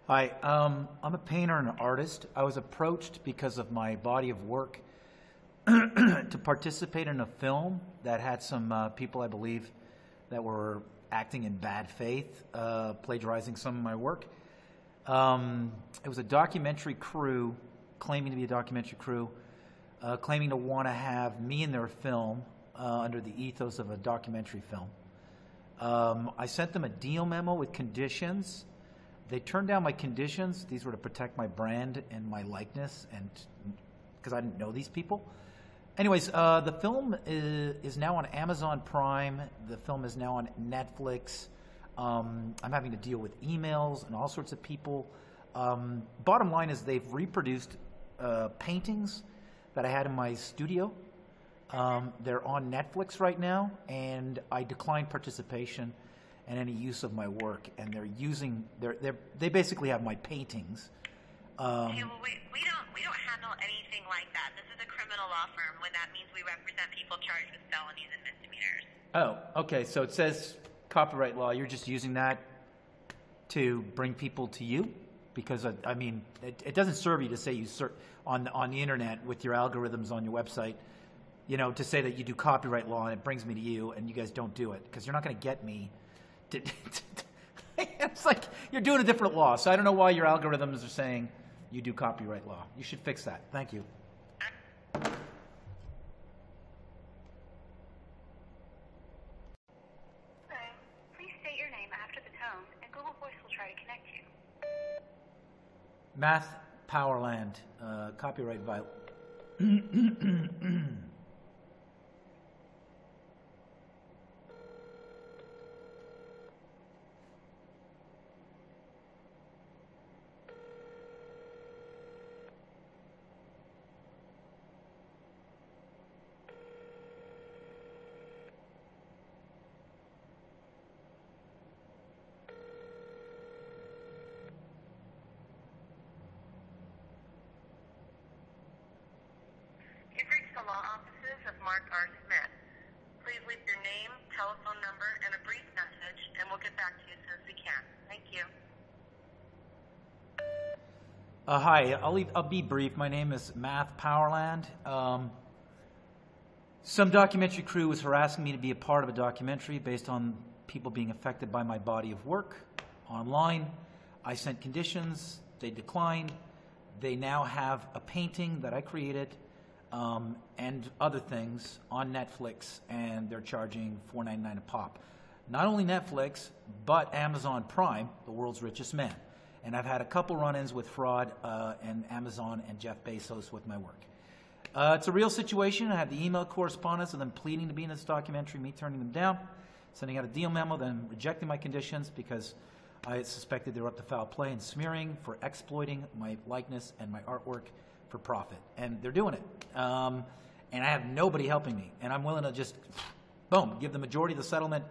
Hi, I'm a painter and an artist. I was approached because of my body of work to participate in a film that had some people, I believe, that were acting in bad faith, plagiarizing some of my work. It was a documentary crew, claiming to be a documentary crew, claiming to want to have me in their film under the ethos of a documentary film. I sent them a deal memo with conditions. They turned down my conditions. These were to protect my brand and my likeness, and because I didn't know these people. Anyways, the film is now on Amazon Prime. The film is now on Netflix. I'm having to deal with emails and all sorts of people. Bottom line is they've reproduced paintings that I had in my studio. They're on Netflix right now, and I declined participation and any use of my work. And they're using they basically have my paintings. Okay, well, we don't handle anything like that. This is a criminal law firm. When that means we represent people charged with felonies and misdemeanors. Oh, okay. So it says copyright law. You're just using that to bring people to you, because I mean, it doesn't serve you to say you search on the internet with your algorithms on your website, you know, to say that you do copyright law and it brings me to you, and you guys don't do it, because you're not going to get me. It's like you're doing a different law. So I don't know why your algorithms are saying you do copyright law. You should fix that. Thank you. Please state your name after the tone, and Google Voice will try to connect you. Math Powerland, copyright violation. You've reached the law offices of Mark R. Smith. Please leave your name, telephone number, and a brief message, and we'll get back to you as soon as we can. Thank you. Hi, I'll be brief. My name is Math Powerland. Some documentary crew was harassing me to be a part of a documentary based on people being affected by my body of work online. I sent conditions. They declined. They now have a painting that I created and other things on Netflix, and they're charging $4.99 a pop. Not only Netflix, but Amazon Prime, the world's richest man. And I've had a couple run-ins with fraud and Amazon and Jeff Bezos with my work. It's a real situation. I have the email correspondence of them pleading to be in this documentary, me turning them down, sending out a deal memo, then rejecting my conditions because I suspected they were up to foul play and smearing for exploiting my likeness and my artwork for profit. And they're doing it. And I have nobody helping me. And I'm willing to just, boom, give the majority of the settlement.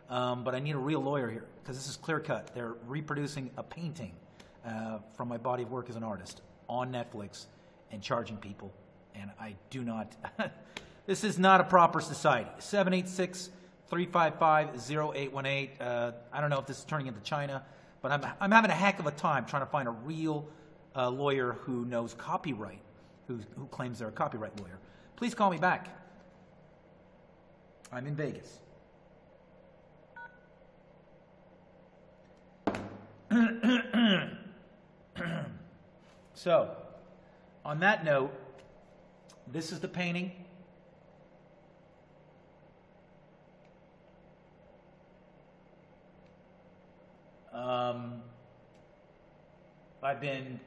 But I need a real lawyer here, because this is clear cut. They're reproducing a painting from my body of work as an artist on Netflix and charging people. And I do not, this is not a proper society. 786-355-0818. I don't know if this is turning into China, but I'm having a heck of a time trying to find a real lawyer who knows copyright, who claims they're a copyright lawyer. Please call me back. I'm in Vegas. So, on that note, this is the painting. I've been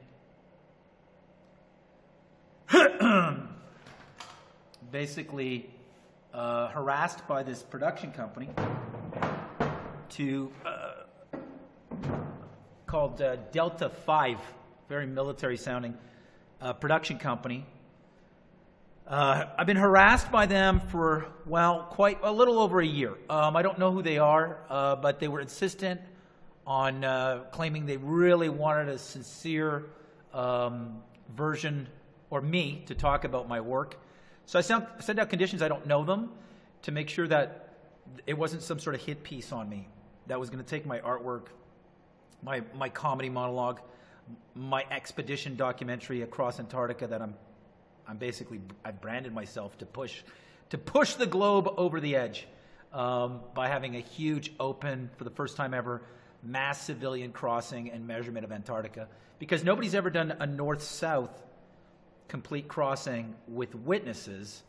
basically harassed by this production company called Delta 5, very military sounding production company. I've been harassed by them for, well, quite a little over a year. I don't know who they are, but they were insistent on claiming they really wanted a sincere version, or me, to talk about my work. So I sent out conditions, I don't know them, to make sure that it wasn't some sort of hit piece on me that was going to take my artwork my comedy monologue, my expedition documentary across Antarctica that I've branded myself to push the globe over the edge by having a huge open, for the first time ever, mass civilian crossing and measurement of Antarctica, because nobody's ever done a north-south complete crossing with witnesses.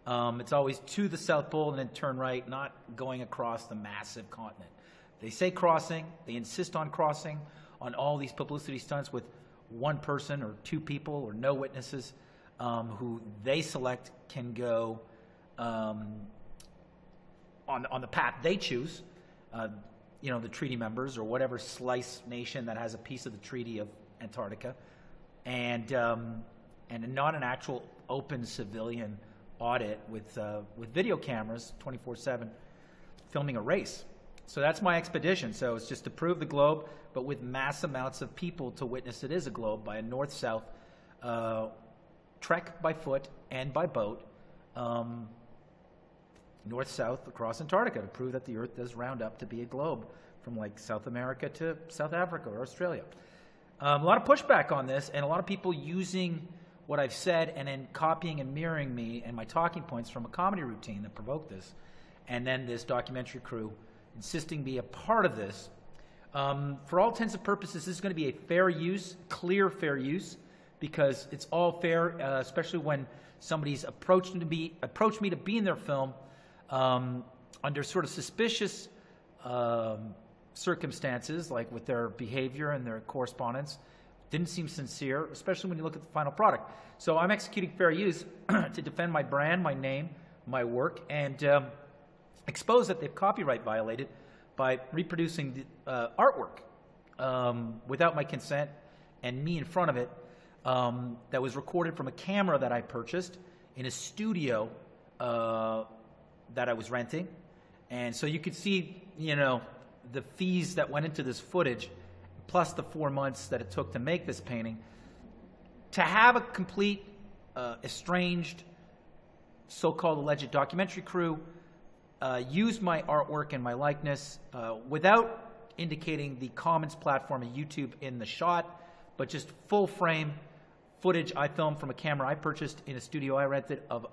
It's always to the South Pole and then turn right, not going across the massive continent. They say crossing, they insist on crossing on all these publicity stunts with one person or two people or no witnesses who they select can go on the path they choose. The treaty members or whatever slice nation that has a piece of the Treaty of Antarctica, and not an actual open civilian audit with video cameras 24/7 filming a race. So that's my expedition. So it's just to prove the globe, but with mass amounts of people to witness it is a globe by a north-south trek by foot and by boat, north-south across Antarctica to prove that the Earth does round up to be a globe from like South America to South Africa or Australia. A lot of pushback on this, and a lot of people using what I've said and then copying and mirroring me and my talking points from a comedy routine that provoked this, and then this documentary crew insisting be a part of this. For all intents and purposes, this is going to be a fair use, clear fair use, because it's all fair, especially when somebody's approached me to be in their film under sort of suspicious circumstances, like with their behavior and their correspondence. Didn't seem sincere, especially when you look at the final product. So I'm executing fair use to defend my brand, my name, my work, and expose that they've copyright violated by reproducing the artwork without my consent and me in front of it, that was recorded from a camera that I purchased in a studio that I was renting. And so you could see, the fees that went into this footage, plus the 4 months that it took to make this painting. To have a complete, estranged, so-called alleged documentary crew use my artwork and my likeness without indicating the Commons platform of YouTube in the shot, but just full frame footage I filmed from a camera I purchased in a studio I rented of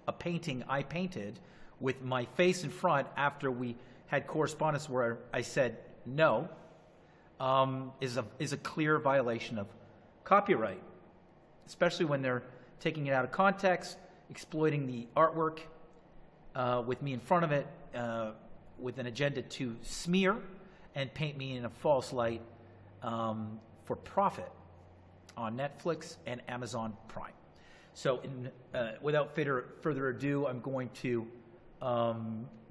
a painting I painted with my face in front after we had correspondence where I said no, is a clear violation of copyright, especially when they're taking it out of context, exploiting the artwork with me in front of it, with an agenda to smear and paint me in a false light for profit on Netflix and Amazon Prime. So without further ado, I'm going to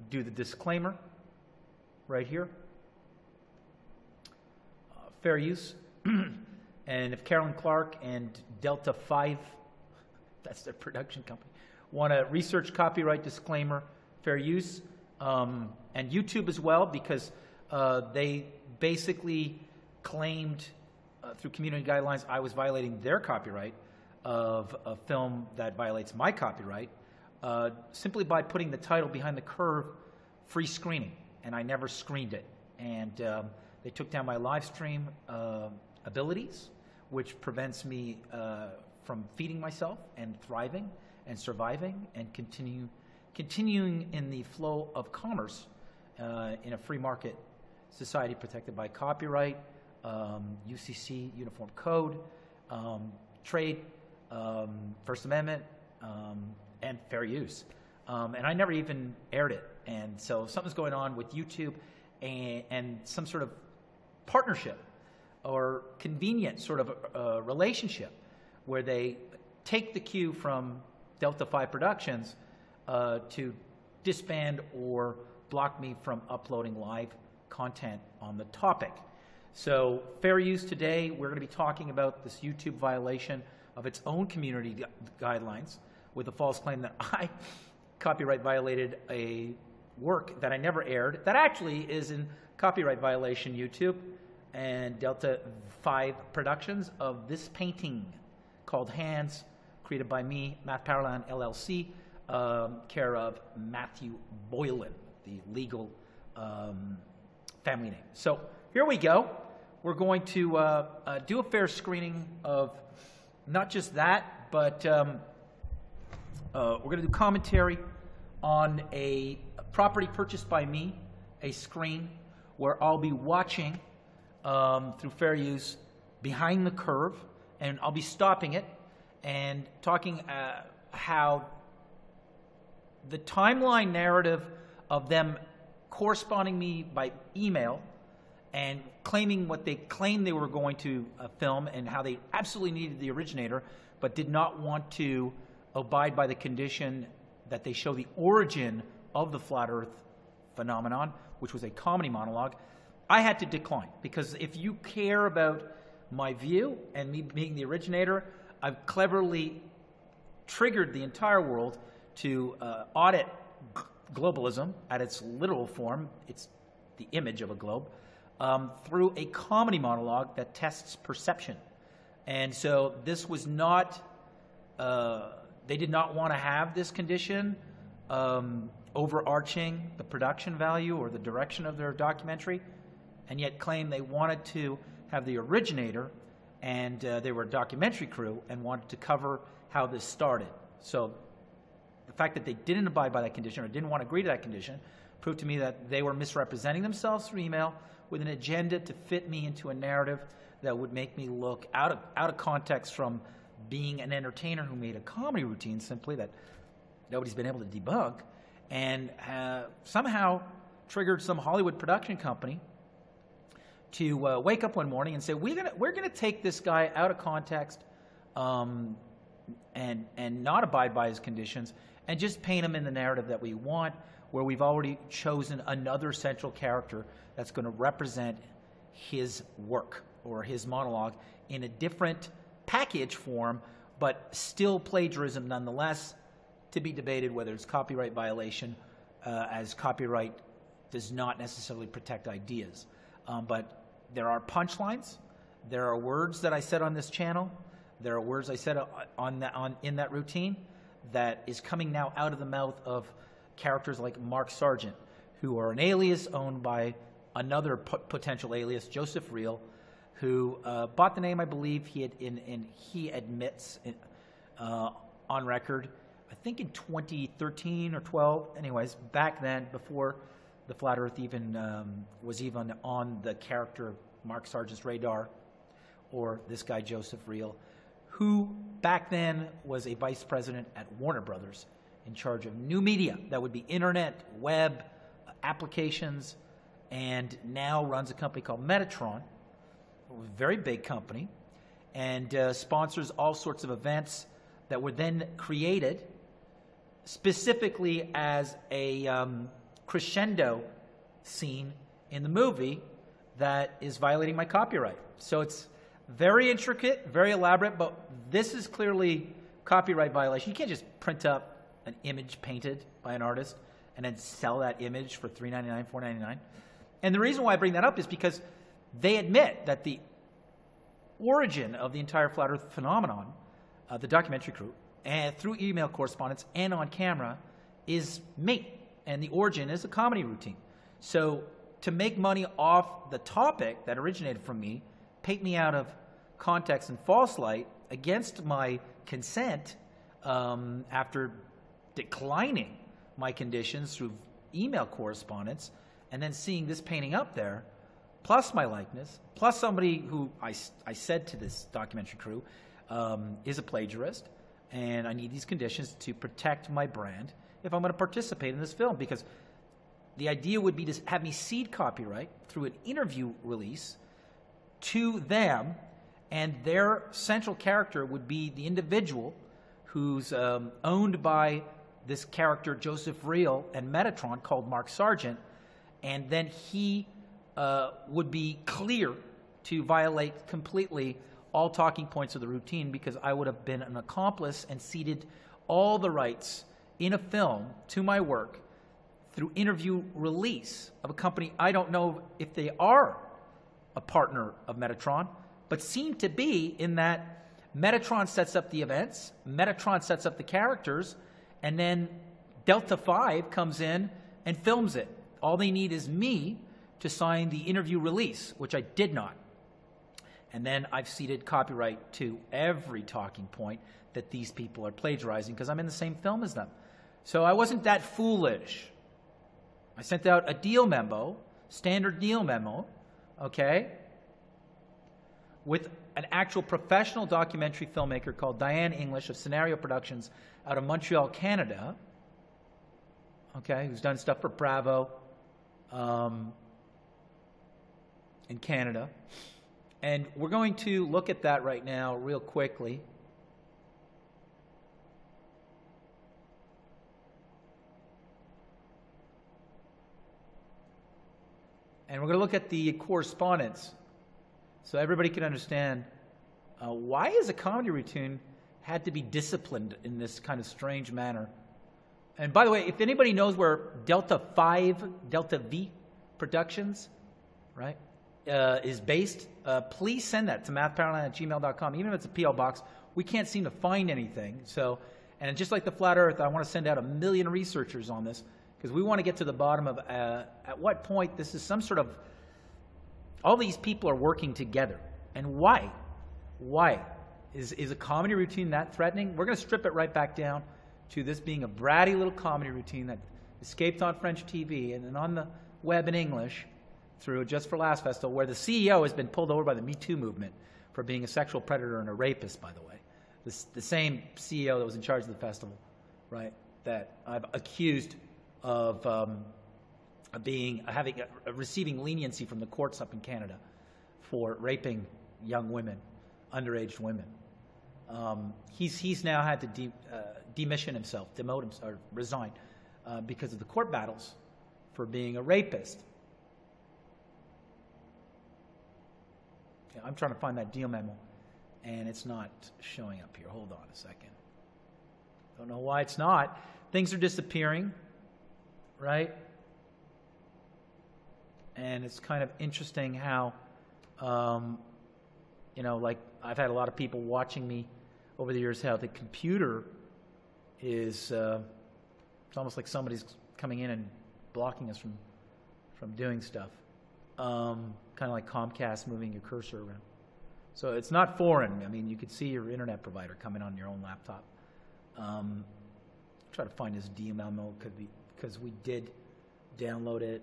do the disclaimer right here. Fair use. And if Carolyn Clark and Delta 5, that's their production company, want to research copyright disclaimer, fair use, and YouTube as well, because they basically claimed through community guidelines I was violating their copyright of a film that violates my copyright simply by putting the title Behind the Curve free screening, and I never screened it. And they took down my live stream abilities, which prevents me from feeding myself and thriving and surviving and continuing in the flow of commerce in a free market society protected by copyright, UCC, Uniform Code, trade, First Amendment, and fair use. And I never even aired it. And so something's going on with YouTube and some sort of partnership or convenient sort of relationship where they take the cue from Delta 5 Productions to disband or block me from uploading live content on the topic. So fair use today, we're going to be talking about this YouTube violation of its own community guidelines with a false claim that I copyright violated a work that I never aired that actually is in copyright violation YouTube and Delta 5 Productions of this painting called Hands, created by me, Math Powerland LLC, care of Matthew Boylan, the legal family name. So here we go. we're going to do a fair screening of not just that, but we're going to do commentary on a property purchased by me, a screen where I'll be watching through fair use behind the curve, and I'll be stopping it and talking how the timeline narrative of them corresponding me by email and claiming what they claimed they were going to film, and how they absolutely needed the originator but did not want to abide by the condition that they show the origin of the flat earth phenomenon, which was a comedy monologue. I had to decline, because if you care about my view and me being the originator, I've cleverly triggered the entire world to audit globalism at its literal form. It's the image of a globe, through a comedy monologue that tests perception. And so this was not, they did not want to have this condition overarching the production value or the direction of their documentary, and yet claim they wanted to have the originator, and they were a documentary crew and wanted to cover how this started. So the fact that they didn't abide by that condition or didn't want to agree to that condition proved to me that they were misrepresenting themselves through email with an agenda to fit me into a narrative that would make me look out of context from being an entertainer who made a comedy routine simply that nobody's been able to debug, and somehow triggered some Hollywood production company to wake up one morning and say, we're gonna take this guy out of context and not abide by his conditions and just paint him in the narrative that we want, where we've already chosen another central character that's going to represent his work or his monologue in a different package form, but still plagiarism nonetheless, to be debated whether it's copyright violation, as copyright does not necessarily protect ideas. But there are punchlines, there are words that I said on this channel, there are words I said in that routine that is coming now out of the mouth of characters like Mark Sargent, who are an alias owned by another potential alias, Joseph Reel, who bought the name, I believe, he admits on record, I think in 2013 or 12, anyways, back then, before the Flat Earth was even on the character Mark Sargent's radar, or this guy Joseph Reel, who back then was a vice president at Warner Brothers in charge of new media. That would be internet, web, applications, and now runs a company called Metatron, a very big company, and sponsors all sorts of events that were then created specifically as a crescendo scene in the movie that is violating my copyright. So it's very intricate, very elaborate, but this is clearly copyright violation. You can't just print up an image painted by an artist and then sell that image for $3.99, $4.99. And the reason why I bring that up is because they admit that the origin of the entire Flat Earth phenomenon, the documentary crew, and through email correspondence and on camera, is me. And the origin is a comedy routine. So to make money off the topic that originated from me, paint me out of context and false light against my consent after declining my conditions through email correspondence, and then seeing this painting up there, plus my likeness, plus somebody who I said to this documentary crew is a plagiarist, and I need these conditions to protect my brand if I'm going to participate in this film, because the idea would be to have me cede copyright through an interview release to them, and their central character would be the individual who's owned by this character, Joseph Reel, and Metatron, called Mark Sargent, and then he would be clear to violate completely all talking points of the routine, because I would have been an accomplice and ceded all the rights in a film to my work through interview release of a company I don't know if they are a partner of Metatron, but seem to be, in that Metatron sets up the events, Metatron sets up the characters, and then Delta 5 comes in and films it. All they need is me to sign the interview release, which I did not. And then I've ceded copyright to every talking point that these people are plagiarizing because I'm in the same film as them. So I wasn't that foolish. I sent out a deal memo, standard deal memo, okay, with an actual professional documentary filmmaker called Diane English of Scenario Productions out of Montreal, Canada, okay, who's done stuff for Bravo in Canada. And we're going to look at that right now real quickly. And we're going to look at the correspondence so everybody can understand why is a comedy routine had to be disciplined in this kind of strange manner. And by the way, if anybody knows where Delta V Productions, right, is based, please send that to mathpowerland@gmail.com. Even if it's a P.O. box, we can't seem to find anything. So, and just like the Flat Earth, I want to send out 1 million researchers on this because we want to get to the bottom of at what point this is some sort of, all these people are working together. And why? Why? Is a comedy routine that threatening? We're going to strip it right back down to this being a bratty little comedy routine that escaped on French TV and then on the web in English through Just for Laughs Festival, where the CEO has been pulled over by the Me Too movement for being a sexual predator and a rapist, by the way. The same CEO that was in charge of the festival, right, that I've accused of receiving leniency from the courts up in Canada for raping young women, underage women. He's now had to demission himself, demote himself, or resign because of the court battles for being a rapist. I'm trying to find that deal memo, and it's not showing up here. Hold on a second. Don't know why it's not. Things are disappearing, right? And it's kind of interesting how, like I've had a lot of people watching me over the years, how the computer is, it's almost like somebody's coming in and blocking us from doing stuff. Kind of like Comcast moving your cursor around. So it's not foreign. I mean, you could see your internet provider coming on your own laptop. Try to find this deal memo because we did download it.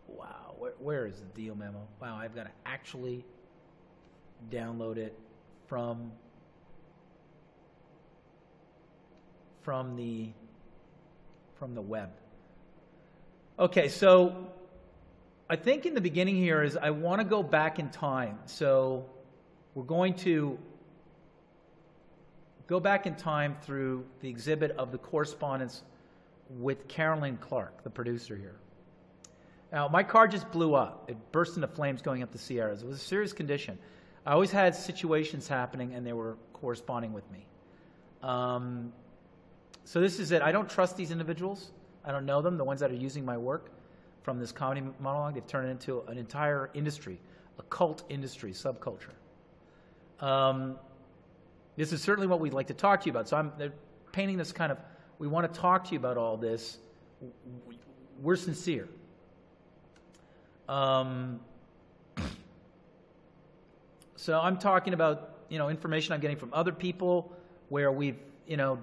Wow, where is the deal memo? Wow, I've got to actually download it from the web. Okay, so I think in the beginning here is I want to go back in time. So we're going to go back in time through the exhibit of the correspondence with Carolyn Clark, the producer here. Now, my car just blew up. It burst into flames going up the Sierras. It was a serious condition. I always had situations happening, and they were corresponding with me. So this is it. I don't trust these individuals. I don't know them, the ones that are using my work from this comedy monologue. They've turned it into an entire industry, a cult industry, subculture. This is certainly what we'd like to talk to you about. So they're painting this kind of, we want to talk to you about all this. We're sincere. So I'm talking about, information I'm getting from other people where we've,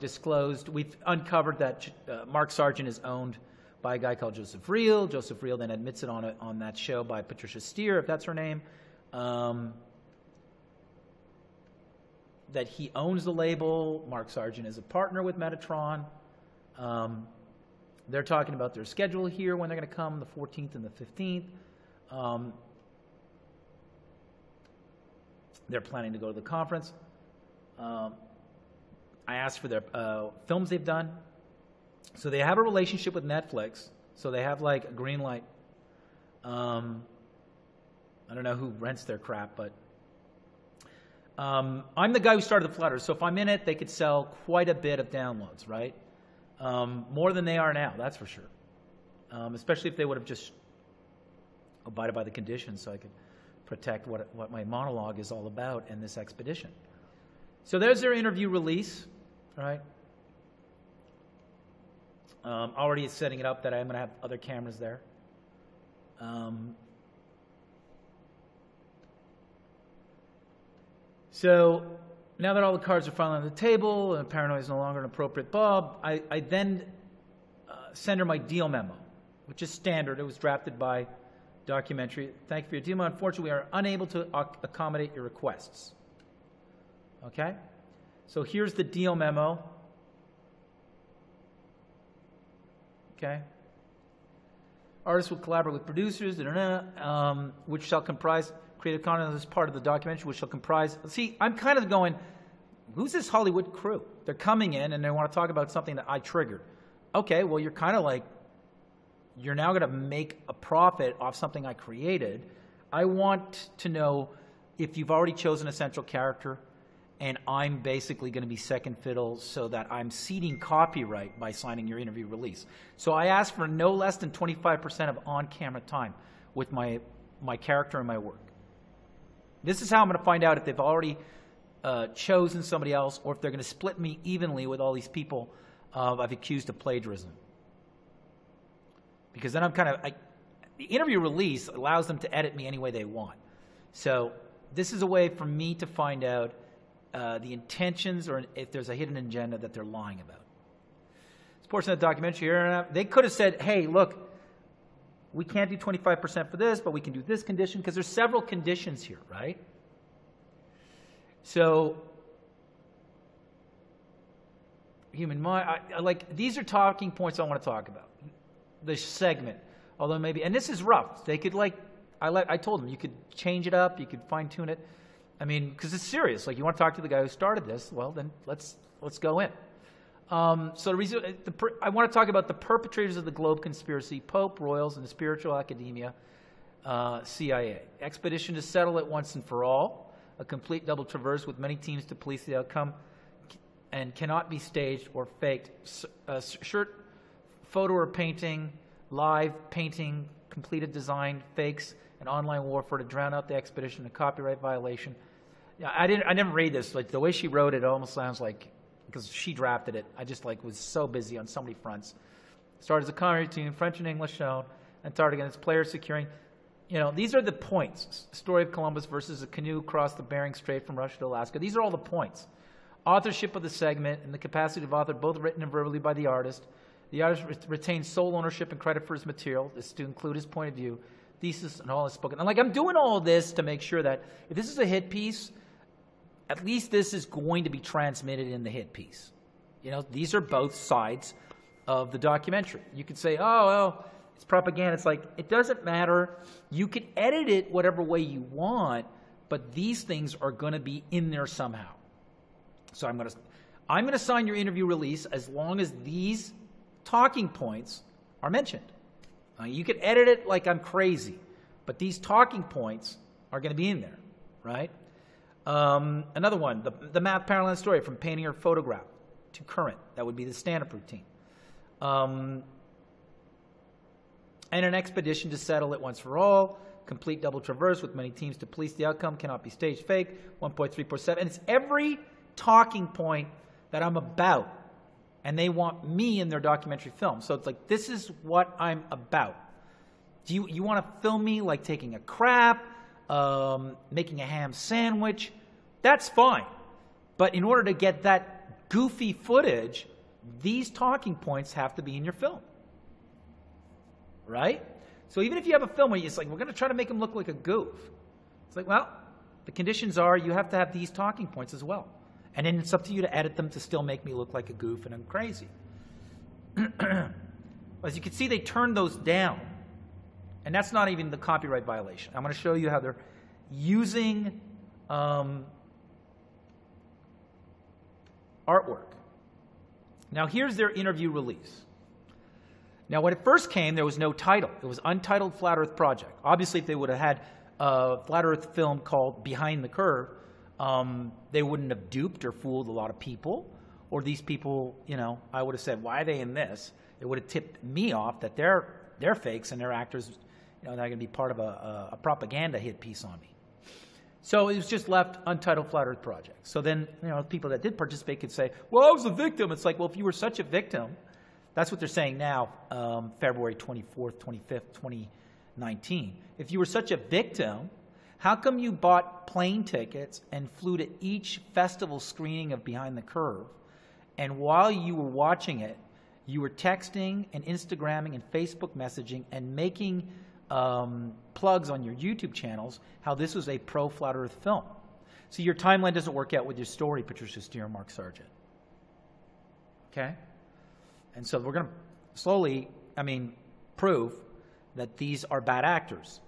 disclosed, we've uncovered that Mark Sargent is owned by a guy called Joseph Reel. Joseph Reel then admits it on that show by Patricia Steer, if that's her name, that he owns the label. Mark Sargent is a partner with Metatron. They're talking about their schedule here, when they're going to come, the 14th and the 15th. They're planning to go to the conference. I asked for their films they've done. So they have a relationship with Netflix. So they have like a green light. I don't know who rents their crap, but I'm the guy who started the Flat Earth. So if I'm in it, they could sell quite a bit of downloads, right? More than they are now, that's for sure. Especially if they would have just abided by the conditions so I could protect what my monologue is all about in this expedition. So there's their interview release, right? Already setting it up that I'm going to have other cameras there. So now that all the cards are finally on the table and paranoia is no longer an appropriate bulb, I then send her my deal memo, which is standard. It was drafted by documentary. Thank you for your deal memo. Unfortunately, we are unable to accommodate your requests. Okay? So here's the deal memo. Okay? Artists will collaborate with producers, which shall comprise creative content as part of the documentary, which shall comprise... See, I'm kind of going, who's this Hollywood crew? They're coming in and they want to talk about something that I triggered. Okay, well, you're kind of like, you're now going to make a profit off something I created. I want to know if you've already chosen a central character, and I'm basically going to be second fiddle so that I'm ceding copyright by signing your interview release. So I ask for no less than 25% of on-camera time with my character and my work. This is how I'm going to find out if they've already chosen somebody else or if they're going to split me evenly with all these people I've accused of plagiarism. Because then I'm kind of... the interview release allows them to edit me any way they want. So this is a way for me to find out the intentions or if there's a hidden agenda that they're lying about. This portion of the documentary here, they could have said, hey, look, we can't do 25% for this, but we can do this condition, because there's several conditions here, right? So, human mind, these are talking points I want to talk about. The segment, although maybe, and this is rough. They could I told them you could change it up, you could fine tune it. I mean, because it's serious. Like, you want to talk to the guy who started this, well, then let's go in. So the reason I want to talk about the perpetrators of the Globe conspiracy, Pope, royals, and the spiritual academia, CIA. Expedition to settle it once and for all. A complete double traverse with many teams to police the outcome and cannot be staged or faked. Shirt, photo or painting, live painting, completed design, fakes, and online warfare to drown out the expedition, a copyright violation. Yeah, I never read this. Like, the way she wrote it almost sounds like, because she drafted it, I just was so busy on so many fronts. Started as a comedy team, French and English shown, and started against players securing. These are the points. Story of Columbus versus a canoe across the Bering Strait from Russia to Alaska. These are all the points. Authorship of the segment and the capacity of author, both written and verbally by the artist. The artist retains sole ownership and credit for his material. This is to include his point of view, thesis, and all is spoken. And I'm doing all of this to make sure that if this is a hit piece, at least this is going to be transmitted in the hit piece. These are both sides of the documentary. You could say, oh, well, it's propaganda. It's like, it doesn't matter. You can edit it whatever way you want, but these things are going to be in there somehow. So I'm going to sign your interview release as long as these talking points are mentioned. You could edit it like I'm crazy, but these talking points are going to be in there, right? Another one, the Math Powerland story, from painting or photograph to current. That would be the stand-up routine. And an expedition to settle it once for all. Complete double traverse with many teams to police the outcome. Cannot be staged fake. 1.347. And it's every talking point that I'm about. And they want me in their documentary film. So it's like, this is what I'm about. Do you want to film me like taking a crap, making a ham sandwich? That's fine. But in order to get that goofy footage, these talking points have to be in your film. Right? So even if you have a film where it's like, we're going to try to make him look like a goof. It's like, well, the conditions are you have to have these talking points as well. And then it's up to you to edit them to still make me look like a goof and I'm crazy. As you can see, they turned those down. And that's not even the copyright violation. I'm going to show you how they're using artwork. Now, here's their interview release. Now, when it first came, there was no title. It was Untitled Flat Earth Project. Obviously, if they would have had a Flat Earth film called Behind the Curve, they wouldn't have duped or fooled a lot of people. Or these people, I would have said, why are they in this? It would have tipped me off that they're fakes and they're actors, they're going to be part of a propaganda hit piece on me. So it was just left Untitled Flat Earth Project. So then, people that did participate could say, well, I was a victim. It's like, well, if you were such a victim, that's what they're saying now, February 24th, 25th, 19. If you were such a victim, how come you bought plane tickets and flew to each festival screening of Behind the Curve? And while you were watching it, you were texting and Instagramming and Facebook messaging and making plugs on your YouTube channels how this was a pro-Flat Earth film. So your timeline doesn't work out with your story, Patricia Steer, Mark Sargent. Okay? And so we're going to slowly, prove that these are bad actors.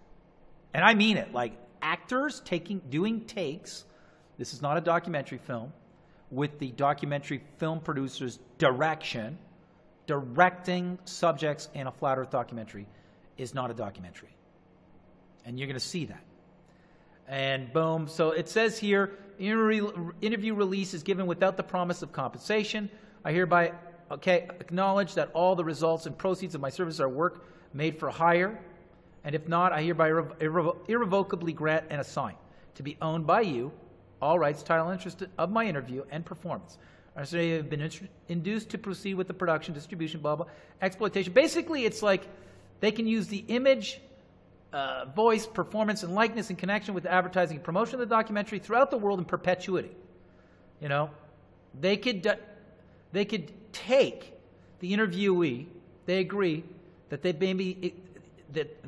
And I mean it, like actors doing takes. This is not a documentary film with the documentary film producer's direction. Directing subjects in a Flat Earth documentary is not a documentary. And you're going to see that. And boom. So it says here, interview release is given without the promise of compensation. I hereby acknowledge that all the results and proceeds of my services are work made for hire. And if not, I hereby irrevocably grant and assign to be owned by you all rights, title, and interest of my interview and performance. I say have been induced to proceed with the production, distribution, blah, blah, exploitation. Basically, it's like they can use the image, voice, performance, and likeness in connection with the advertising and promotion of the documentary throughout the world in perpetuity. You know, they could take the interviewee. They agree that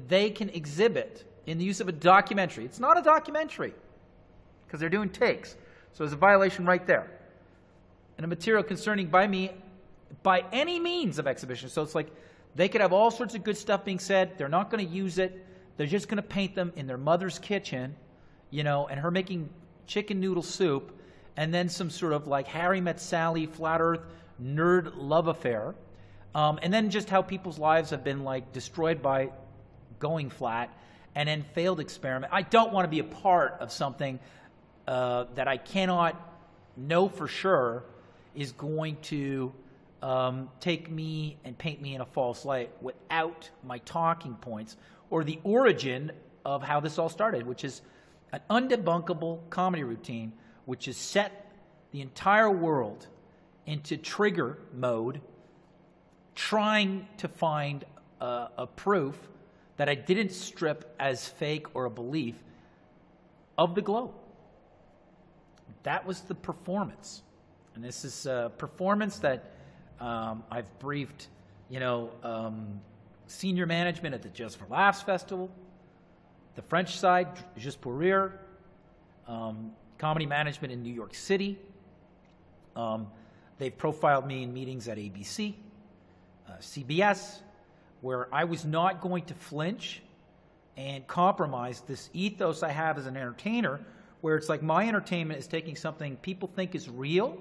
they can exhibit in the use of a documentary. It's not a documentary because they're doing takes. So there's a violation right there. And a material concerning by me by any means of exhibition. So it's like they could have all sorts of good stuff being said. They're not going to use it. They're just going to paint them in their mother's kitchen, you know, and her making chicken noodle soup, and then some sort of like Harry Met Sally, Flat Earth, nerd love affair. And then just how people's lives have been like destroyed by going flat and then failed experiment. I don't want to be a part of something that I cannot know for sure is going to take me and paint me in a false light without my talking points or the origin of how this all started, which is an undebunkable comedy routine, which has set the entire world into trigger mode, trying to find a proof that I didn't strip as fake or a belief of the globe. That was the performance. And this is a performance that I've briefed, senior management at the Just for Laughs Festival, the French side, Juste pour Rire, comedy management in New York City. They've profiled me in meetings at ABC, CBS, where I was not going to flinch and compromise this ethos I have as an entertainer, where it's like my entertainment is taking something people think is real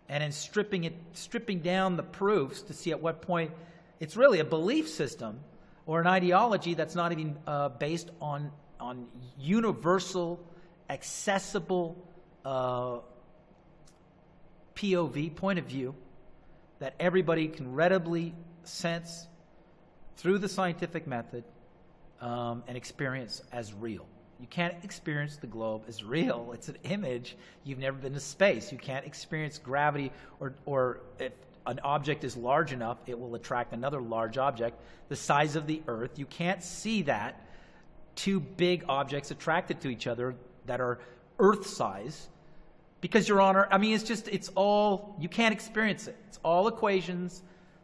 and then stripping down the proofs to see at what point it's really a belief system or an ideology that's not even based on universal, accessible POV, point of view, that everybody can readily sense through the scientific method and experience as real. You can't experience the globe as real. It's an image. You've never been to space. You can't experience gravity, or if an object is large enough, it will attract another large object the size of the Earth. You can't see that. Two big objects attracted to each other that are Earth size. Because, Your Honor, it's all, you can't experience it. It's all equations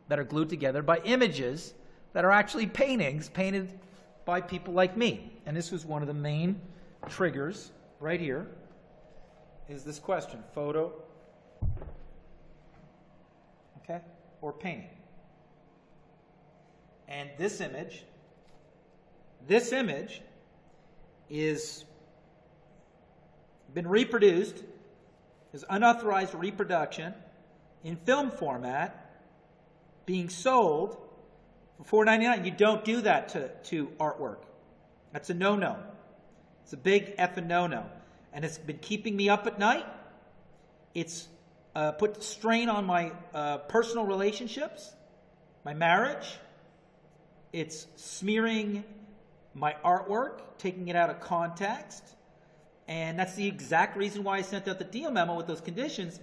that are glued together by images that are actually paintings painted by people like me. And this was one of the main triggers right here, is this question, photo, okay, or painting. And this image is been reproduced as unauthorized reproduction in film format, being sold for $4.99. You don't do that to artwork. That's a no-no. It's a big effing no-no. And it's been keeping me up at night. It's put strain on my personal relationships, my marriage. It's smearing my artwork, taking it out of context. And that's the exact reason why I sent out the deal memo with those conditions,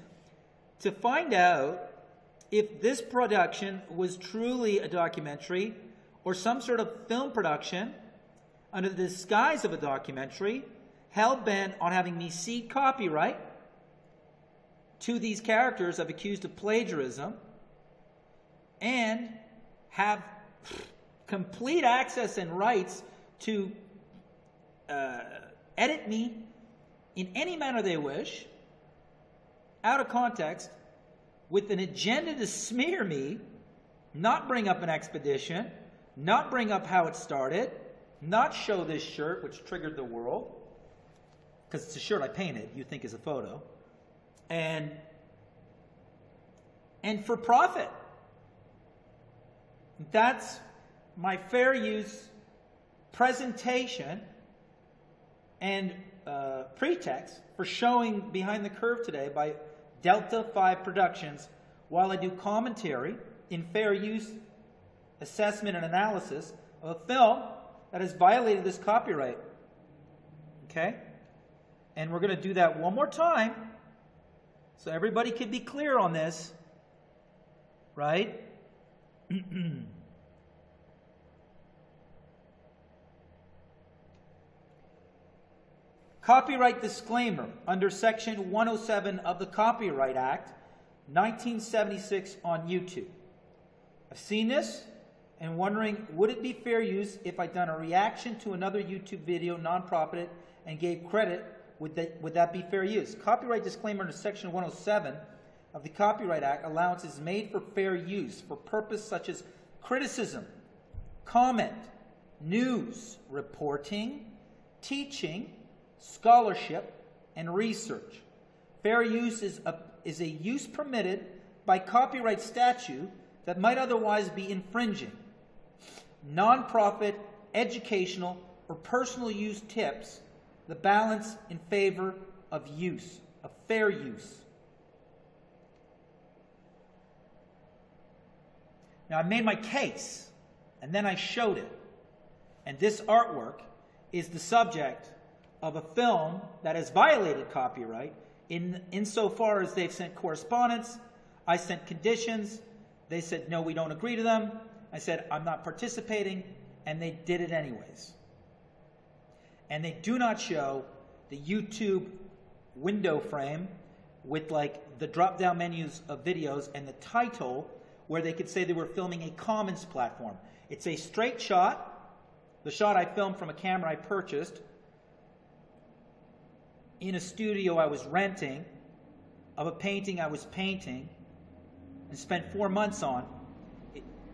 to find out if this production was truly a documentary or some sort of film production under the disguise of a documentary, hell-bent on having me cede copyright to these characters I've accused of plagiarism and have complete access and rights to edit me in any manner they wish, out of context, with an agenda to smear me, not bring up an expedition, not bring up how it started, not show this shirt, which triggered the world, because it's a shirt I painted, you think is a photo, and for profit. That's my fair use presentation and pretext for showing Behind the Curve today by Delta 5 Productions while I do commentary in fair use assessment and analysis of a film that has violated this copyright. Okay? And we're going to do that one more time so everybody can be clear on this. Right? Copyright disclaimer under Section 107 of the Copyright Act, 1976 on YouTube. I've seen this and wondering, would it be fair use if I'd done a reaction to another YouTube video, non-profited, and gave credit? Would that be fair use? Copyright disclaimer under Section 107 of the Copyright Act, allowance is made for fair use for purpose such as criticism, comment, news, reporting, teaching, scholarship, and research. Fair use is a use permitted by copyright statute that might otherwise be infringing. Non-profit, educational, or personal use tips the balance in favor of use, of fair use. Now, I made my case, and then I showed it. And this artwork is the subject of a film that has violated copyright insofar as they've sent correspondence. I sent conditions. They said, no, we don't agree to them. I said, I'm not participating, and they did it anyways. And they do not show the YouTube window frame with like the drop-down menus of videos and the title where they could say they were filming a commons platform. It's a straight shot, the shot I filmed from a camera I purchased in a studio I was renting of a painting I was painting and spent 4 months on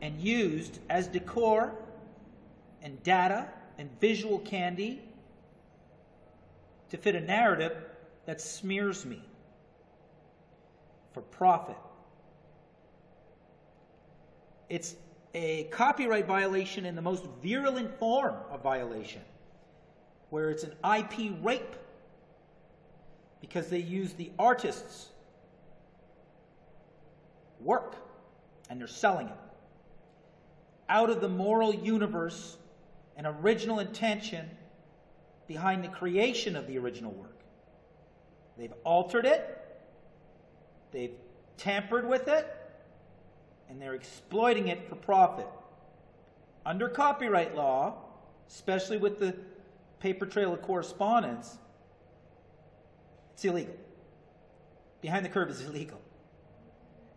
and used as decor and data and visual candy to fit a narrative that smears me for profit. It's a copyright violation in the most virulent form of violation, where it's an IP rape because they use the artist's work and they're selling it out of the moral universe and original intention behind the creation of the original work. They've altered it, they've tampered with it, and they're exploiting it for profit. Under copyright law, especially with the paper trail of correspondence, it's illegal. Behind the Curve is illegal.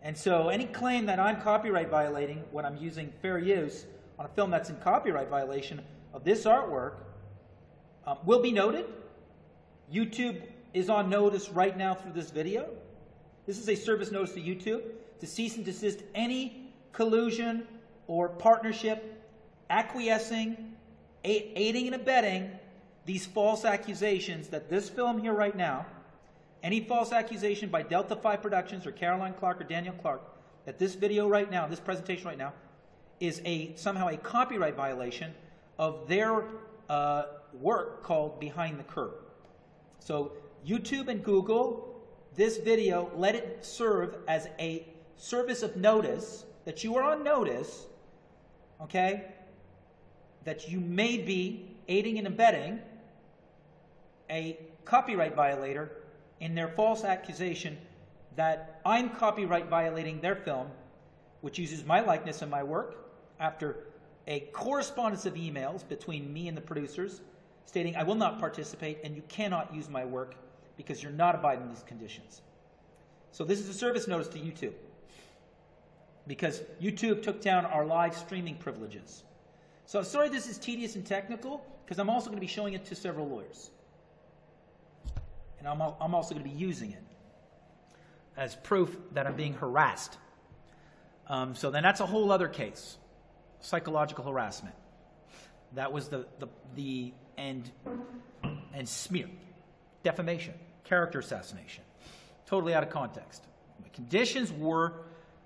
And so any claim that I'm copyright violating when I'm using fair use on a film that's in copyright violation of this artwork will be noted. YouTube is on notice right now through this video. This is a service notice to YouTube to cease and desist any collusion or partnership, acquiescing, aiding and abetting these false accusations that this film here right now, any false accusation by Delta 5 Productions or Caroline Clark or Daniel Clark, that this video right now, this presentation right now, is somehow a copyright violation of their work called Behind the Curve. So YouTube and Google, this video, let it serve as a service of notice that you are on notice, okay, that you may be aiding and abetting a copyright violator in their false accusation that I'm copyright violating their film, which uses my likeness and my work after a correspondence of emails between me and the producers stating I will not participate and you cannot use my work because you're not abiding these conditions. So this is a service notice to YouTube because YouTube took down our live streaming privileges. So I'm sorry this is tedious and technical because I'm also going to be showing it to several lawyers. And I'm also going to be using it as proof that I'm being harassed. So then that's a whole other case. Psychological harassment. That was the and smear. Defamation. Character assassination. Totally out of context. The conditions were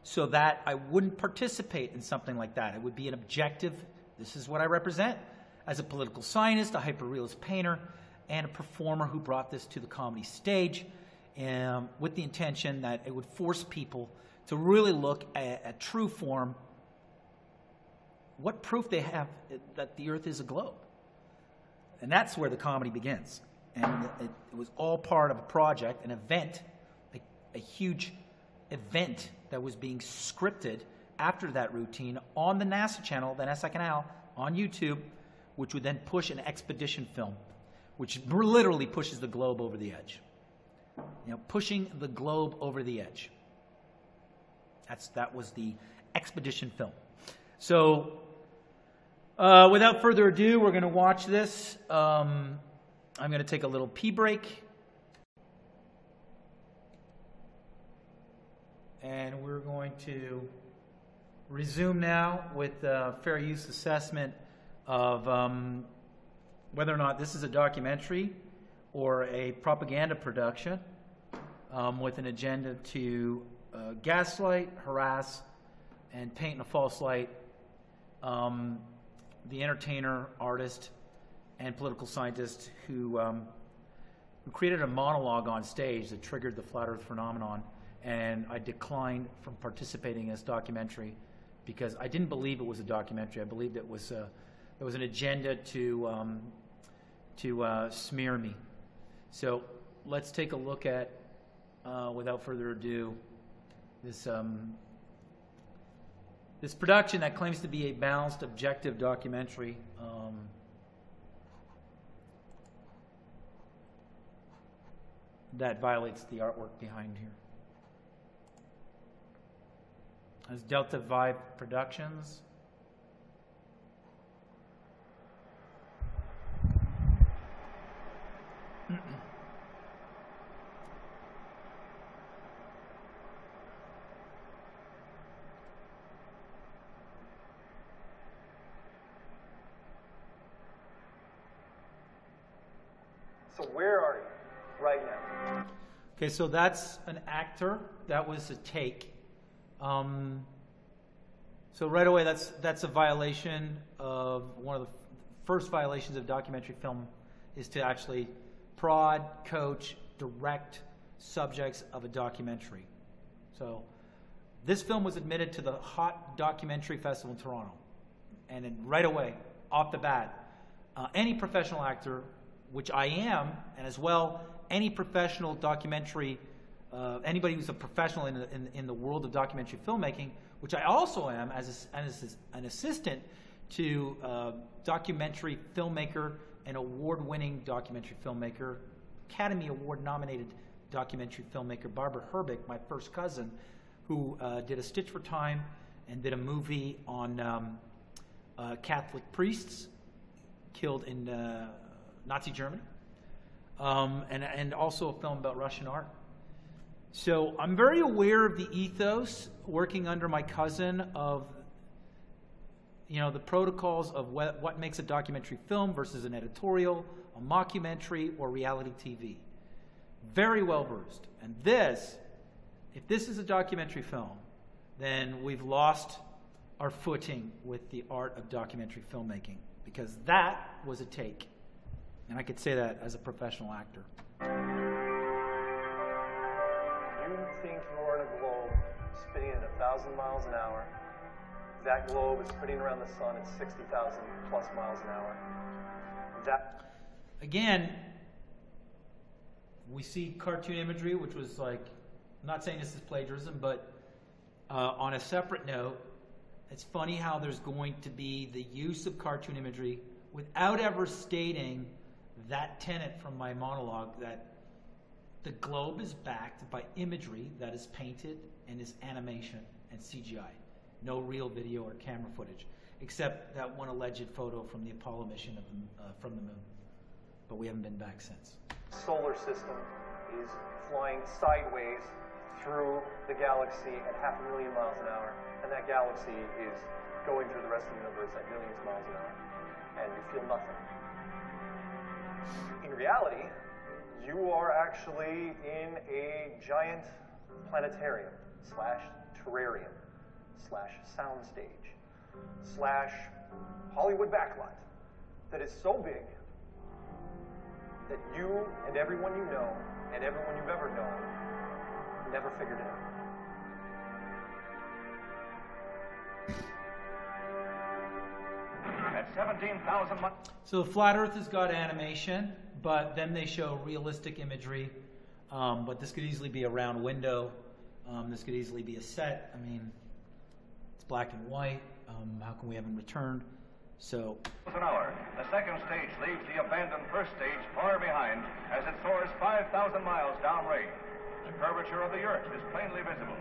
so that I wouldn't participate in something like that. It would be an objective. This is what I represent as a political scientist, a hyperrealist painter, and a performer who brought this to the comedy stage with the intention that it would force people to really look at true form, what proof they have that the earth is a globe. And that's where the comedy begins. And it was all part of a project, an event, a huge event that was being scripted after that routine on the NASA channel, the NASA canal, on YouTube, which would then push an expedition film, which literally pushes the globe over the edge. You know, pushing the globe over the edge. That was the expedition film. So, without further ado, we're going to watch this. I'm going to take a little pee break. And we're going to resume now with a fair use assessment of whether or not this is a documentary or a propaganda production with an agenda to gaslight, harass, and paint in a false light the entertainer, artist, and political scientist who created a monologue on stage that triggered the flat earth phenomenon. And I declined from participating in this documentary because I didn't believe it was a documentary. I believed it was there was an agenda to smear me. So let's take a look at, without further ado, this this production that claims to be a balanced, objective documentary. That violates the artwork behind here. As Delta Vibe Productions. So where are you right now? Okay, so that's an actor. That was a take. So right away, that's a violation of one of the first violations of documentary film is to actually prod, coach, direct subjects of a documentary. So this film was admitted to the Hot Documentary Festival in Toronto. And then right away, off the bat, any professional actor, which I am, and as well, any professional documentary, anybody who's a professional in the world of documentary filmmaking, which I also am as an assistant to documentary filmmaker and award-winning documentary filmmaker, Academy Award-nominated documentary filmmaker Barbara Herbick, my first cousin, who did A Stitch for Time and did a movie on Catholic priests killed in Nazi Germany, and also a film about Russian art. So I'm very aware of the ethos working under my cousin of, you know, the protocols of what makes a documentary film versus an editorial, a mockumentary, or reality TV. Very well versed. And this, if this is a documentary film, then we've lost our footing with the art of documentary filmmaking, because that was a take. And I could say that as a professional actor. You think you're in a globe spinning at 1,000 miles an hour. That globe is spinning around the sun at 60,000 plus miles an hour. Again, we see cartoon imagery, which was like, I'm not saying this is plagiarism, but on a separate note, It's funny how there's going to be the use of cartoon imagery without ever stating that tenet from my monologue, that the globe is backed by imagery that is painted and is animation and CGI. No real video or camera footage, except that one alleged photo from the Apollo mission from the moon. But we haven't been back since. Solar system is flying sideways through the galaxy at 500,000 miles an hour, and that galaxy is going through the rest of the universe at millions of miles an hour, and you feel nothing. In reality, you are actually in a giant planetarium / terrarium / soundstage / Hollywood backlot that is so big that you and everyone you know and everyone you've ever known never figured it out. At 17,000 miles. So the flat Earth has got animation, but then they show realistic imagery. But this could easily be a round window. This could easily be a set. I mean, it's black and white. How come we haven't returned? So. An hour. The second stage leaves the abandoned first stage far behind as it soars 5,000 miles downrange. The curvature of the Earth is plainly visible.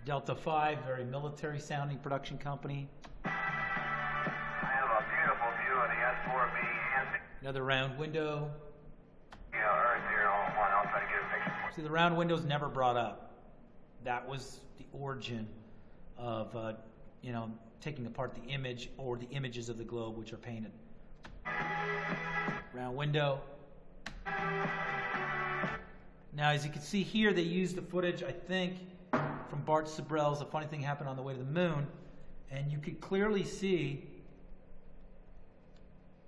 Delta 5, very military sounding production company. I have a beautiful view of the S4B and Another round window. Earth here all in one. I'll try to get a picture. See, the round window's never brought up. That was the origin of, taking apart the image or the images of the globe which are painted. Round window. Now, as you can see here, they used the footage, I think, from Bart Sibrel's A Funny Thing Happened on the Way to the Moon, and you could clearly see,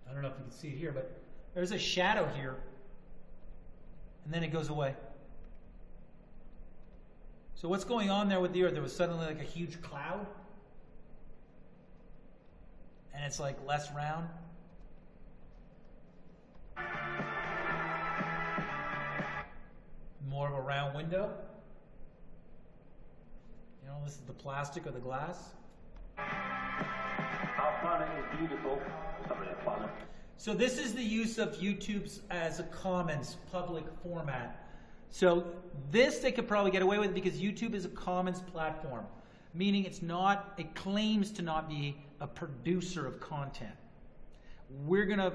I don't know if you can see it here, but there's a shadow here, and then it goes away. So what's going on there with the Earth? There was suddenly like a huge cloud, and it's like less round. More of a round window. You know, this is the plastic or the glass. Our planet is beautiful. Sorry, planet. So this is the use of YouTube's as a commons public format. So this they could probably get away with because YouTube is a commons platform, meaning it claims to not be a producer of content. We're going to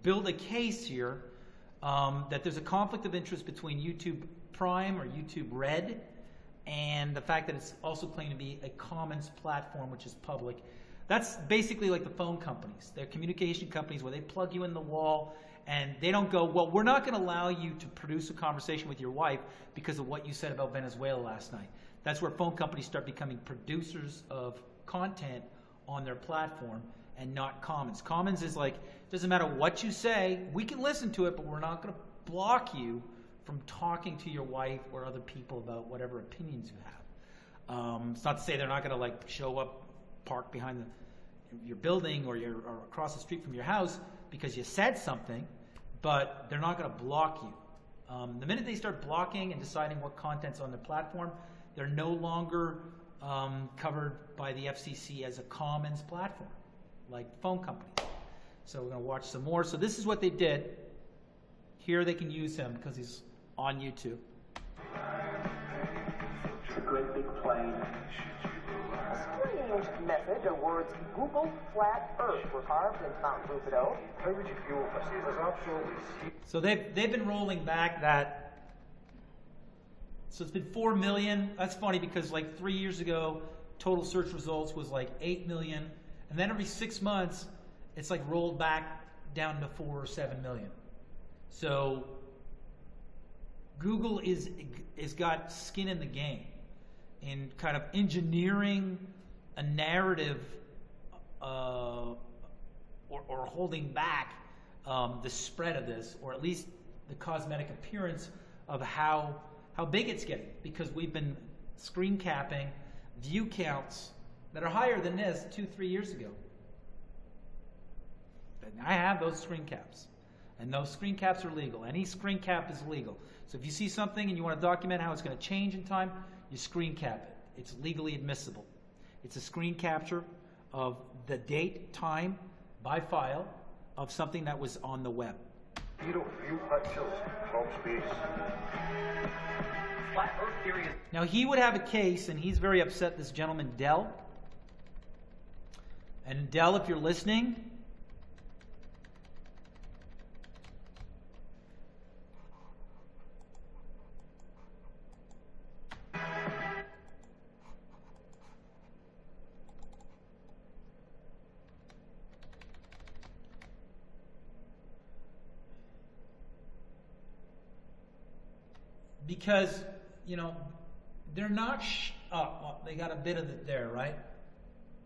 build a case here that there's a conflict of interest between YouTube Prime or YouTube Red and the fact that it's also claimed to be a commons platform, which is public. That's basically like the phone companies. They're communication companies where they plug you in the wall and they don't go, well, we're not going to allow you to produce a conversation with your wife because of what you said about Venezuela last night. That's where phone companies start becoming producers of content on their platform and not commons. Commons is like, doesn't matter what you say, we can listen to it, but we're not going to block you from talking to your wife or other people about whatever opinions you have. It's not to say they're not going to like show up, park behind your building or across the street from your house because you said something, but they're not going to block you. The minute they start blocking and deciding what content's on their platform, they're no longer covered by the FCC as a commons platform, like phone companies. So we're going to watch some more. So this is what they did. Here they can use him because he's on YouTube. It's a great big plane. A strange message of words Google flat Earth were carved into Mount Rubidoux. How would you feel if I see this absolutely? So they've been rolling back that. So it's been 4 million. That's funny because like 3 years ago, total search results was like 8 million. And then every 6 months, it's like rolled back down to 4 or 7 million. So Google is got skin in the game in kind of engineering a narrative or holding back the spread of this, or at least the cosmetic appearance of how big it's getting, because we've been screen capping view counts that are higher than this 2-3 years ago. And I have those screen caps, and those screen caps are legal. Any screen cap is legal. So if you see something and you want to document how it's going to change in time, you screen cap it. It's legally admissible. It's a screen capture of the date, time, by file of something that was on the web. You hot chills. Home space. Flat Earth theory is... Now, he would have a case, and he's very upset, this gentleman, Dell. And Dell, if you're listening, because, you know, they're not well, they got a bit of it there, right?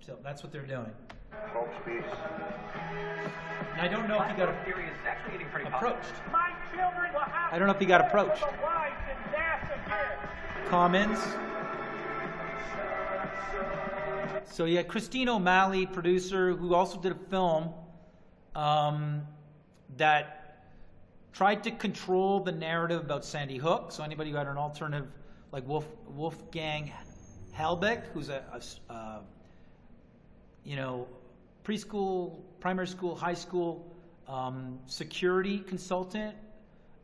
So that's what they're doing. Home space. And I don't know if he got theory is actually getting pretty approached. My children will have I don't know if he got approached. the wives in NASA here. Comments. So yeah, Christine O'Malley, producer, who also did a film that tried to control the narrative about Sandy Hook. So anybody who had an alternative, like Wolfgang Halbeck, who's a you know, preschool, primary school, high school security consultant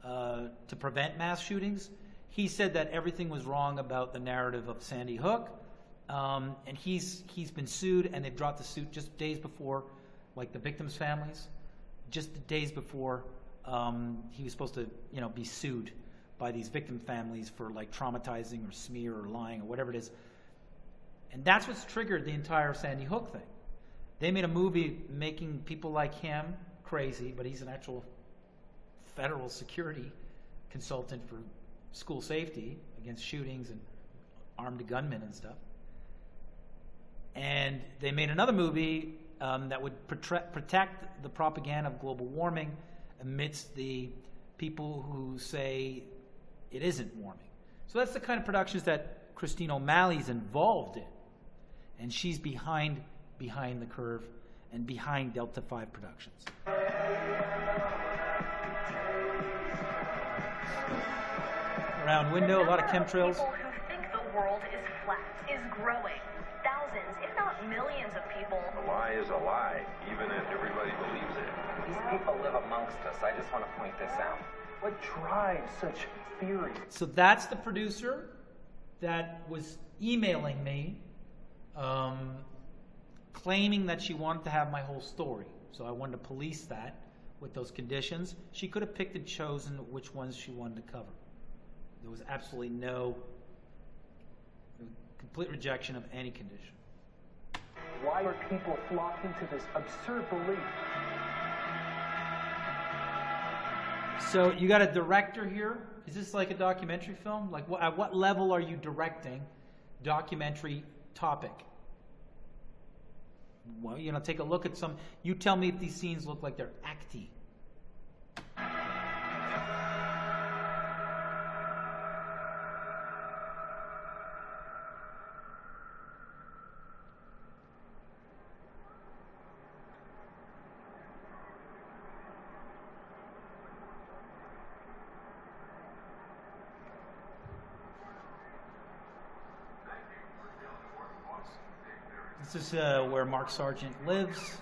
to prevent mass shootings. He said that everything was wrong about the narrative of Sandy Hook, and he's been sued, and they've dropped the suit just days before, like the victims' families, just the days before he was supposed to, you know, be sued by these victim families for like traumatizing or smear or lying or whatever it is. And that's what's triggered the entire Sandy Hook thing. They made a movie making people like him crazy, but he's an actual federal security consultant for school safety against shootings and armed gunmen and stuff. And they made another movie that would protect the propaganda of global warming amidst the people who say it isn't warming. So that's the kind of productions that Christine O'Malley's involved in. And she's behind the curve and behind Delta 5 Productions. Round window, a lot of chemtrails. People who think the world is flat is growing. Thousands, if not millions of people. A lie is a lie, even if everybody believes it. These people live amongst us. I just want to point this out. What drives such theory? So that's the producer that was emailing me claiming that she wanted to have my whole story. So I wanted to police that with those conditions. She could have picked and chosen which ones she wanted to cover. There was absolutely no complete rejection of any condition. Why are people flocking to this absurd belief? So you got a director here. Is this like a documentary film? Like at what level are you directing documentary topic? Well, you know, take a look at some. You tell me if these scenes look like they're acty. This is where Mark Sargent lives.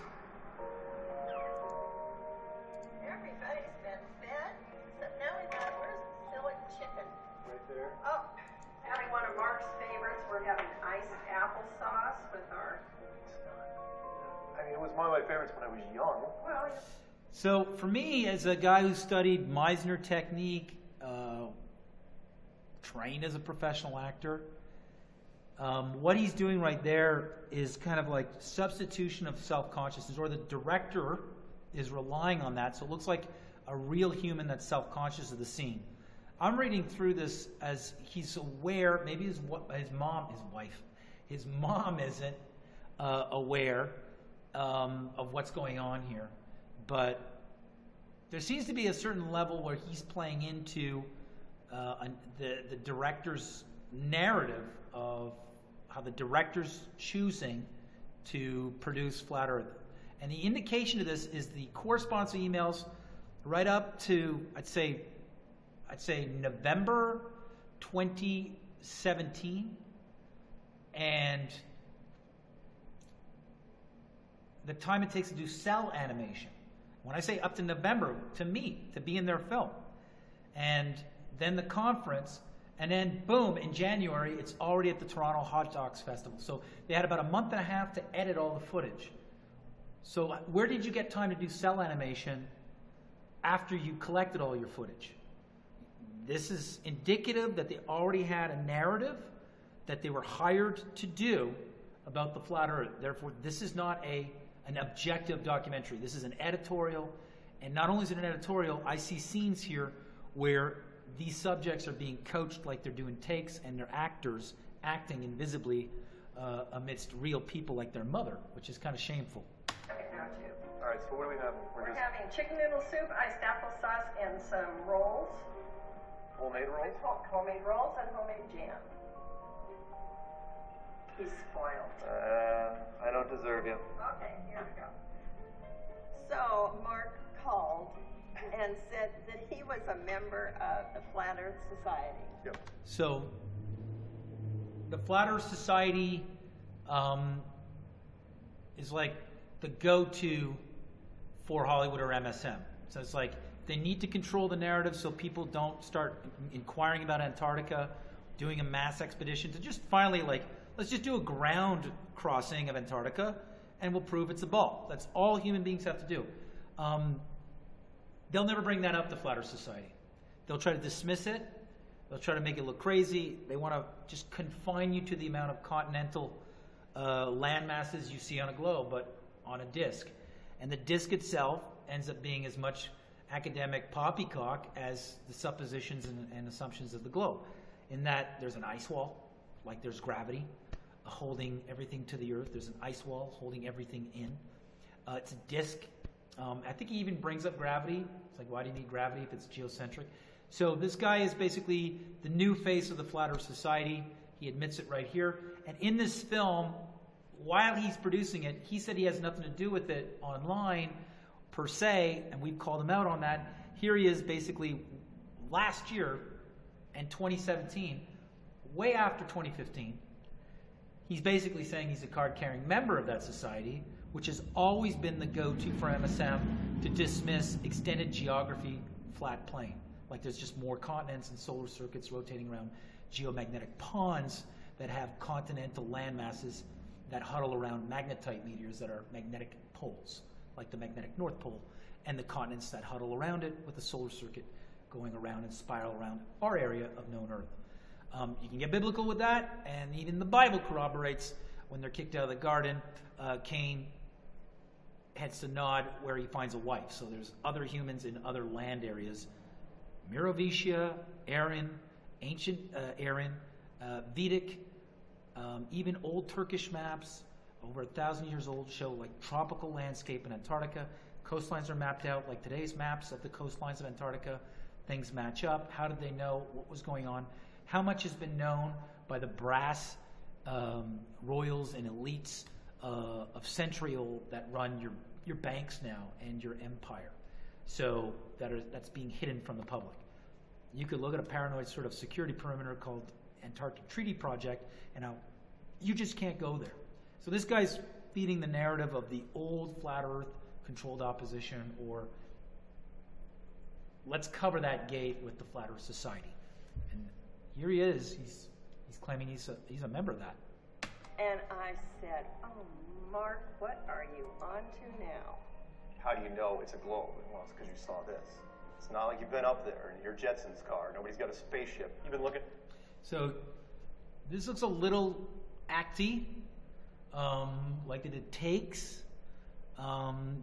Everybody's been fed, except now we got, where's the fillet chicken? Right there. Oh, having one of Mark's favorites. We're having iced applesauce with our... I mean, it was one of my favorites when I was young. Well, So for me, as a guy who studied Meisner technique, trained as a professional actor, what he's doing right there is kind of like substitution of self-consciousness, or the director is relying on that. So it looks like a real human that's self-conscious of the scene. I'm reading through this as he's aware, maybe his mom isn't aware of what's going on here. But there seems to be a certain level where he's playing into the director's narrative of how the director's choosing to produce Flat Earth. And the indication of this is the correspondence of emails right up to, I'd say November 2016. 2017, and the time it takes to do cell animation. When I say up to November, to be in their film. And then the conference, and then boom, in January, it's already at the Toronto Hot Dogs Festival. So they had about a month and a half to edit all the footage. So where did you get time to do cell animation after you collected all your footage? This is indicative that they already had a narrative that they were hired to do about the flat earth. Therefore, this is not an objective documentary. This is an editorial. And not only is it an editorial, I see scenes here where these subjects are being coached like they're doing takes, and they're actors acting invisibly amidst real people like their mother, which is kind of shameful. All right, so what do we have? We're having chicken noodle soup, iced applesauce, and some rolls. Homemade rolls? Homemade rolls and homemade jam. He's spoiled. I don't deserve you. Okay, here we go. So Mark called and said that he was a member of the Flat Earth Society. Yep. So the Flat Earth Society is like the go-to for Hollywood or MSM. So it's like they need to control the narrative so people don't start inquiring about Antarctica, doing a mass expedition to just finally let's just do a ground crossing of Antarctica and we'll prove it's a ball. That's all human beings have to do. They'll never bring that up, the Flat Earth Society. They'll try to dismiss it. They'll try to make it look crazy. They want to just confine you to the amount of continental land masses you see on a globe, but on a disc. And the disc itself ends up being as much academic poppycock as the suppositions and assumptions of the globe, in that there's an ice wall, like there's gravity, holding everything to the Earth. There's an ice wall holding everything in. It's a disc. I think he even brings up gravity. It's like, why do you need gravity if it's geocentric? So this guy is basically the new face of the Flat Earth Society. He admits it right here. And in this film, while he's producing it, he said he has nothing to do with it online per se, and we've called him out on that. Here he is basically last year in 2017, way after 2015. He's basically saying he's a card-carrying member of that society, which has always been the go-to for MSM to dismiss extended geography, flat plane. Like there's just more continents and solar circuits rotating around geomagnetic ponds that have continental land masses that huddle around magnetite meteors that are magnetic poles, like the magnetic North Pole, and the continents that huddle around it with a solar circuit going around and spiral around our area of known Earth. You can get biblical with that, and even the Bible corroborates when they're kicked out of the garden, Cain heads to Nod where he finds a wife. So there's other humans in other land areas. Merovitia, Aaron, ancient Aaron, Vedic, even old Turkish maps, over 1,000 years old, show like tropical landscape in Antarctica. Coastlines are mapped out like today's maps of the coastlines of Antarctica. Things match up. How did they know what was going on? How much has been known by the brass royals and elites of century old that run your banks now and your empire? So that's being hidden from the public. You could look at a paranoid sort of security perimeter called Antarctic Treaty Project, and now you just can't go there. So this guy's feeding the narrative of the old flat earth controlled opposition, or let's cover that gate with the Flat Earth Society. And here he is. He's claiming he's a member of that. And I said, oh, Mark, what are you on to now? How do you know it's a globe? Well, it's because you saw this. It's not like you've been up there in your Jetsons car. Nobody's got a spaceship. You've been looking. So this looks a little acty, like they did takes.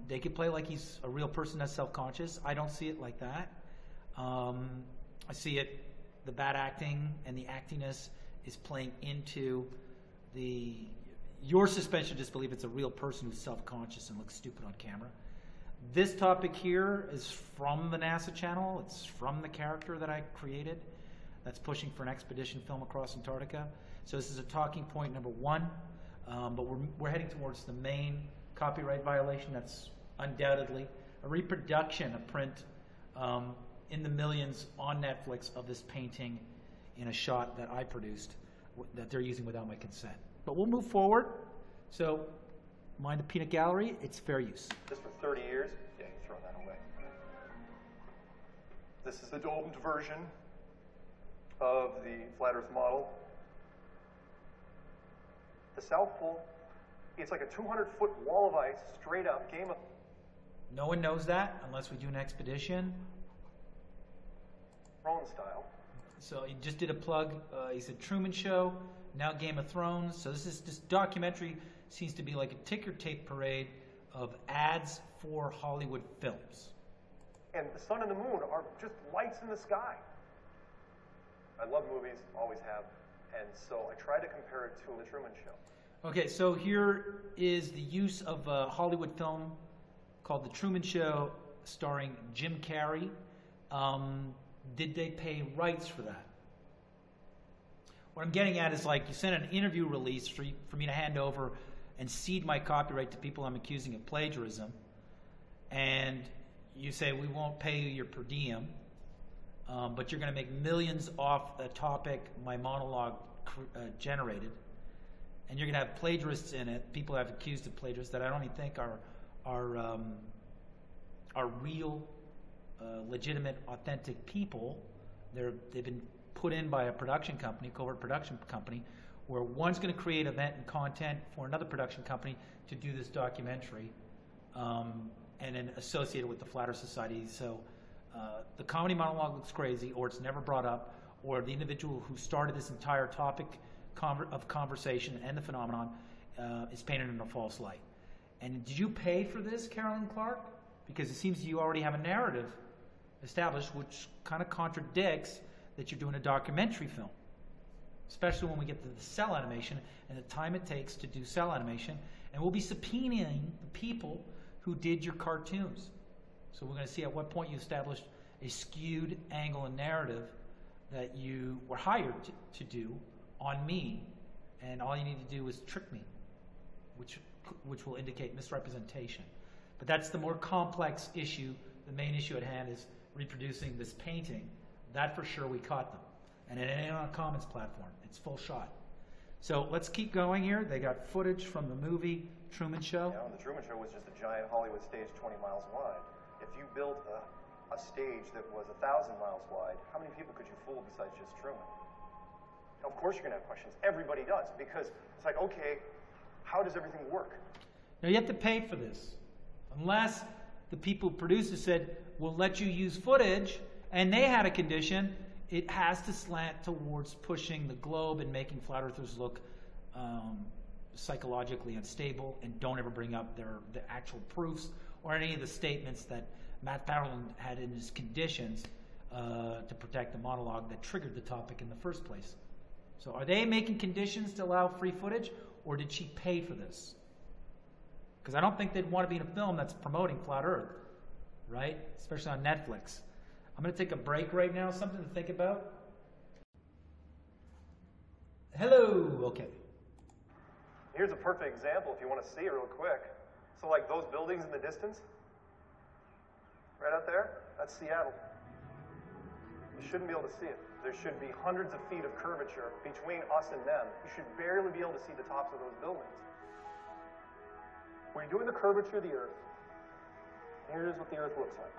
They could play like he's a real person that's self-conscious. I don't see it like that. I see it, the bad acting and the actiness is playing into your suspension of disbelief. It's a real person who's self-conscious and looks stupid on camera. This topic here is from the NASA channel. It's from the character that I created that's pushing for an expedition film across Antarctica. So this is a talking point number one, but we're heading towards the main copyright violation. That's undoubtedly a reproduction, a print in the millions on Netflix of this painting in a shot that I produced that they're using without my consent. But we'll move forward. So, mind the peanut gallery, it's fair use. Just for 30 years? Yeah, you throw that away. This is the domed version of the flat Earth model. The South Pole, it's like a 200-foot wall of ice, straight up, Game of... No one knows that unless we do an expedition. Thrones style. So he just did a plug. He said Truman Show, now Game of Thrones. So this documentary seems to be like a ticker tape parade of ads for Hollywood films. And the sun and the moon are just lights in the sky. I love movies, always have. And so I tried to compare it to The Truman Show. Okay, so here is the use of a Hollywood film called The Truman Show, starring Jim Carrey. Did they pay rights for that? What I'm getting at is, like, you sent an interview release for me to hand over and cede my copyright to people I'm accusing of plagiarism, and you say we won't pay you your per diem, but you're going to make millions off a topic my monologue generated, and you're going to have plagiarists in it, people I've accused of plagiarists that I don't even think are real, legitimate, authentic people. They've been put in by a production company, covert production company, where one's going to create event and content for another production company to do this documentary, and then associate it with the Flat Earth Society. So the comedy monologue looks crazy, or it's never brought up, or the individual who started this entire topic of conversation and the phenomenon is painted in a false light. And did you pay for this, Carolyn Clark? Because it seems you already have a narrative established which kind of contradicts that you're doing a documentary film, especially when we get to the cell animation and the time it takes to do cell animation. And we'll be subpoenaing the people who did your cartoons. So we're going to see at what point you established a skewed angle and narrative that you were hired to do on me, and all you need to do is trick me, which will indicate misrepresentation. But that's the more complex issue. The main issue at hand is reproducing this painting. That for sure we caught them. And it ain't on a Commons platform. It's full shot. So let's keep going here. They got footage from the movie Truman Show. Yeah, the Truman Show was just a giant Hollywood stage 20 miles wide. If you built a stage that was 1,000 miles wide, how many people could you fool besides just Truman? Of course you're going to have questions. Everybody does, because it's like, okay, how does everything work? Now you have to pay for this. Unless the people who produced it said, we'll let you use footage, and they had a condition, it has to slant towards pushing the globe and making flat earthers look psychologically unstable, and don't ever bring up the actual proofs or any of the statements that Math Powerland had in his conditions to protect the monologue that triggered the topic in the first place. So are they making conditions to allow free footage, or did she pay for this? Because I don't think they'd want to be in a film that's promoting Flat Earth, right? Especially on Netflix. I'm going to take a break right now, something to think about. Hello, okay. Here's a perfect example if you want to see it real quick. So like those buildings in the distance, right out there, that's Seattle. You shouldn't be able to see it. There should be hundreds of feet of curvature between us and them. You should barely be able to see the tops of those buildings. When you're doing the curvature of the Earth, here's what the Earth looks like.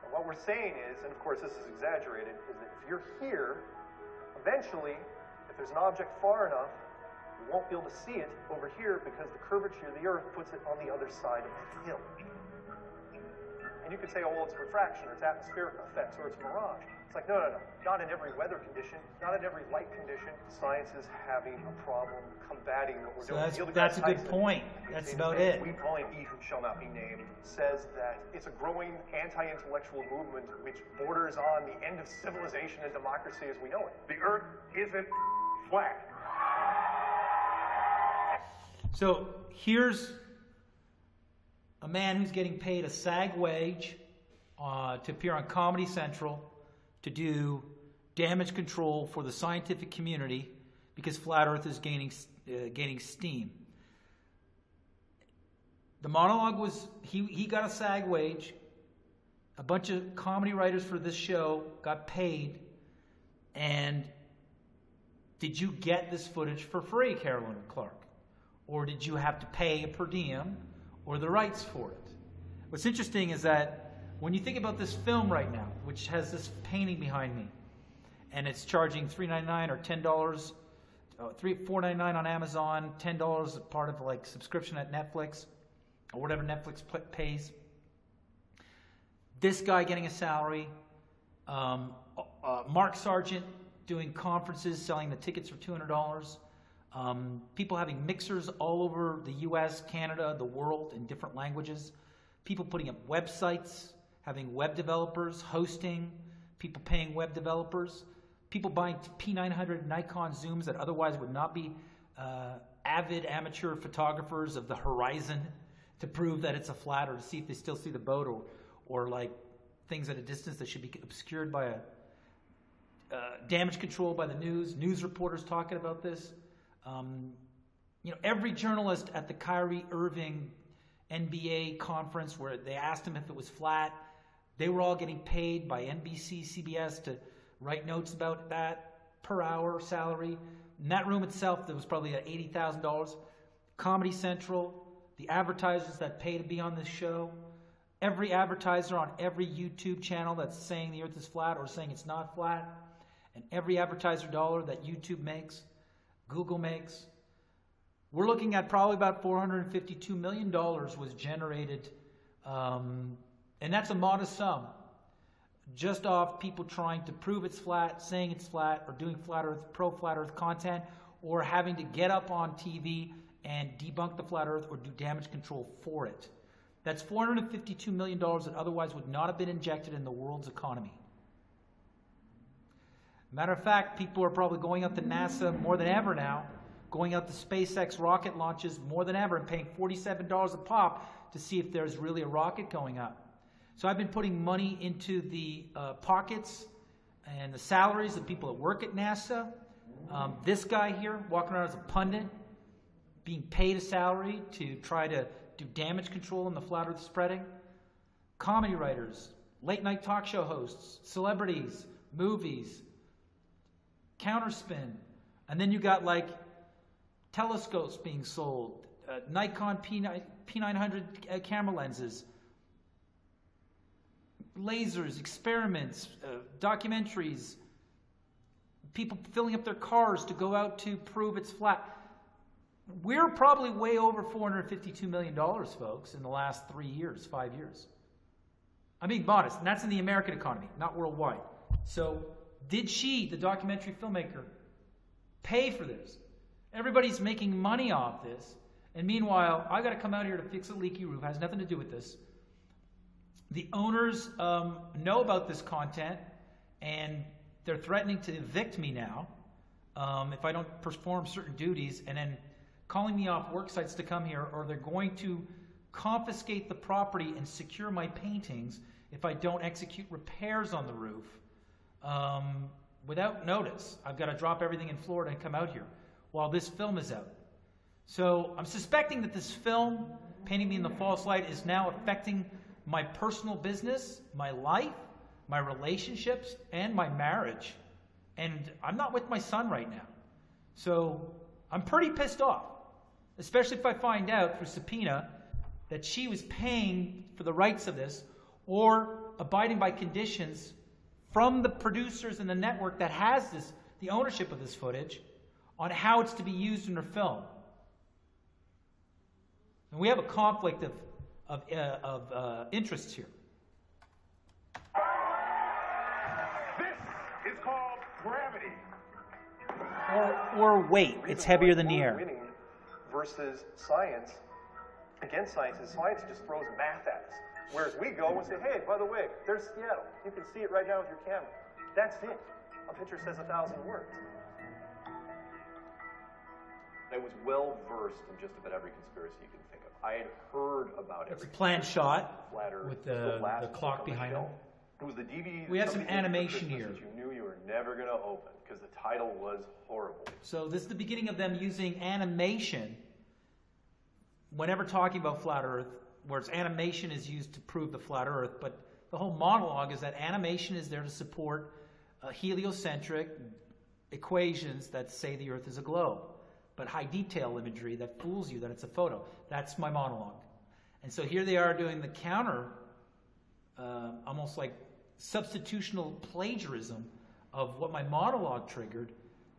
And what we're saying is, and of course this is exaggerated, is that if you're here, eventually, if there's an object far enough, you won't be able to see it over here because the curvature of the Earth puts it on the other side of the hill. And you could say, oh, well, it's refraction, or it's atmospheric effects, or it's mirage. It's like, no. Not in every weather condition, not in every light condition. Science is having a problem combating what we're doing. That's a good point. That's about it. We Pauline E, who shall not be named, says that it's a growing anti-intellectual movement which borders on the end of civilization and democracy as we know it. The Earth isn't flat. So here's a man who's getting paid a SAG wage to appear on Comedy Central to do damage control for the scientific community because Flat Earth is gaining steam. The monologue was, he got a SAG wage. A bunch of comedy writers for this show got paid And did you get this footage for free, Carolyn Clark? Or did you have to pay a per diem or the rights for it? What's interesting is that when you think about this film right now, which has this painting behind me, and it's charging $3.99 or $10, $4.99 on Amazon, $10 as part of like subscription at Netflix, or whatever Netflix pays. This guy getting a salary, Mark Sargent doing conferences, selling the tickets for $200. People having mixers all over the U.S., Canada, the world in different languages. People putting up websites, having web developers, hosting, people paying web developers, people buying P900 Nikon zooms that otherwise would not be avid amateur photographers of the horizon to prove that it's a flat, or to see if they still see the boat, or like things at a distance that should be obscured by a damage control by the news reporters talking about this. Every journalist at the Kyrie Irving NBA conference where they asked him if it was flat, they were all getting paid by NBC, CBS to write notes about that per hour salary. In that room itself, there was probably at $80,000. Comedy Central, the advertisers that pay to be on this show, every advertiser on every YouTube channel that's saying the earth is flat or saying it's not flat, and every advertiser dollar that YouTube makes, Google makes. We're looking at probably about $452 million was generated, and that's a modest sum, just off people trying to prove it's flat, saying it's flat, or doing flat earth, pro-flat earth content, or having to get up on TV and debunk the flat earth or do damage control for it. That's $452 million that otherwise would not have been injected in the world's economy. Matter of fact, people are probably going out to NASA more than ever now, going out to SpaceX rocket launches more than ever, and paying $47 a pop to see if there's really a rocket going up. So I've been putting money into the pockets and the salaries of people that work at NASA. This guy here, walking around as a pundit, being paid a salary to try to do damage control in the flat earth spreading. Comedy writers, late night talk show hosts, celebrities, movies, counterspin. And then you got like telescopes being sold, Nikon P900 camera lenses, lasers, experiments, documentaries, people filling up their cars to go out to prove it's flat. We're probably way over $452 million, folks, in the last 3 years, 5 years. I'm being modest, and that's in the American economy, not worldwide. So did she, the documentary filmmaker, pay for this? Everybody's making money off this, and meanwhile, I got to come out here to fix a leaky roof. It has nothing to do with this. The owners know about this content, and they're threatening to evict me now if I don't perform certain duties, and then calling me off work sites to come here, or they're going to confiscate the property and secure my paintings if I don't execute repairs on the roof without notice. I've got to drop everything in Florida and come out here while this film is out. So I'm suspecting that this film, painting me in the false light, is now affecting my personal business, my life, my relationships, and my marriage. And I'm not with my son right now. So I'm pretty pissed off, especially if I find out through subpoena that she was paying for the rights of this or abiding by conditions from the producers and the network that has this, the ownership of this footage, on how it's to be used in her film. And we have a conflict of interests here. This is called gravity. Or weight. It's heavier than the air. Winning versus science. Against science is science just throws math at us. Whereas we go and say, hey, by the way, there's Seattle. You can see it right now with your camera. That's it. A picture says 1,000 words. I was well versed in just about every conspiracy you can think of. I had heard about it. It's a planned shot with the clock behind him. It was the DVD. We have some animation here. That you knew you were never going to open because the title was horrible. So this is the beginning of them using animation whenever talking about flat Earth, whereas animation is used to prove the flat Earth. But the whole monologue is that animation is there to support heliocentric equations that say the Earth is a globe, but high detail imagery that fools you that it's a photo. That's my monologue. And so here they are doing the counter, almost like substitutional plagiarism of what my monologue triggered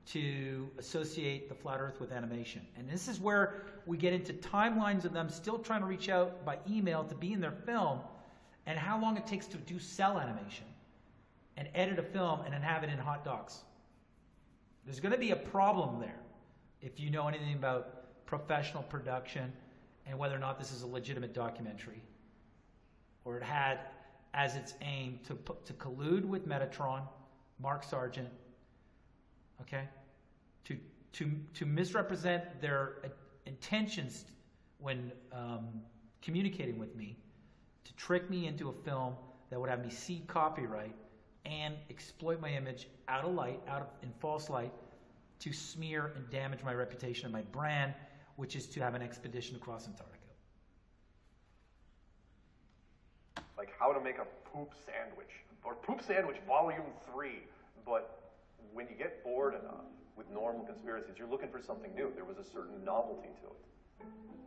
to associate the flat Earth with animation. And this is where we get into timelines of them still trying to reach out by email to be in their film, and how long it takes to do cell animation and edit a film and then have it in hot docs. There's going to be a problem there if you know anything about professional production and whether or not this is a legitimate documentary, or it had as its aim to collude with Metatron, Mark Sargent, okay, to misrepresent their intentions when communicating with me, to trick me into a film that would have me cede copyright and exploit my image out in false light, to smear and damage my reputation and my brand, which is to have an expedition across Antarctica. Like how to make a poop sandwich, or Poop Sandwich Volume 3. But when you get bored enough with normal conspiracies, you're looking for something new. There was a certain novelty to it.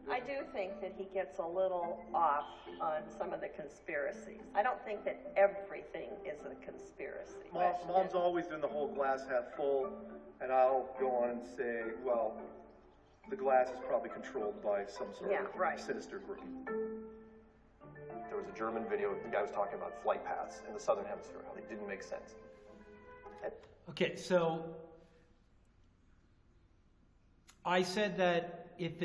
I do think that he gets a little off on some of the conspiracies. I don't think that everything is a conspiracy. Mom's always doing the whole glass half full, and I'll go on and say, well, the glass is probably controlled by some sort of sinister group. There was a German video, the guy was talking about flight paths in the southern hemisphere, how they didn't make sense. Okay, so I said that if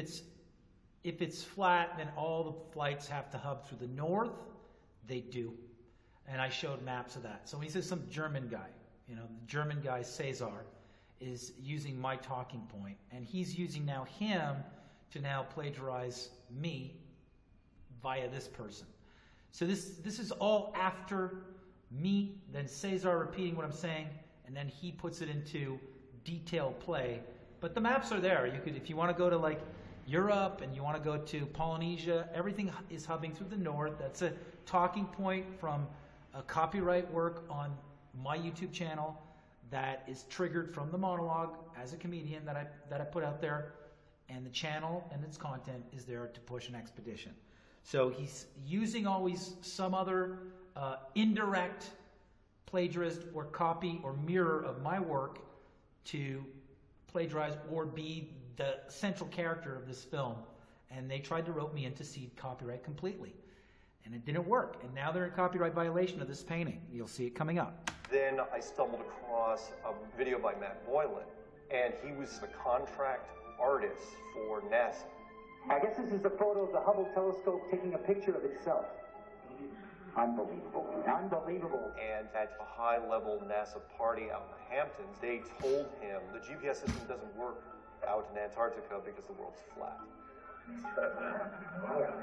it's flat, then all the flights have to hub through the north. They do. And I showed maps of that. So when he says some German guy, the German guy, Cesar, is using my talking point. And he's using now him to now plagiarize me via this person. So this is all after me, then Cesar repeating what I'm saying, and then he puts it into detailed play. But the maps are there. You could, if you want to go to like Europe and you want to go to Polynesia, everything is hubbing through the north. That's a talking point from a copyright work on my YouTube channel that is triggered from the monologue as a comedian that I put out there, and the channel and its content is there to push an expedition. So he's using always some other indirect plagiarist or copy or mirror of my work to plagiarize or be the central character of this film. And they tried to rope me into cede copyright completely. And it didn't work. And now they're in copyright violation of this painting. You'll see it coming up. Then I stumbled across a video by Math Powerland, and he was the contract artist for NASA. I guess this is a photo of the Hubble telescope taking a picture of itself. Unbelievable. Unbelievable. And at a high-level NASA party out in the Hamptons, they told him the GPS system doesn't work out in Antarctica because the world's flat.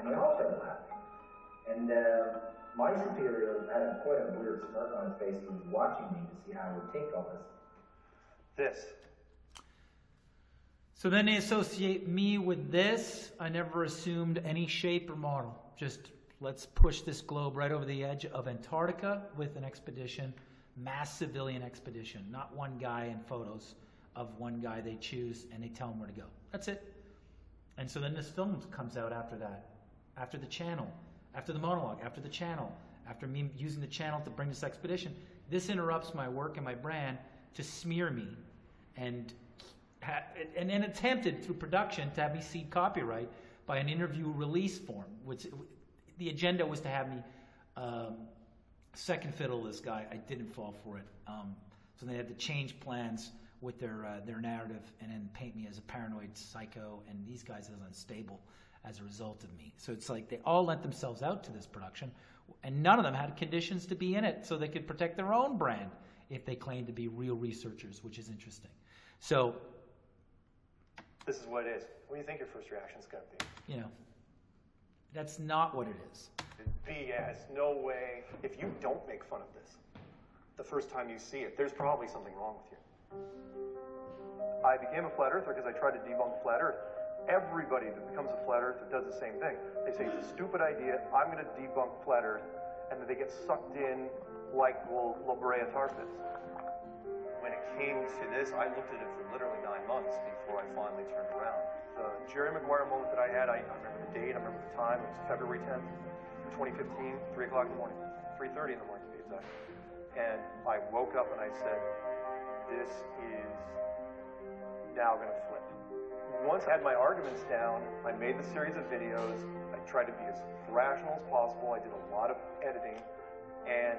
They all said that. And my superior had quite a weird smirk on his face. He was watching me to see how I would take all this. This. So then they associate me with this. I never assumed any shape or model. Just let's push this globe right over the edge of Antarctica with an expedition, mass civilian expedition, not one guy in photos of one guy they choose and they tell him where to go. That's it. And so then this film comes out after that, after the channel, after the monologue, after the channel, after me using the channel to bring this expedition. This interrupts my work and my brand to smear me and then attempted through production to have me cede copyright by an interview release form, which the agenda was to have me second fiddle this guy. I didn't fall for it. So they had to change plans with their narrative and then paint me as a paranoid psycho and these guys as unstable as a result of me. So it's like they all lent themselves out to this production, and none of them had conditions to be in it so they could protect their own brand if they claimed to be real researchers, which is interesting. So this is what it is. What do you think your first reaction is going to be? That's not what it is. BS. No way. If you don't make fun of this the first time you see it, there's probably something wrong with you. I became a flat earther because I tried to debunk flat earth. Everybody that becomes a flat earther does the same thing. They say it's a stupid idea, I'm going to debunk flat earth, and then they get sucked in like La Brea tar pits. came to this, I looked at it for literally 9 months before I finally turned around. The Jerry Maguire moment that I had, I remember the date, I remember the time. It was February 10th, 2015, 3 o'clock in the morning, 3:30 in the morning to be exact. And I woke up and I said, this is now going to flip. Once I had my arguments down, I made the series of videos. I tried to be as rational as possible. I did a lot of editing, and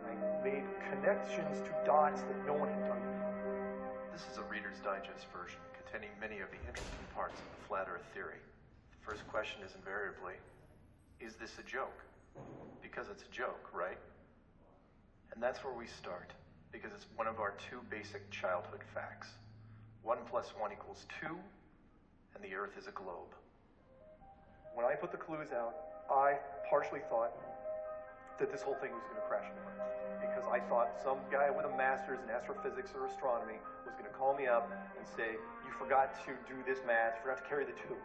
I made connections to dots that no one had done before. This is a Reader's Digest version containing many of the interesting parts of the Flat Earth theory. The first question is invariably, is this a joke? Because it's a joke, right? And that's where we start, because it's one of our two basic childhood facts. 1 + 1 = 2, and the Earth is a globe. When I put the clues out, I partially thought that this whole thing was going to crash and burn. Because I thought some guy with a master's in astrophysics or astronomy was going to call me up and say, you forgot to do this math, you forgot to carry the 2.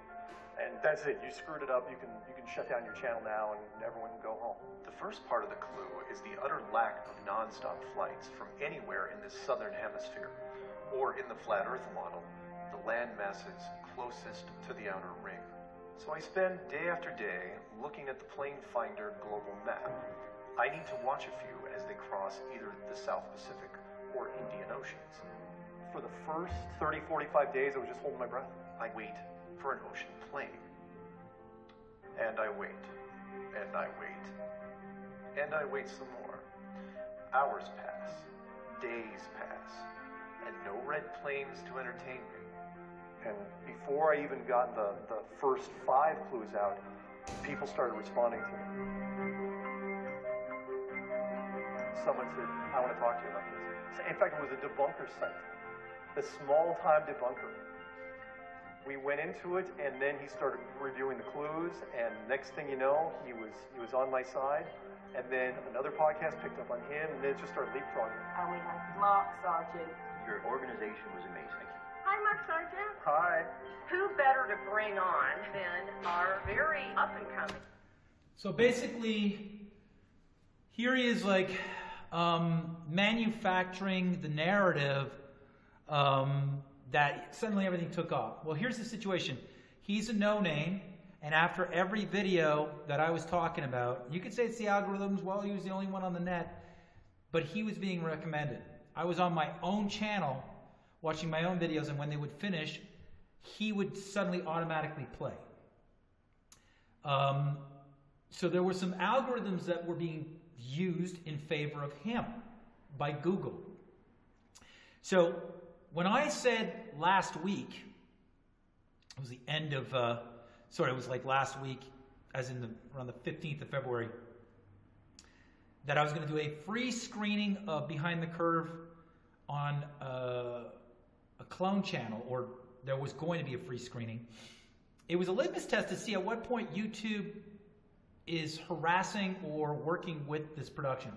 And that's it, you screwed it up, you can shut down your channel now and everyone can go home. The first part of the clue is the utter lack of non-stop flights from anywhere in the southern hemisphere, or in the flat Earth model, the land masses closest to the outer ring. So I spend day after day looking at the Plane Finder global map. I need to watch a few as they cross either the South Pacific or Indian Oceans. For the first 30, 45 days, I was just holding my breath. I wait for an ocean plane. And I wait, and I wait, and I wait some more. Hours pass, days pass, and no red planes to entertain me. And before I even got the first 5 clues out, people started responding to me. Someone said, I want to talk to you about this. In fact, it was a debunker site, a small-time debunker. We went into it, and then he started reviewing the clues, and next thing you know, he was on my side, and then another podcast picked up on him, and then it just started leapfrogging. And we have Mark Sargent. Your organization was amazing. Hi, Mark Sargent. Hi. Who better to bring on than our very up-and-coming? So basically, here he is like manufacturing the narrative that suddenly everything took off. Well, here's the situation. He's a no-name, and after every video that I was talking about, you could say it's the algorithms, well, he was the only one on the net, but he was being recommended. I was on my own channel watching my own videos, and when they would finish, he would suddenly automatically play. So there were some algorithms that were being used in favor of him by Google. So when I said last week, it was the end of, it was like last week, as in around the 15th of February, that I was going to do a free screening of Behind the Curve on a clone channel, or there was going to be a free screening. It was a litmus test to see at what point YouTube is harassing or working with this production.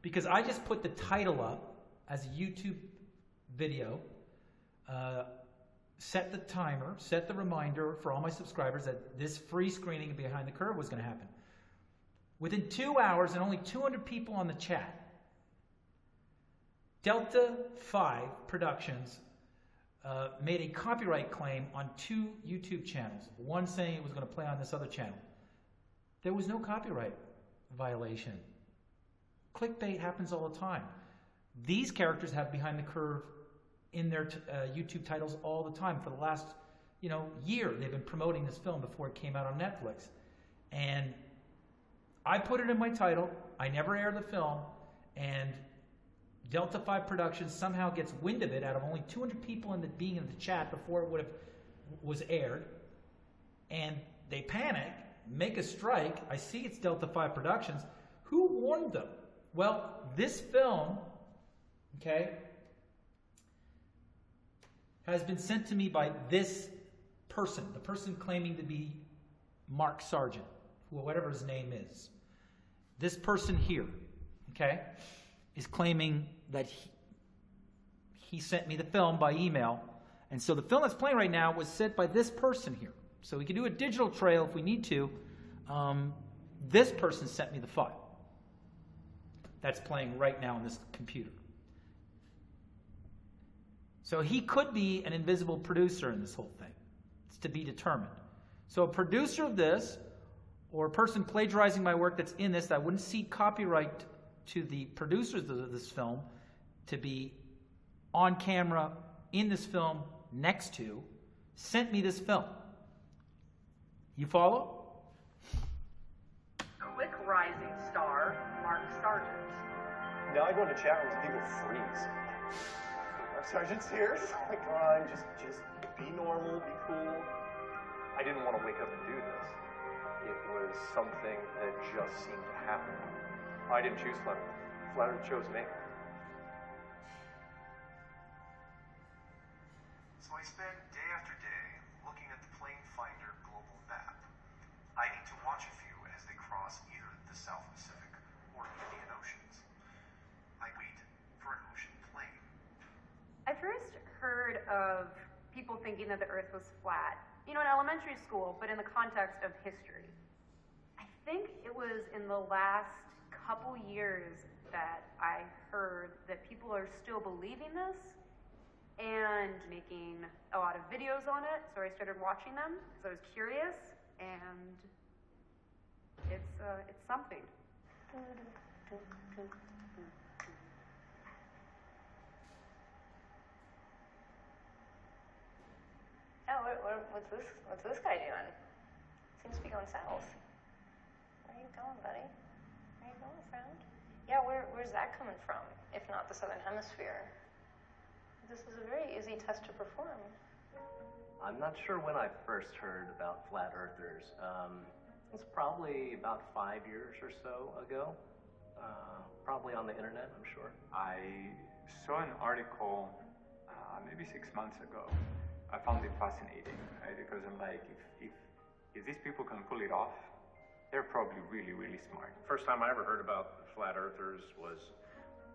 Because I just put the title up as a YouTube video, set the timer, set the reminder for all my subscribers that this free screening of Behind the Curve was going to happen. Within 2 hours and only 200 people on the chat, Delta 5 Productions made a copyright claim on 2 YouTube channels, one saying it was going to play on this other channel. There was no copyright violation. Clickbait happens all the time. These characters have Behind the Curve in their YouTube titles all the time. For the last year, they've been promoting this film before it came out on Netflix. And I put it in my title. I never air the film. And Delta 5 Productions somehow gets wind of it out of only 200 people being in the chat before it was aired. And they panic, make a strike. I see it's Delta 5 Productions. Who warned them? Well, this film, has been sent to me by this person, the person claiming to be Mark Sargent, whatever his name is. This person here, is claiming that he sent me the film by email. And so the film that's playing right now was sent by this person here. So we can do a digital trail if we need to. This person sent me the file that's playing right now on this computer. So he could be an invisible producer in this whole thing. It's to be determined. So a producer of this, or a person plagiarizing my work that's in this, that wouldn't cede copyright to the producers of this film to be on camera in this film next to, sent me this film. You follow? Quick rising star, Mark Sargent. Now I go into chat rooms and people freeze. Mark Sargent's here. Like, come on, just be normal, be cool. I didn't want to wake up and do this. It was something that just seemed to happen. I didn't choose Flat Earth. Flat Earth chose me. So I spend day after day looking at the plane finder global map. I need to watch a few as they cross either the South Pacific or Indian Oceans. I wait for an ocean plane. I first heard of people thinking that the Earth was flat, in elementary school, but in the context of history. I think it was in the last couple years that I heard that people are still believing this and making a lot of videos on it. So I started watching them because I was curious, and it's something. Oh, what's this guy doing? Seems to be going south. Where are you going, buddy? Where are you going, friend? Yeah, where's that coming from, if not the Southern Hemisphere? This is a very easy test to perform. I'm not sure when I first heard about flat earthers. It's probably about 5 years or so ago. Probably on the internet, I'm sure. I saw an article maybe 6 months ago. I found it fascinating, right? Because I'm like, if these people can pull it off, they're probably really, really smart. First time I ever heard about the flat earthers was,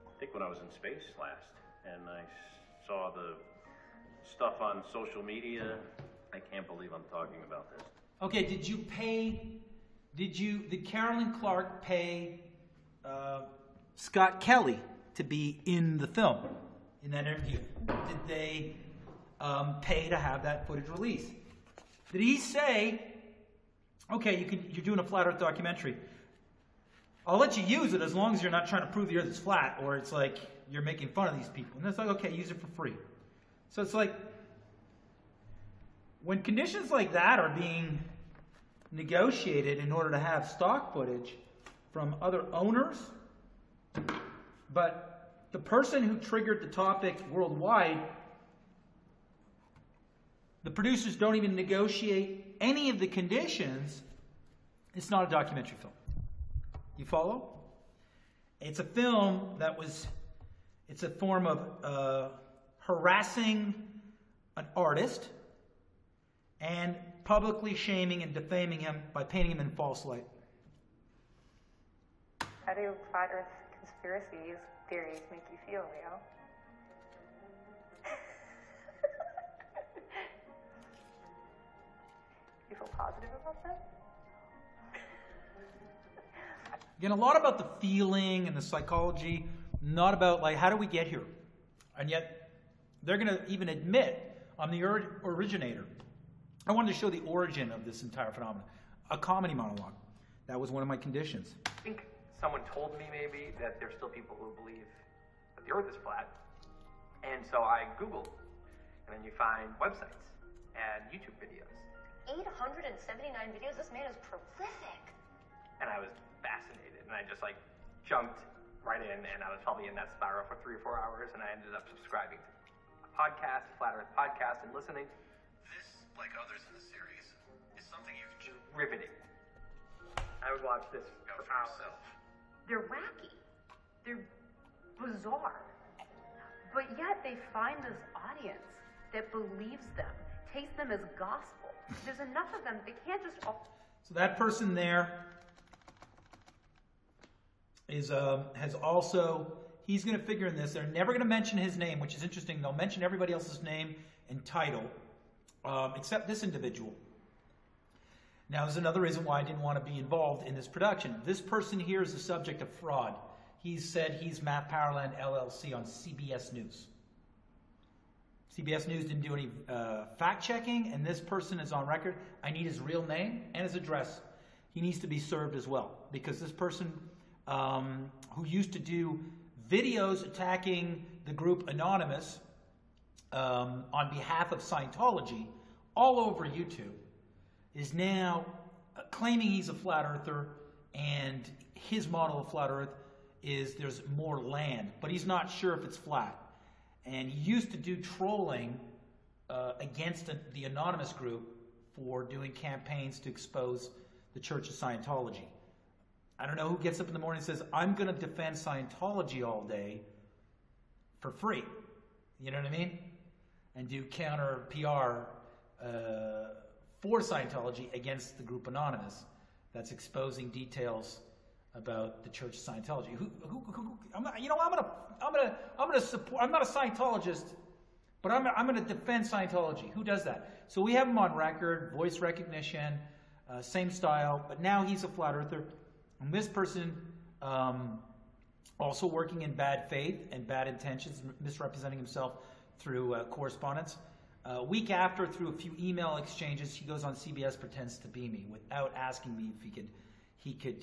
I think, when I was in space last, and I saw the stuff on social media. I can't believe I'm talking about this. Okay, did Carolyn Clark pay Scott Kelly to be in the film, in that interview? Did they pay to have that footage released? Did he say, okay, you're doing a flat Earth documentary, I'll let you use it as long as you're not trying to prove the Earth is flat, or it's like you're making fun of these people. And it's like, okay, use it for free. So it's like, when conditions like that are being negotiated in order to have stock footage from other owners, but the person who triggered the topic worldwide, the producers don't even negotiate any of the conditions, it's not a documentary film. You follow? It's a film it's a form of harassing an artist and publicly shaming and defaming him by painting him in false light. How do flat Earth conspiracies theories make you feel, Leo? You feel positive about that? Again, a lot about the feeling and the psychology, not about like, how do we get here? And yet, they're going to even admit, I'm the originator. I wanted to show the origin of this entire phenomenon. A comedy monologue. That was one of my conditions. I think someone told me maybe that there's still people who believe that the Earth is flat. And so I Googled, and then you find websites and YouTube videos. 879 videos? This man is prolific. And I was fascinated, and I just jumped right in, and I was probably in that spiral for 3 or 4 hours, and I ended up subscribing to a podcast, Flat Earth Podcast, and listening. This, like others in the series, is something you've riveting. I would watch this for hours. They're wacky. They're bizarre. But yet they find this audience that believes them, takes them as gospel. There's enough of them, they can't just... So that person there is has also, he's going to figure in this. They're never going to mention his name, which is interesting. They'll mention everybody else's name and title, except this individual. Now, there's another reason why I didn't want to be involved in this production. This person here is the subject of fraud. He said he's Math Powerland LLC on CBS News. CBS News didn't do any fact checking, and this person is on record. I need his real name and his address. He needs to be served as well, because this person who used to do videos attacking the group Anonymous on behalf of Scientology all over YouTube is now claiming he's a flat earther, and his model of flat earth is there's more land, but he's not sure if it's flat. And he used to do trolling against the Anonymous group for doing campaigns to expose the Church of Scientology. I don't know who gets up in the morning and says, I'm going to defend Scientology all day for free. You know what I mean? And do counter PR for Scientology against the group Anonymous that's exposing details about the Church of Scientology. I'm gonna support. I'm not a Scientologist, but I'm gonna defend Scientology. Who does that? So we have him on record, voice recognition, same style, but now he's a flat earther. And this person, also working in bad faith and bad intentions, misrepresenting himself through correspondence. Week after, through a few email exchanges, he goes on CBS, pretends to be me without asking me if he could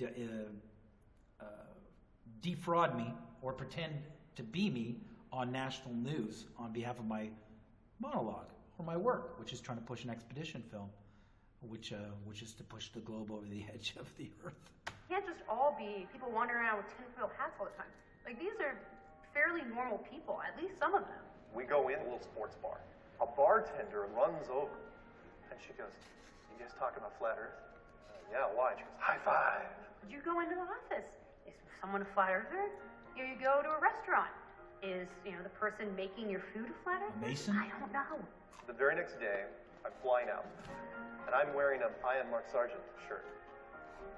defraud me or pretend to be me on national news on behalf of my monologue or my work, which is trying to push an expedition film, which is to push the globe over the edge of the earth. Can't just all be people wandering around with tinfoil hats all the time. Like, these are fairly normal people, at least some of them. We go in a little sports bar. A bartender runs over, and she goes, "You guys talking about flat Earth?" Yeah, why? She goes, "High five." You go into the office. Is someone a flat earther? You go to a restaurant. Is the person making your food a flat earther? Mason? I don't know. The very next day, I'm flying out, and I'm wearing a I Am Mark Sargent shirt.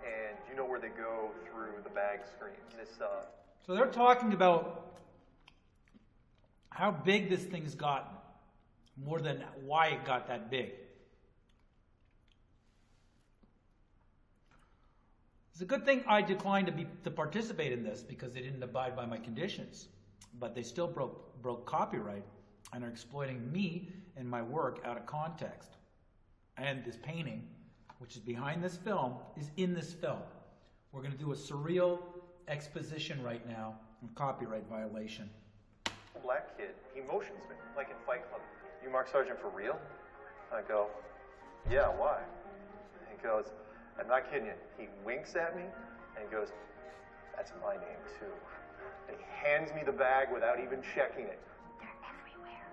And you know where they go through the bag screens. So they're talking about how big this thing's gotten, more than why it got that big. It's a good thing I declined to participate in this because they didn't abide by my conditions, but they still broke copyright and are exploiting me and my work out of context. And this painting, which is behind this film, is in this film. We're going to do a surreal exposition right now of copyright violation. Black kid, he motions me, like in Fight Club. "You Mark Sargent for real?" I go, "Yeah, why?" And he goes, "I'm not kidding you." He winks at me, and he goes, "That's my name, too." And he hands me the bag without even checking it. They're everywhere.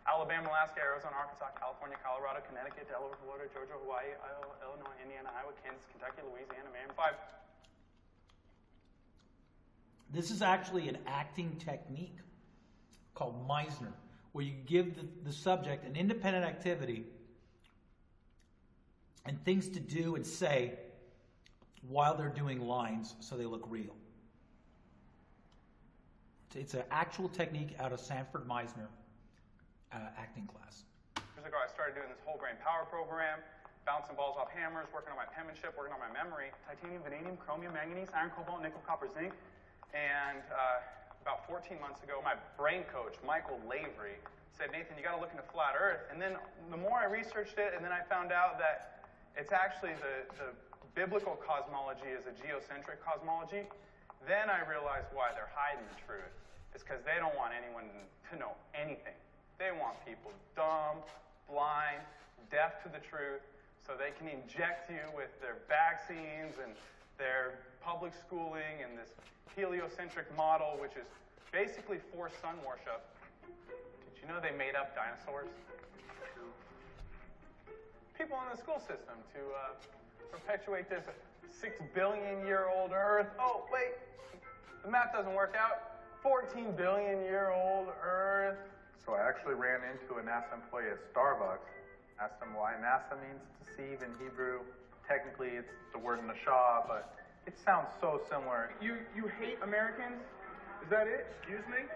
Alabama, Alaska, Arizona, Arkansas, California, Colorado, Connecticut, Delaware, Florida, Georgia, Hawaii, Iowa, Illinois, Indiana, Iowa, Kansas, Kentucky, Louisiana, Maine. 5. This is actually an acting technique called Meisner, where you give the subject an independent activity and things to do and say while they're doing lines so they look real. It's an actual technique out of Sanford Meisner acting class. Years ago, I started doing this whole brain power program, bouncing balls off hammers, working on my penmanship, working on my memory. Titanium, vanadium, chromium, manganese, iron, cobalt, nickel, copper, zinc. And about 14 months ago, my brain coach, Michael Lavery, said, "Nathan, you got to look into flat Earth." And then the more I researched it, and then I found out that it's actually the biblical cosmology is a geocentric cosmology. Then I realized why they're hiding the truth. It's because they don't want anyone to know anything. They want people dumb, blind, deaf to the truth, so they can inject you with their vaccines and their public schooling and this heliocentric model, which is basically forced sun worship. Did you know they made up dinosaurs? People in the school system to perpetuate this 6 billion year old Earth. Oh, wait, the math doesn't work out. 14 billion year old Earth. So I actually ran into a NASA employee at Starbucks, asked him why NASA means deceive in Hebrew. Technically, it's the word nashah, but it sounds so similar. You hate Americans? Is that it? Excuse me?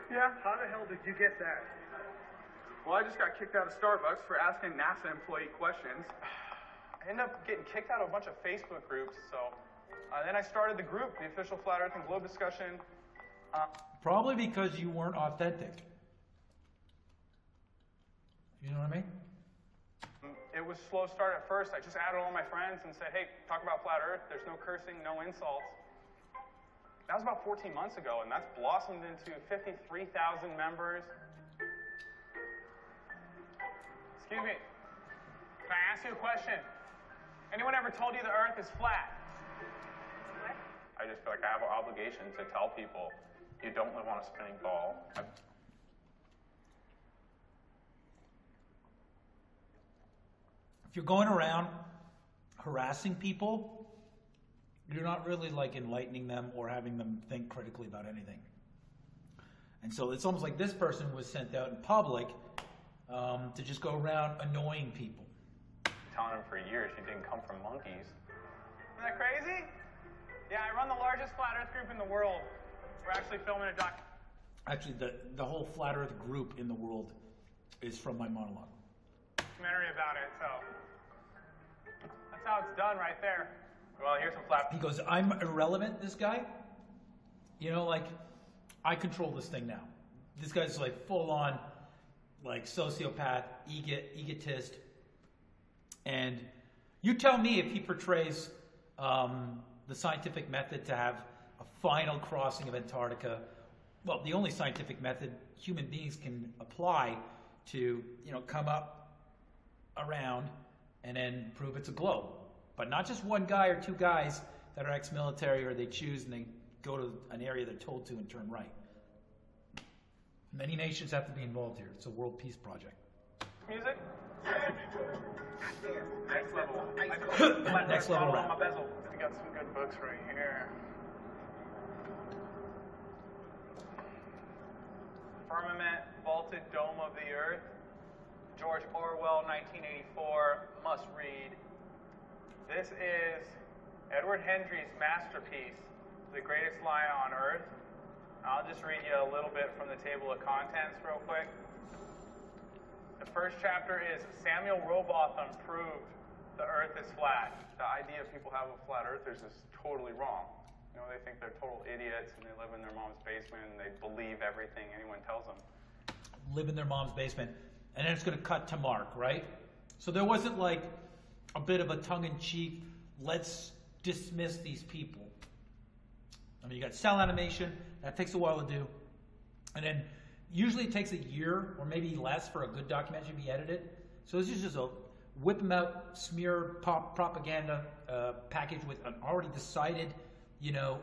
Yeah. How the hell did you get that? Well, I just got kicked out of Starbucks for asking NASA employee questions. I ended up getting kicked out of a bunch of Facebook groups. So then I started the group, the official Flat Earth and Globe discussion. Probably because you weren't authentic. You know what I mean? It was a slow start at first. I just added all my friends and said, hey, talk about Flat Earth. There's no cursing, no insults. That was about 14 months ago, and that's blossomed into 53,000 members. Excuse me. Can I ask you a question? Anyone ever told you the Earth is flat? What? I just feel like I have an obligation to tell people you don't live on a spinning ball. If you're going around harassing people, you're not really like enlightening them or having them think critically about anything. And so it's almost like this person was sent out in public to just go around annoying people. Telling him for years you didn't come from monkeys. Isn't that crazy? Yeah, I run the largest Flat Earth group in the world. We're actually filming a doc. Actually, the whole Flat Earth group in the world is from my monologue. Documentary about it, so that's how it's done right there. Well, here's some flat. He goes, I'm irrelevant, this guy. You know, like, I control this thing now. This guy's like full on, like, sociopath, egotist. And you tell me if he portrays the scientific method to have a final crossing of Antarctica. Well, the only scientific method human beings can apply to, you know, come up around and then prove it's a globe. But not just one guy or two guys that are ex-military or they choose and they go to an area they're told to and turn right. Many nations have to be involved here. It's a world peace project. Music? Next level. Next level rap. We got some good books right here. Firmament, Vaulted Dome of the Earth. George Orwell, 1984, must read. This is Edward Hendry's masterpiece, The Greatest Lie on Earth. I'll just read you a little bit from the table of contents real quick. The first chapter is Samuel Rowbotham proved the Earth is flat. The idea people have of flat earthers is totally wrong. You know, they think they're total idiots and they live in their mom's basement and they believe everything anyone tells them. Live in their mom's basement. And then it's going to cut to Mark, right? So there wasn't like a bit of a tongue-in-cheek, let's dismiss these people. I mean, you got cell animation, that takes a while to do. And then usually it takes a year or maybe less for a good documentary to be edited. So this is just a whip them out, smear propaganda package with an already decided, you know,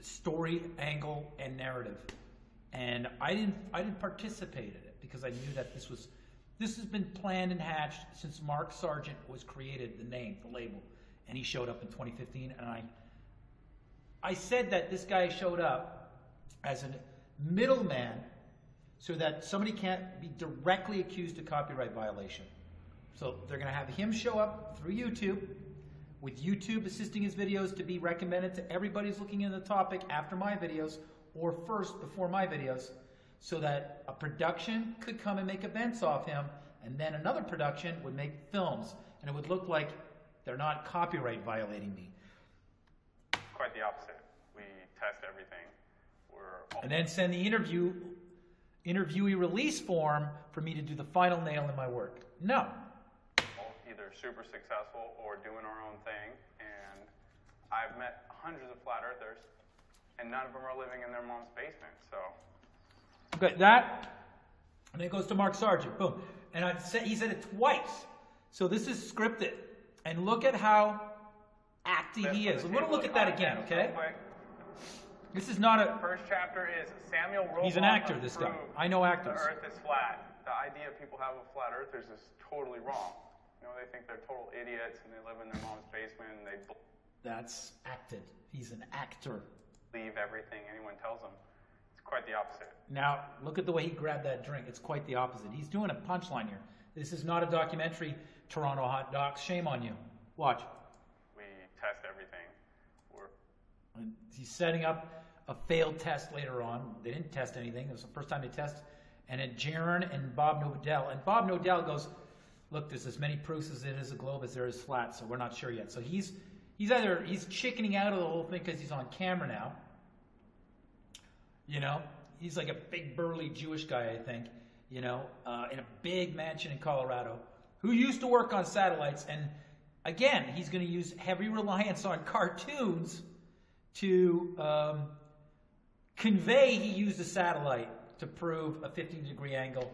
story, angle, and narrative. And I didn't participate in it because I knew that this has been planned and hatched since Mark Sargent was created, the name, the label. And he showed up in 2015. And I said that this guy showed up as a middleman so that somebody can't be directly accused of copyright violation. So they're going to have him show up through YouTube, with YouTube assisting his videos to be recommended to everybody who's looking into the topic after my videos or first before my videos, so that a production could come and make events off him, and then another production would make films, and it would look like they're not copyright violating me. Quite the opposite. We test everything. And then send the interviewee release form for me to do the final nail in my work. No. Either super successful or doing our own thing. And I've met hundreds of flat earthers, and none of them are living in their mom's basement. So. Okay, that, and then it goes to Mark Sargent. Boom. And he said it twice. So this is scripted. And look at how acty he is. We're going to look at that again, okay? This is not a... First chapter is Samuel Rowbotham. He's an actor, this guy. I know actors. The Earth is flat. The idea people have of flat earthers is totally wrong. You know, they think they're total idiots and they live in their mom's basement and they... That's acted. He's an actor. Believe everything anyone tells them. It's quite the opposite. Now, look at the way he grabbed that drink. It's quite the opposite. He's doing a punchline here. This is not a documentary, Toronto Hot Docs. Shame on you. Watch. We test everything. He's setting up a failed test later on. They didn't test anything. It was the first time they tested. And then Jaron and Bob Nodell. And Bob Nodell goes, look, there's as many proofs as it is a globe as there is flat, so we're not sure yet. So he's chickening out of the whole thing because he's on camera now. You know, he's like a big burly Jewish guy, I think, you know, in a big mansion in Colorado, who used to work on satellites. And again, he's going to use heavy reliance on cartoons to convey he used a satellite to prove a 15-degree angle.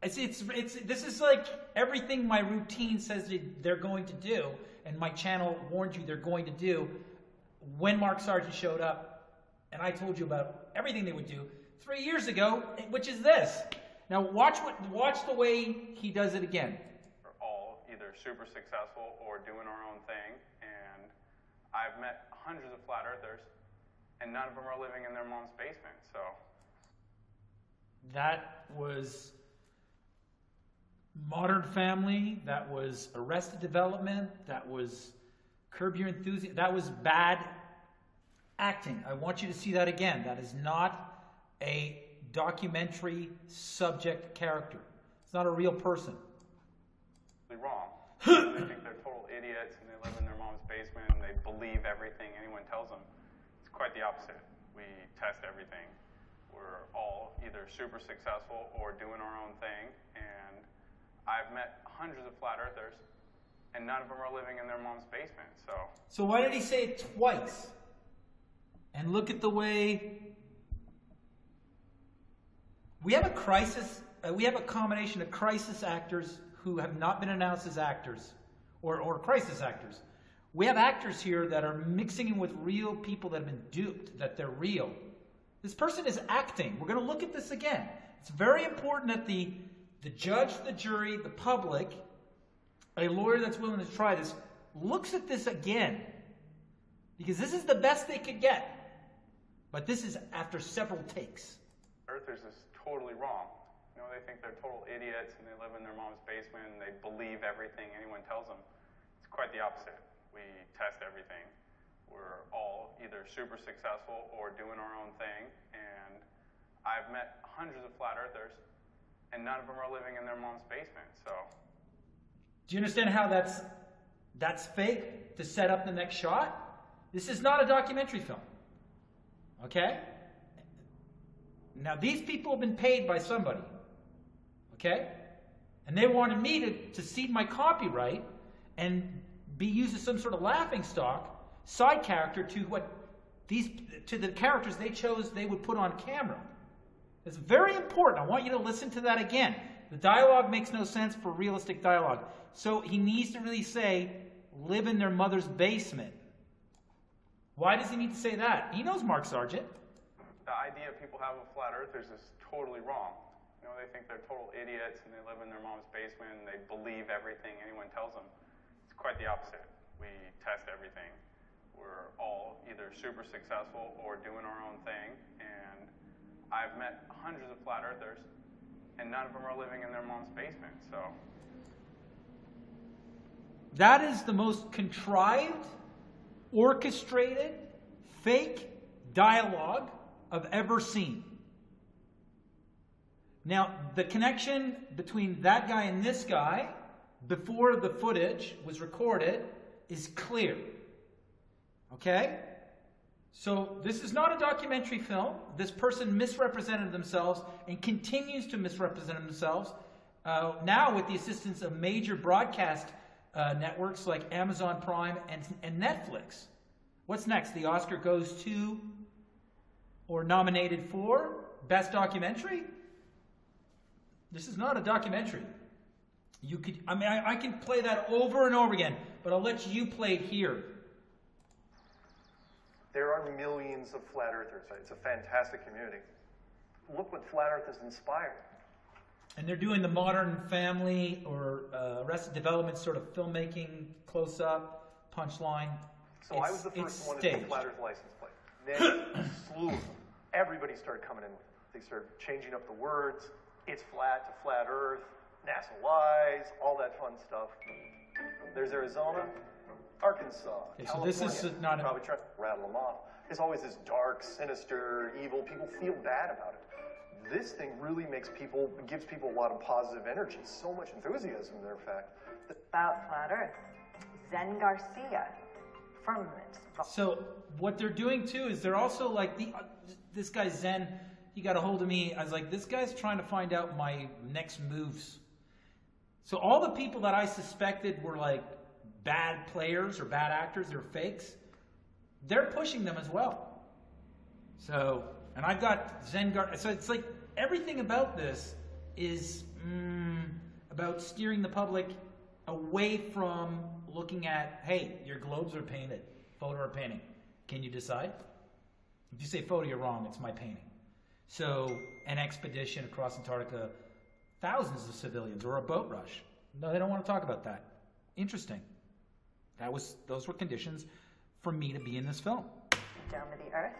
This is like everything my routine says they're going to do, and my channel warned you they're going to do when Mark Sargent showed up, and I told you about everything they would do 3 years ago, which is this. Now watch the way he does it again. We're all either super successful or doing our own thing, and I've met hundreds of flat earthers, and none of them are living in their mom's basement. So that was Modern Family, that was Arrested Development, that was Curb Your Enthusiasm, that was bad acting. I want you to see that again. That is not a documentary subject character. It's not a real person. Wrong. They think they're total idiots and they live in their mom's basement and they believe everything anyone tells them. It's quite the opposite. We test everything. We're all either super successful or doing our own thing, and I've met hundreds of flat earthers and none of them are living in their mom's basement. So why did he say it twice? And look at the way we have a crisis. We have a combination of crisis actors who have not been announced as actors or crisis actors. We have actors here that are mixing in with real people that have been duped, that they're real. This person is acting. We're going to look at this again. It's very important that the judge, the jury, the public, a lawyer that's willing to try this, looks at this again. Because this is the best they could get. But this is after several takes. Earthers is totally wrong. You know, they think they're total idiots and they live in their mom's basement and they believe everything anyone tells them. It's quite the opposite. We test everything. We're all either super successful or doing our own thing, and I've met hundreds of flat earthers and none of them are living in their mom's basement. So do you understand how that's fake to set up the next shot? This is not a documentary film. Okay? Now these people have been paid by somebody. Okay? And they wanted me to cede my copyright and be used as some sort of laughingstock, side character to the characters they chose they would put on camera. It's very important. I want you to listen to that again. The dialogue makes no sense for realistic dialogue. So he needs to really say, live in their mother's basement. Why does he need to say that? He knows Mark Sargent. The idea people have of flat earthers is totally wrong. You know, they think they're total idiots and they live in their mom's basement and they believe everything anyone tells them. It's quite the opposite. We test everything. We're all either super successful or doing our own thing, and I've met hundreds of flat earthers and none of them are living in their mom's basement. So that is the most contrived, orchestrated, fake dialogue I've ever seen. Now, the connection between that guy and this guy, before the footage was recorded, is clear. Okay? So this is not a documentary film. This person misrepresented themselves and continues to misrepresent themselves now with the assistance of major broadcast networks like Amazon Prime and Netflix. What's next? The Oscar goes to or nominated for Best Documentary? This is not a documentary. I can play that over and over again, but I'll let you play it here. There are millions of flat earthers. It's a fantastic community. Look what flat earth has inspired. And they're doing the Modern Family or Arrested Development sort of filmmaking, close-up, punchline. So I was the first one to get a flat earth license plate. Then a slew of them. Everybody started coming in with it. They started changing up the words. It's flat to flat earth. NASA lies, all that fun stuff. There's Arizona, Arkansas, Okay, so California. this is not probably trying to rattle them off. There's always this dark, sinister, evil. People feel bad about it. this thing really gives people a lot of positive energy, so much enthusiasm there, in fact. About flat Earth, Zen Garcia, firmament. So what they're doing too is they're also like, this guy Zen, he got a hold of me. I was like, this guy's trying to find out my next moves. So all the people that I suspected were like bad players or bad actors, they're fakes, they're pushing them as well. So, and I've got Zen Garcia. So it's like everything about this is about steering the public away from looking at, hey, your globes are painted, photo or painting. Can you decide? If you say photo, you're wrong. It's my painting. So an expedition across Antarctica, thousands of civilians, or a boat rush. No, they don't want to talk about that. Interesting. Those were conditions for me to be in this film. Dome of the Earth.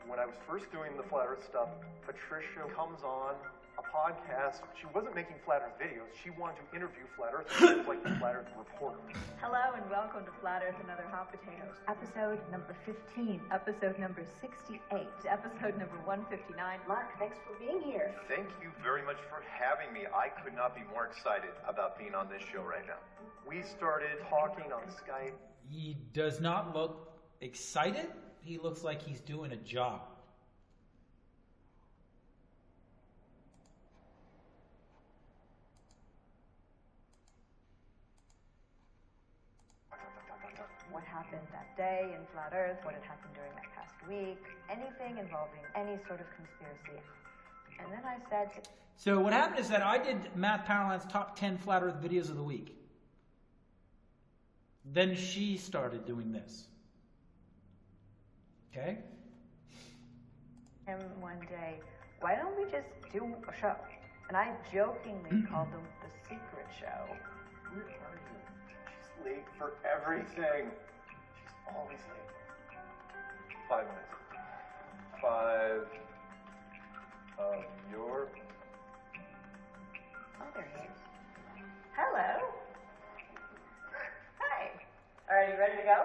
When I was first doing the Flat Earth stuff, Patricia comes on a podcast. She wasn't making Flat Earth videos. She wanted to interview Flat Earthers, like the Flat Earth Reporter. Hello and welcome to Flat Earth and Other Hot Potatoes. Episode number 15, episode number 68, episode number 159. Mark, thanks for being here. Thank you very much for having me. I could not be more excited about being on this show right now. We started talking on Skype. He does not look excited. He looks like he's doing a job. What happened that day in Flat Earth, what had happened during that past week, anything involving any sort of conspiracy. And then I said... So what happened is that I did Math Powerland's top 10 Flat Earth videos of the week. Then she started doing this. Okay? Him one day, why don't we just do a show? And I jokingly called them The Secret Show. Where are you? She's late for everything. She's always late. 5 minutes. 5 of your... Oh, there he is. Hello. Hi. Are you ready to go?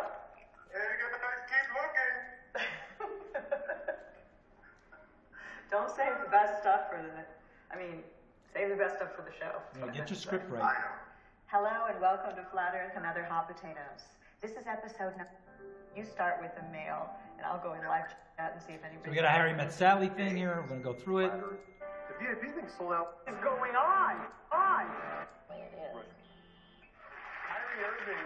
Don't save the best stuff for save the best stuff for the show. Yeah, get your script right. Hello and welcome to Flat Earth and Other Hot Potatoes. This is episode number... You start with the mail, and I'll go in live chat and see if anybody... So we got a Harry Met Sally thing here. We're going to go through it. The VIP thing sold out. What's going on? Kyrie Irving,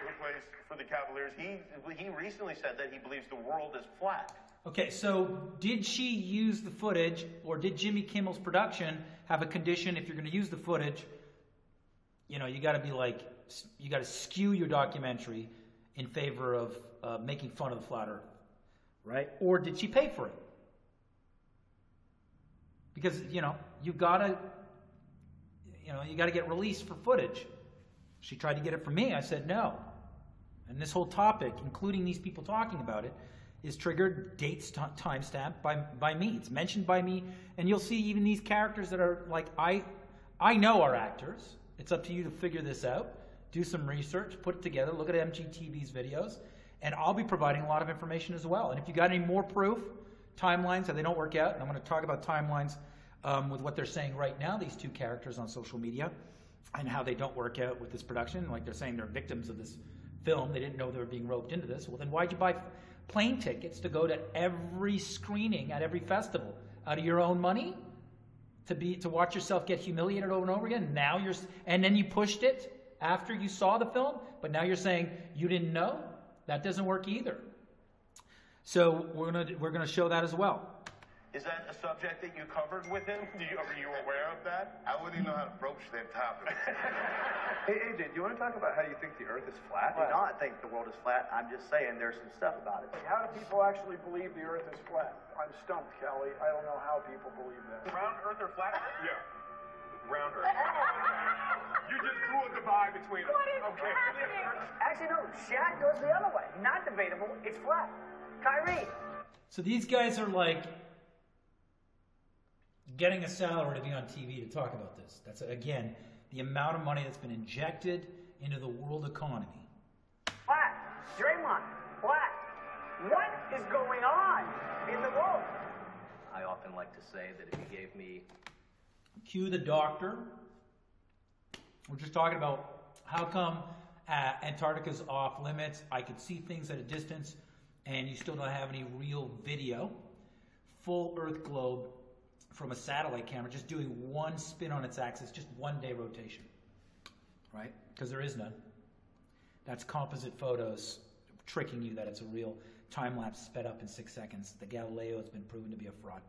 who plays for the Cavaliers, he recently said that he believes the world is flat. Okay, so did she use the footage, or did Jimmy Kimmel's production have a condition, if you're going to use the footage, you got to be like, you got to skew your documentary in favor of making fun of the flat Earth, right? Or did she pay for it? Because, you got to get released for footage. She tried to get it from me. I said no. And this whole topic, including these people talking about it, is triggered, dates, timestamped by me. It's mentioned by me. And you'll see even these characters that are like, I know are actors. It's up to you to figure this out. Do some research, put it together, look at MGTV's videos, and I'll be providing a lot of information as well. And if you got any more proof, timelines, how they don't work out, and I'm going to talk about timelines with what they're saying right now, these two characters on social media, and how they don't work out with this production. Like they're saying they're victims of this film. They didn't know they were being roped into this. Well, then why'd you buy plane tickets to go to every screening at every festival out of your own money to watch yourself get humiliated over and over again? Now and then you pushed it after you saw the film, but now you're saying you didn't know? That doesn't work either. So we're gonna show that as well. Is that a subject that you covered with him? Are you aware of that? I wouldn't even know how to broach that topic. Hey, AJ, do you want to talk about how you think the Earth is flat? I do not think the world is flat. I'm just saying there's some stuff about it. How do people actually believe the Earth is flat? I'm stumped, Kelly. I don't know how people believe that. Round Earth or flat Earth? Yeah. Round Earth. You just drew a divide between us. Okay. Actually, no. Shaq goes the other way. Not debatable. It's flat. Kyrie. So these guys are like getting a salary to be on TV to talk about this. That's, again, the amount of money that's been injected into the world economy. Flat. Draymond. Flat. What is going on in the world? I often like to say that if you gave me... Cue the doctor. We're just talking about how come Antarctica's off limits. I could see things at a distance, and you still don't have any real video. Full Earth globe from a satellite camera, just doing one spin on its axis, just 1 day rotation, right? Because there is none. That's composite photos tricking you that it's a real time-lapse sped up in 6 seconds. The Galileo has been proven to be a fraud.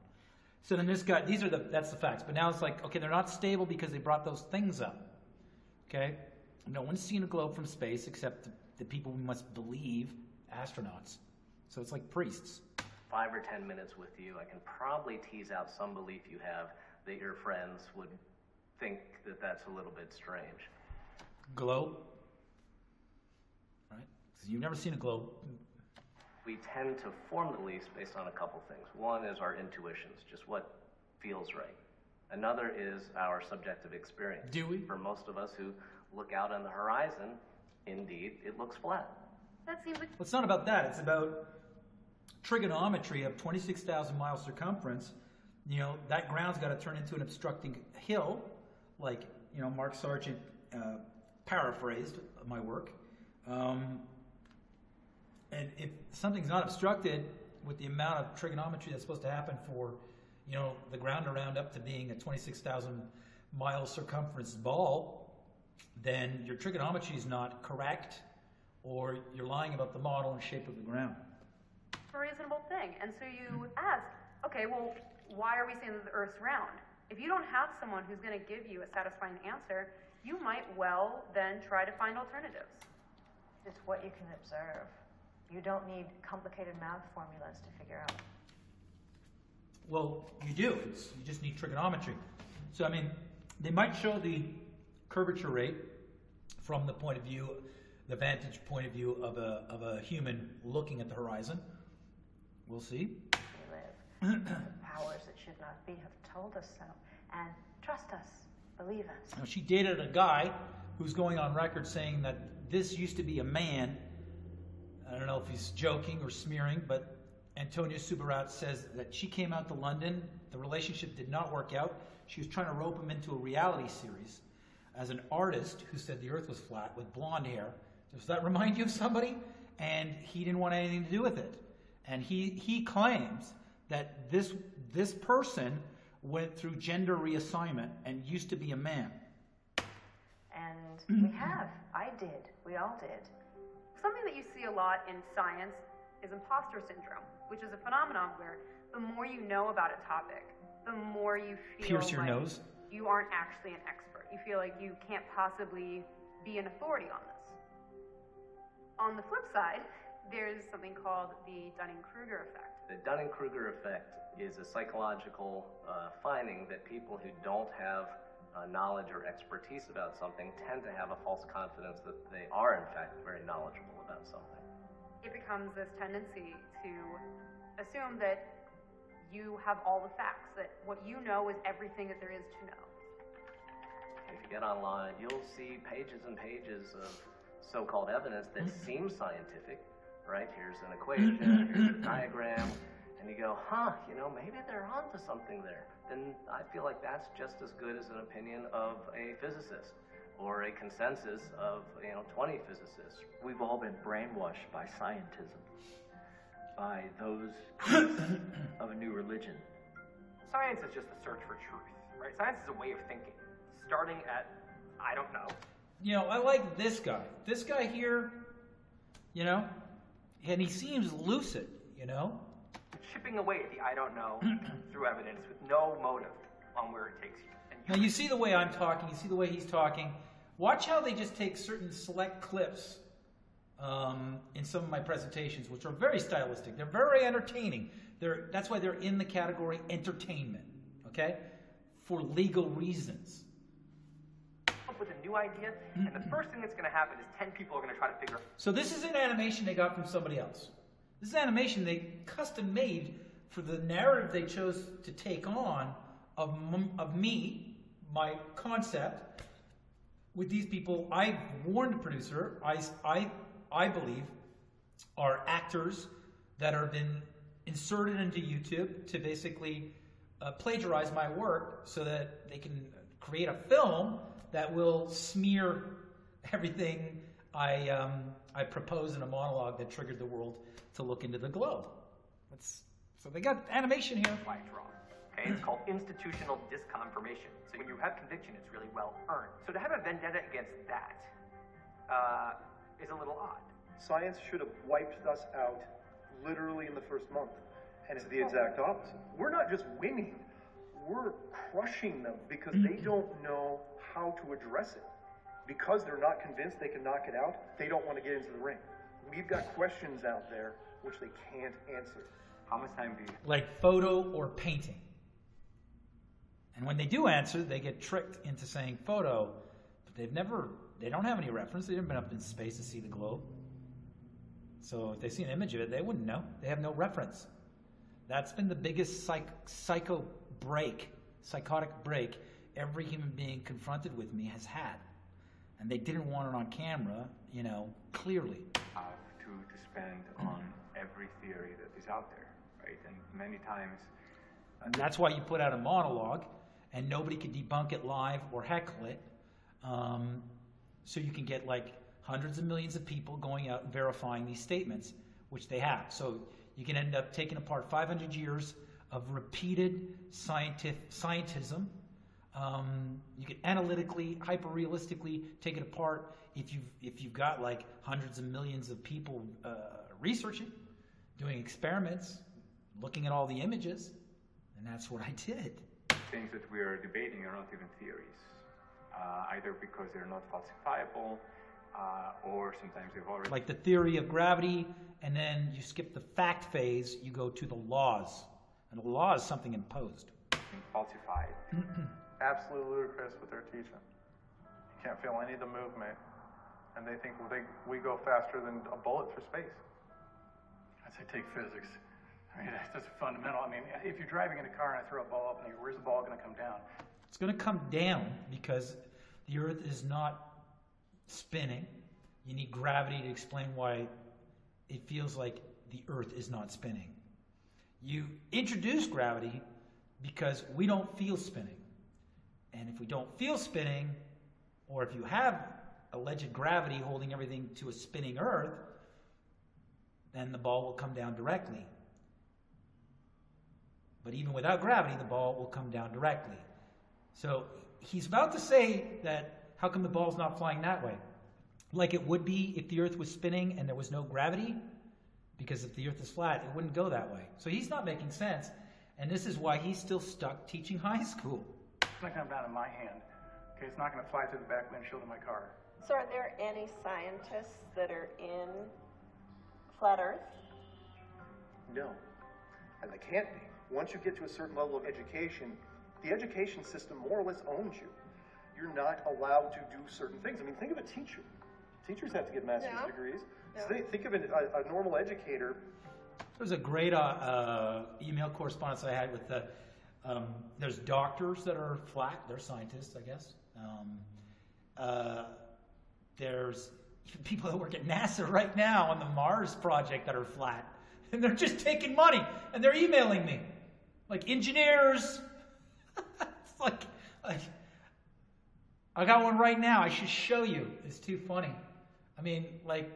So then this guy, that's the facts. But now it's like, okay, they're not stable because they brought those things up. Okay? No one's seen a globe from space except the people we must believe, astronauts. So it's like priests. 5 or 10 minutes with you, I can probably tease out some belief you have that your friends would think that that's a little bit strange. Globe? Right? Because you've never seen a globe. We tend to form the beliefs based on a couple things. One is our intuitions, just what feels right. Another is our subjective experience. Do we? For most of us who look out on the horizon, indeed, it looks flat. That seems like... Well, it's not about that. It's about trigonometry of 26,000 mile circumference. You know, that ground's got to turn into an obstructing hill, like, you know, Mark Sargent paraphrased my work. And if something's not obstructed with the amount of trigonometry that's supposed to happen for, you know, the ground around up to being a 26,000 mile circumference ball, then your trigonometry is not correct, or you're lying about the model and shape of the ground. It's a reasonable thing. And so you ask, okay, well, why are we saying that the Earth's round? If you don't have someone who's going to give you a satisfying answer, you might well then try to find alternatives. It's what you can observe. You don't need complicated math formulas to figure out. Well, you do. You just need trigonometry. So, I mean, they might show the curvature rate from the point of view, the vantage point of view of a human looking at the horizon. We'll see. We live. The powers that should not be have told us so. And trust us. Believe us. Now, she dated a guy who's going on record saying that this used to be a man. I don't know if he's joking or smearing, but Antonia Subarat says that she came out to London. The relationship did not work out. She was trying to rope him into a reality series as an artist who said the Earth was flat with blonde hair. Does that remind you of somebody? And he didn't want anything to do with it. And he claims that this person went through gender reassignment and used to be a man. And we have. I did. We all did. Something that you see a lot in science is imposter syndrome, which is a phenomenon where the more you know about a topic, the more you feel Pierce your like nose. You aren't actually an expert. You feel like you can't possibly be an authority on this. On the flip side, there's something called the Dunning-Kruger effect. The Dunning-Kruger effect is a psychological finding that people who don't have knowledge or expertise about something tend to have a false confidence that they are, in fact, very knowledgeable about something. It becomes this tendency to assume that you have all the facts, that what you know is everything that there is to know. If you get online, you'll see pages and pages of so-called evidence that seems scientific, right? Here's an equation, here's a diagram, and you go, you know, maybe they're onto something there. Then I feel like that's just as good as an opinion of a physicist or a consensus of, 20 physicists. We've all been brainwashed by scientism, by those of a new religion. Science is just the search for truth, right? Science is a way of thinking, starting at, I don't know. You know, I like this guy. This guy here, you know, and he seems lucid, you know. Chipping away at the I don't know through evidence with no motive on where it takes you. Now, you see the way I'm talking, you see the way he's talking. Watch how they just take certain select clips in some of my presentations, which are very stylistic. They're very entertaining. That's why they're in the category entertainment, okay? For legal reasons. Up with a new idea, and the first thing that's going to happen is 10 people are going to try to figure out. So this is an animation they got from somebody else. This is animation they custom made for the narrative they chose to take on of me, my concept, with these people. I warned the producer, I believe, are actors that have been inserted into YouTube to basically plagiarize my work so that they can create a film that will smear everything I propose in a monologue that triggered the world to look into the globe. So they got animation here. Why it's wrong. Okay, it's called institutional disconfirmation. So when you have conviction, it's really well earned. So to have a vendetta against that is a little odd. Science should have wiped us out literally in the first month. And it's the exact opposite. We're not just winning, we're crushing them because they don't know how to address it. Because they're not convinced they can knock it out, they don't want to get into the ring. We've got questions out there which they can't answer. How much time do you... Like photo or painting. And when they do answer, they get tricked into saying photo, but they don't have any reference. They haven't been up in space to see the globe. So if they see an image of it, they wouldn't know. They have no reference. That's been the biggest psychotic break every human being confronted with me has had. And they didn't want it on camera, clearly. To spend on every theory that is out there, right? And many times... And that's why you put out a monologue, and nobody can debunk it live or heckle it. So you can get like hundreds of millions of people going out and verifying these statements, which they have. So you can end up taking apart 500 years of repeated scientism. You can analytically, hyper-realistically take it apart if you've got like hundreds of millions of people researching, doing experiments, looking at all the images, and that's what I did. Things that we are debating are not even theories, either because they're not falsifiable, or sometimes they've already... Like the theory of gravity, and then you skip the fact phase, you go to the laws. And the law is something imposed. Falsified. Absolutely ludicrous what they're teaching. You can't feel any of the movement, and they think we go faster than a bullet through space. I'd say take physics. I mean, that's just fundamental. I mean, if you're driving in a car and I throw a ball up in the air, where's the ball going to come down? It's going to come down because the Earth is not spinning. You need gravity to explain why it feels like the Earth is not spinning. You introduce gravity because we don't feel spinning. And if we don't feel spinning, or if you have alleged gravity holding everything to a spinning Earth, then the ball will come down directly. But even without gravity, the ball will come down directly. So he's about to say that, how come the ball's not flying that way? Like it would be if the Earth was spinning and there was no gravity, because if the Earth is flat, it wouldn't go that way. So he's not making sense, and this is why he's still stuck teaching high school. It's not going to come down in my hand. Okay, it's not going to fly through the back windshield of my car. So are there any scientists that are in flat Earth? No. And they can't be. Once you get to a certain level of education, the education system more or less owns you. You're not allowed to do certain things. I mean, think of a teacher. Teachers have to get master's degrees. So think of a normal educator. There was a great email correspondence I had with there's doctors that are flat. They're scientists, I guess. There's people that work at NASA right now on the Mars project that are flat. And they're just taking money. And they're emailing me. Like engineers. It's like, I got one right now. I should show you. It's too funny. I mean, like,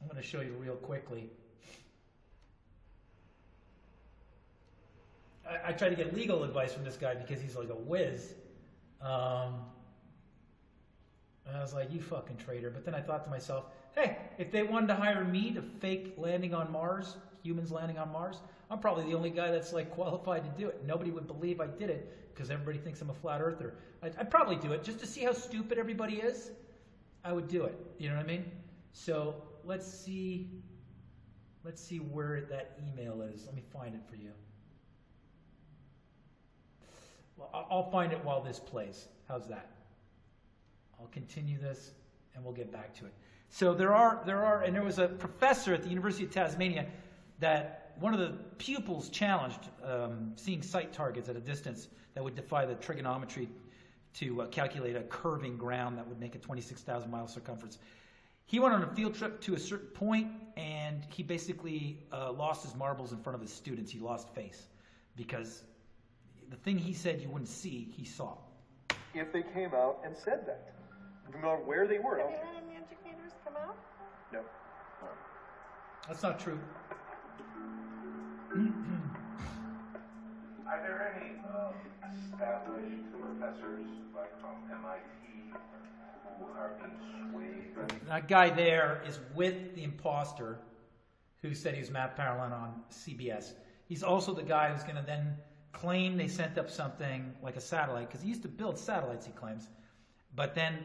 I'm going to show you real quickly. I tried to get legal advice from this guy because he's like a whiz. And I was like, you fucking traitor. But then I thought to myself, hey, if they wanted to hire me to fake landing on Mars, humans landing on Mars, I'm probably the only guy that's like qualified to do it. Nobody would believe I did it because everybody thinks I'm a flat earther. I'd probably do it just to see how stupid everybody is. I would do it. You know what I mean? So let's see where that email is. Let me find it for you. Well, I'll find it while this plays. How's that? I'll continue this and we'll get back to it. So there was a professor at the University of Tasmania that one of the pupils challenged seeing sight targets at a distance that would defy the trigonometry to calculate a curving ground that would make a 26,000-mile circumference. He went on a field trip to a certain point, and he basically lost his marbles in front of his students. He lost face because the thing he said you wouldn't see, he saw. If they came out and said that, no matter where they were. Have you had any educators come out? No. That's not true. Are there any established professors, like from MIT, who are being swayed? That guy there is with the imposter who said he was Math Powerland on CBS. He's also the guy who's going to then claim they sent up something like a satellite, because he used to build satellites, he claims. But then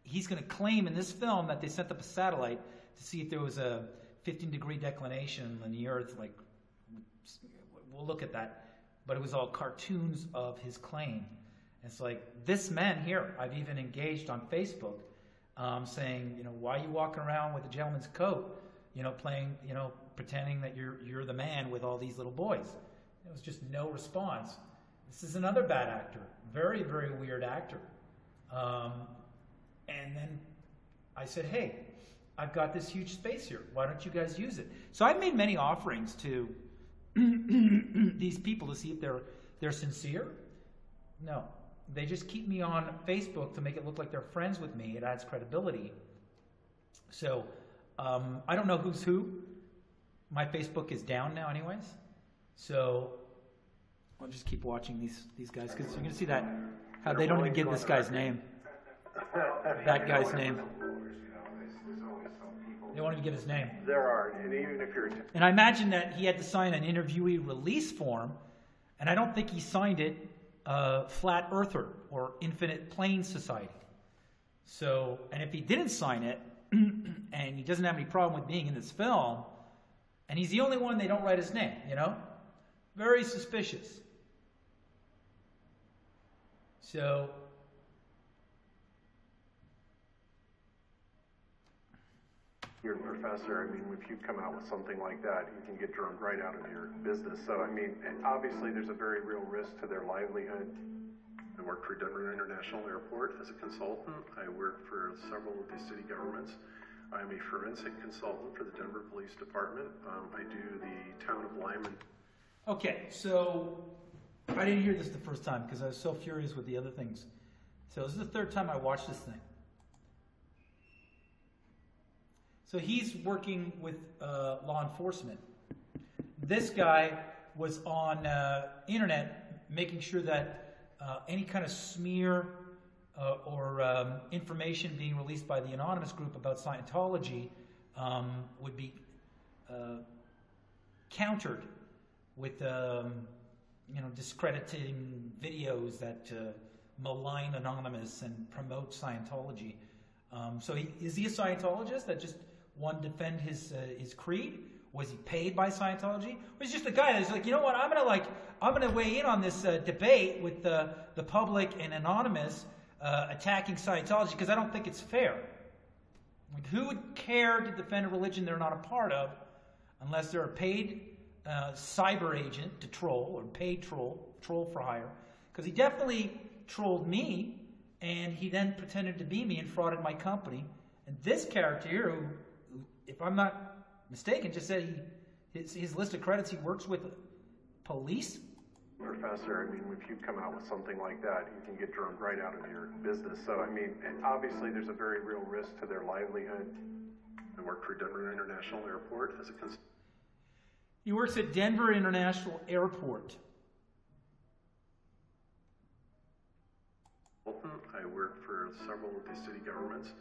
he's going to claim in this film that they sent up a satellite to see if there was a 15-degree declination in the Earth. Like, we'll look at that. But it was all cartoons of his claim. And it's like, this man here, I've even engaged on Facebook, saying, why are you walking around with a gentleman's coat, playing, pretending that you're the man with all these little boys. There was just no response. This is another bad actor, very, very weird actor. And then I said, hey, I've got this huge space here. Why don't you guys use it? So I've made many offerings to these people to see if they're sincere. No, they just keep me on Facebook to make it look like they're friends with me. It adds credibility. So I don't know who's who. My Facebook is down now anyways. So I'll just keep watching these guys, because you're going to see that how they don't even give this guy's name. That guy's name. They won't even give his name. There are, and even if you're... And I imagine that he had to sign an interviewee release form, and I don't think he signed it Flat Earther or Infinite Plane Society. So, and if he didn't sign it, and he doesn't have any problem with being in this film, and he's the only one they don't write his name, Very suspicious. So... You're a professor. If you come out with something like that, you can get drummed right out of your business. So, obviously there's a very real risk to their livelihood. I work for Denver International Airport as a consultant. I work for several of the city governments. I'm a forensic consultant for the Denver Police Department. I do the town of Lyman. Okay, so I didn't hear this the first time because I was so furious with the other things. So this is the third time I watched this thing. So he's working with law enforcement. This guy was on internet making sure that any kind of smear or information being released by the anonymous group about Scientology would be countered with discrediting videos that malign Anonymous and promote Scientology. So is he a Scientologist that just wanted to defend his creed? Was he paid by Scientology? Or he's just a guy that's like, you know what? I'm gonna weigh in on this debate with the public and Anonymous attacking Scientology because I don't think it's fair. Like, who would care to defend a religion they're not a part of unless they're a paid cyber agent to troll, or paid troll for hire? Because he definitely trolled me, and he then pretended to be me and frauded my company. And this character here, who, if I'm not mistaken, just said his list of credits, he works with police. Professor, if you come out with something like that, you can get drummed right out of your business. So, obviously there's a very real risk to their livelihood. I work for Denver International Airport as a consultant. He works at Denver International Airport. I work for several of the city governments.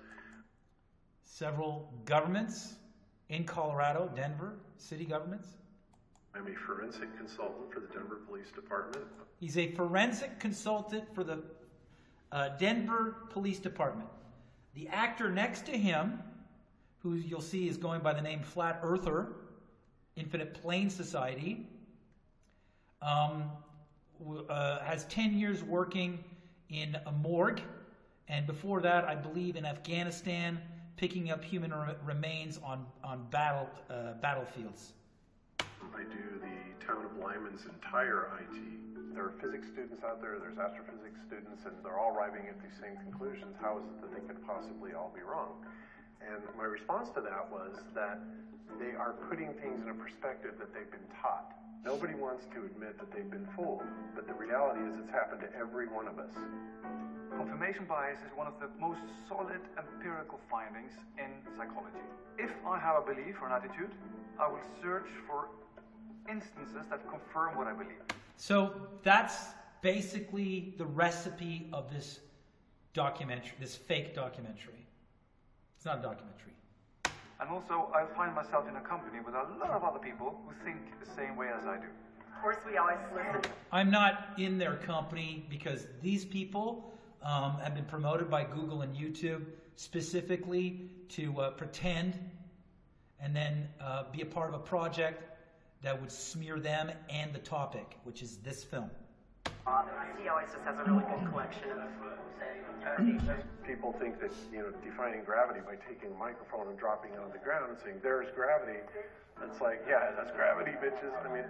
Several governments in Colorado, Denver, city governments? I'm a forensic consultant for the Denver Police Department. He's a forensic consultant for the Denver Police Department. The actor next to him, who you'll see is going by the name Flat Earther, Infinite Plane Society, has 10 years working in a morgue, and before that, I believe in Afghanistan, picking up human remains on battlefields. I do the town of Lyman's entire IT. There are physics students out there, there's astrophysics students, and they're all arriving at these same conclusions. How is it that they could possibly all be wrong? And my response to that was that they are putting things in a perspective that they've been taught. Nobody wants to admit that they've been fooled, but the reality reality is it's happened to every one of us. Confirmation bias is one of the most solid empirical findings in psychology. If I have a belief or an attitude, I will search for instances that confirm what I believe. So that's basically the recipe of this documentary, this fake documentary. It's not a documentary. And also, I find myself in a company with a lot of other people who think the same way as I do. Of course, we always listen. I'm not in their company because these people have been promoted by Google and YouTube specifically to pretend and then be a part of a project that would smear them and the topic, which is this film. He always just has a really good collection of People think that, defying gravity by taking a microphone and dropping it on the ground and saying, there's gravity. It's like, yeah, that's gravity, bitches. I mean,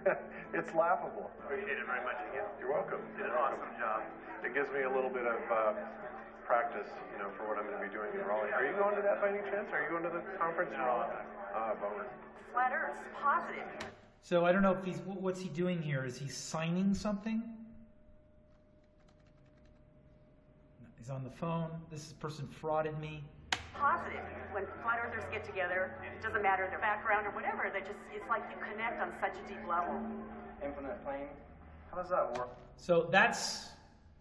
it's laughable. Appreciate it very much again. You're welcome. Did an awesome job. It gives me a little bit of practice, for what I'm going to be doing in Raleigh. Are you going to that by any chance? Are you going to the conference in Raleigh? Bummer. Flat Earth, positive. So I don't know if what's he doing here? Is he signing something? He's on the phone. This person frauded me. Positive. When flat earthers get together, it doesn't matter their background or whatever, it's like you connect on such a deep level. Infinite plane. How does that work? So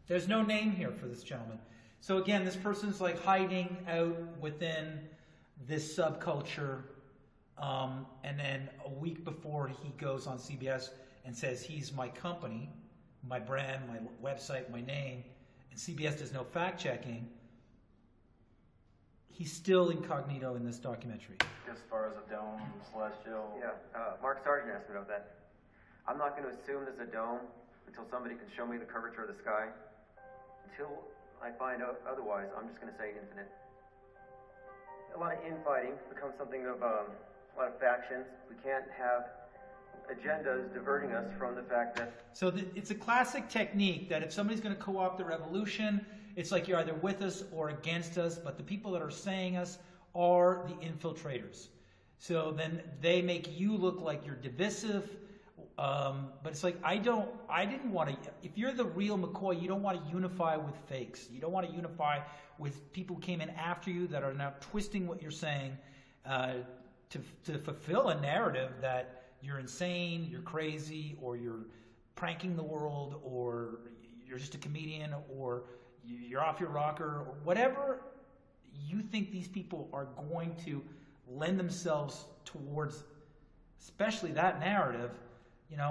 there's no name here for this gentleman. So again, this person's like hiding out within this subculture, and then a week before he goes on CBS and says he's my company, my brand, my website, my name, and CBS does no fact checking. He's still incognito in this documentary. As far as a dome, celestial. Yeah, Mark Sargent asked me about that. I'm not going to assume there's a dome until somebody can show me the curvature of the sky. Until I find out otherwise, I'm just going to say infinite. A lot of infighting becomes something of a lot of factions. We can't have agendas diverting us from the fact that... So it's a classic technique that if somebody's going to co-opt the revolution, it's like you're either with us or against us, but the people that are saying us are the infiltrators. So then they make you look like you're divisive, but it's like, I didn't want to, if you're the real McCoy, you don't want to unify with fakes. You don't want to unify with people who came in after you that are now twisting what you're saying to fulfill a narrative that you're insane, you're crazy, or you're pranking the world, or you're just a comedian, or you're off your rocker, or whatever you think these people are going to lend themselves towards, especially that narrative.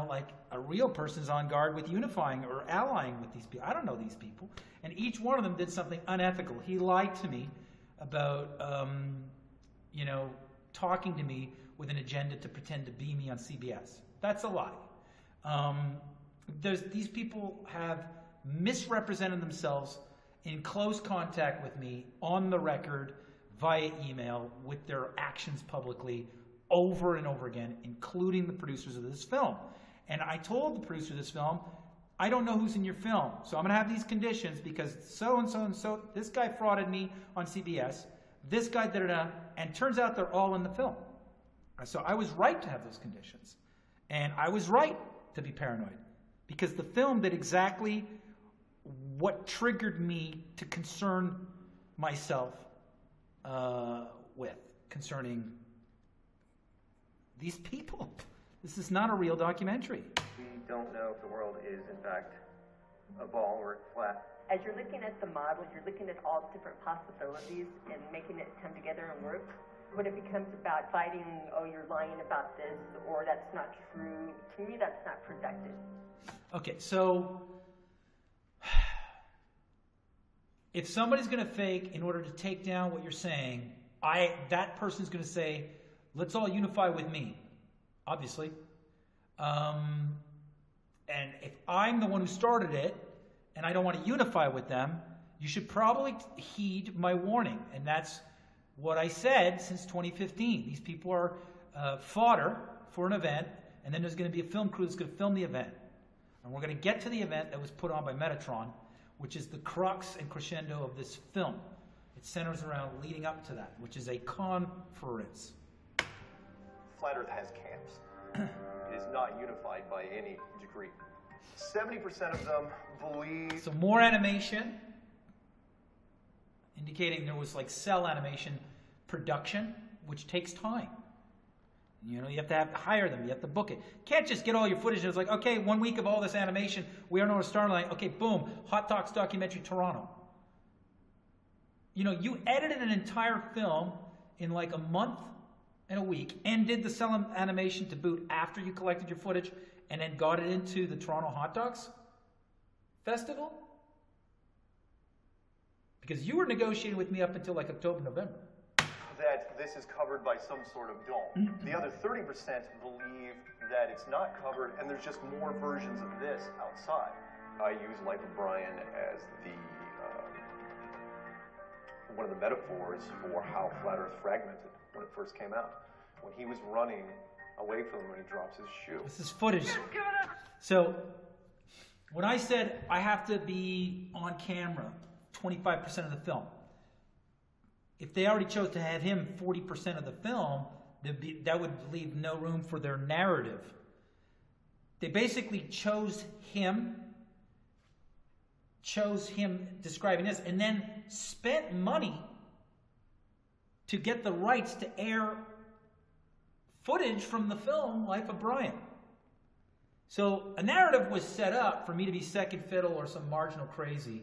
Like a real person's on guard with unifying or allying with these people. I don't know these people. And each one of them did something unethical. He lied to me about, talking to me with an agenda to pretend to be me on CBS. That's a lie. These people have misrepresented themselves in close contact with me on the record, via email, with their actions publicly, over and over again, including the producers of this film. And I told the producer of this film, I don't know who's in your film, so I'm going to have these conditions because so-and-so and so, this guy frauded me on CBS, this guy da-da-da, and turns out they're all in the film. So I was right to have those conditions. And I was right to be paranoid because the film did exactly what triggered me to concern myself with concerning these people. This is not a real documentary. We don't know if the world is, in fact, a ball or flat. As you're looking at the model, you're looking at all different possibilities and making it come together and work. When it becomes about fighting, oh, you're lying about this, or that's not true, to me that's not productive. Okay, so if somebody's going to fake in order to take down what you're saying, that person's going to say, let's all unify with me, obviously. And if I'm the one who started it, and I don't want to unify with them, you should probably heed my warning. And that's what I said since 2015. These people are fodder for an event, and then there's going to be a film crew that's going to film the event. And we're going to get to the event that was put on by Metatron, which is the crux and crescendo of this film. It centers around leading up to that, which is a conference. Flat Earth has camps. It is not unified by any degree. 70% of them believe... So more animation, indicating there was like cell animation production, which takes time. You know, you have to hire them, you have to book it. Can't just get all your footage and it's like, okay, 1 week of all this animation, we are on a Starline, okay, boom, Hot Docs Documentary Toronto. You know, you edited an entire film in like a month and a week and did the cell animation to boot after you collected your footage and then got it into the Toronto Hot Docs Festival? Because you were negotiating with me up until like October, November. That this is covered by some sort of dome. The other 30% believe that it's not covered and there's just more versions of this outside. I use Life of Brian as the one of the metaphors for how Flat Earth fragmented when it first came out. When he was running away from him when he drops his shoe. This is footage. So when I said I have to be on camera 25% of the film, if they already chose to have him 40% of the film, that would leave no room for their narrative. They basically chose him describing this, and then spent money to get the rights to air footage from the film Life of Brian. So a narrative was set up for me to be second fiddle or some marginal crazy.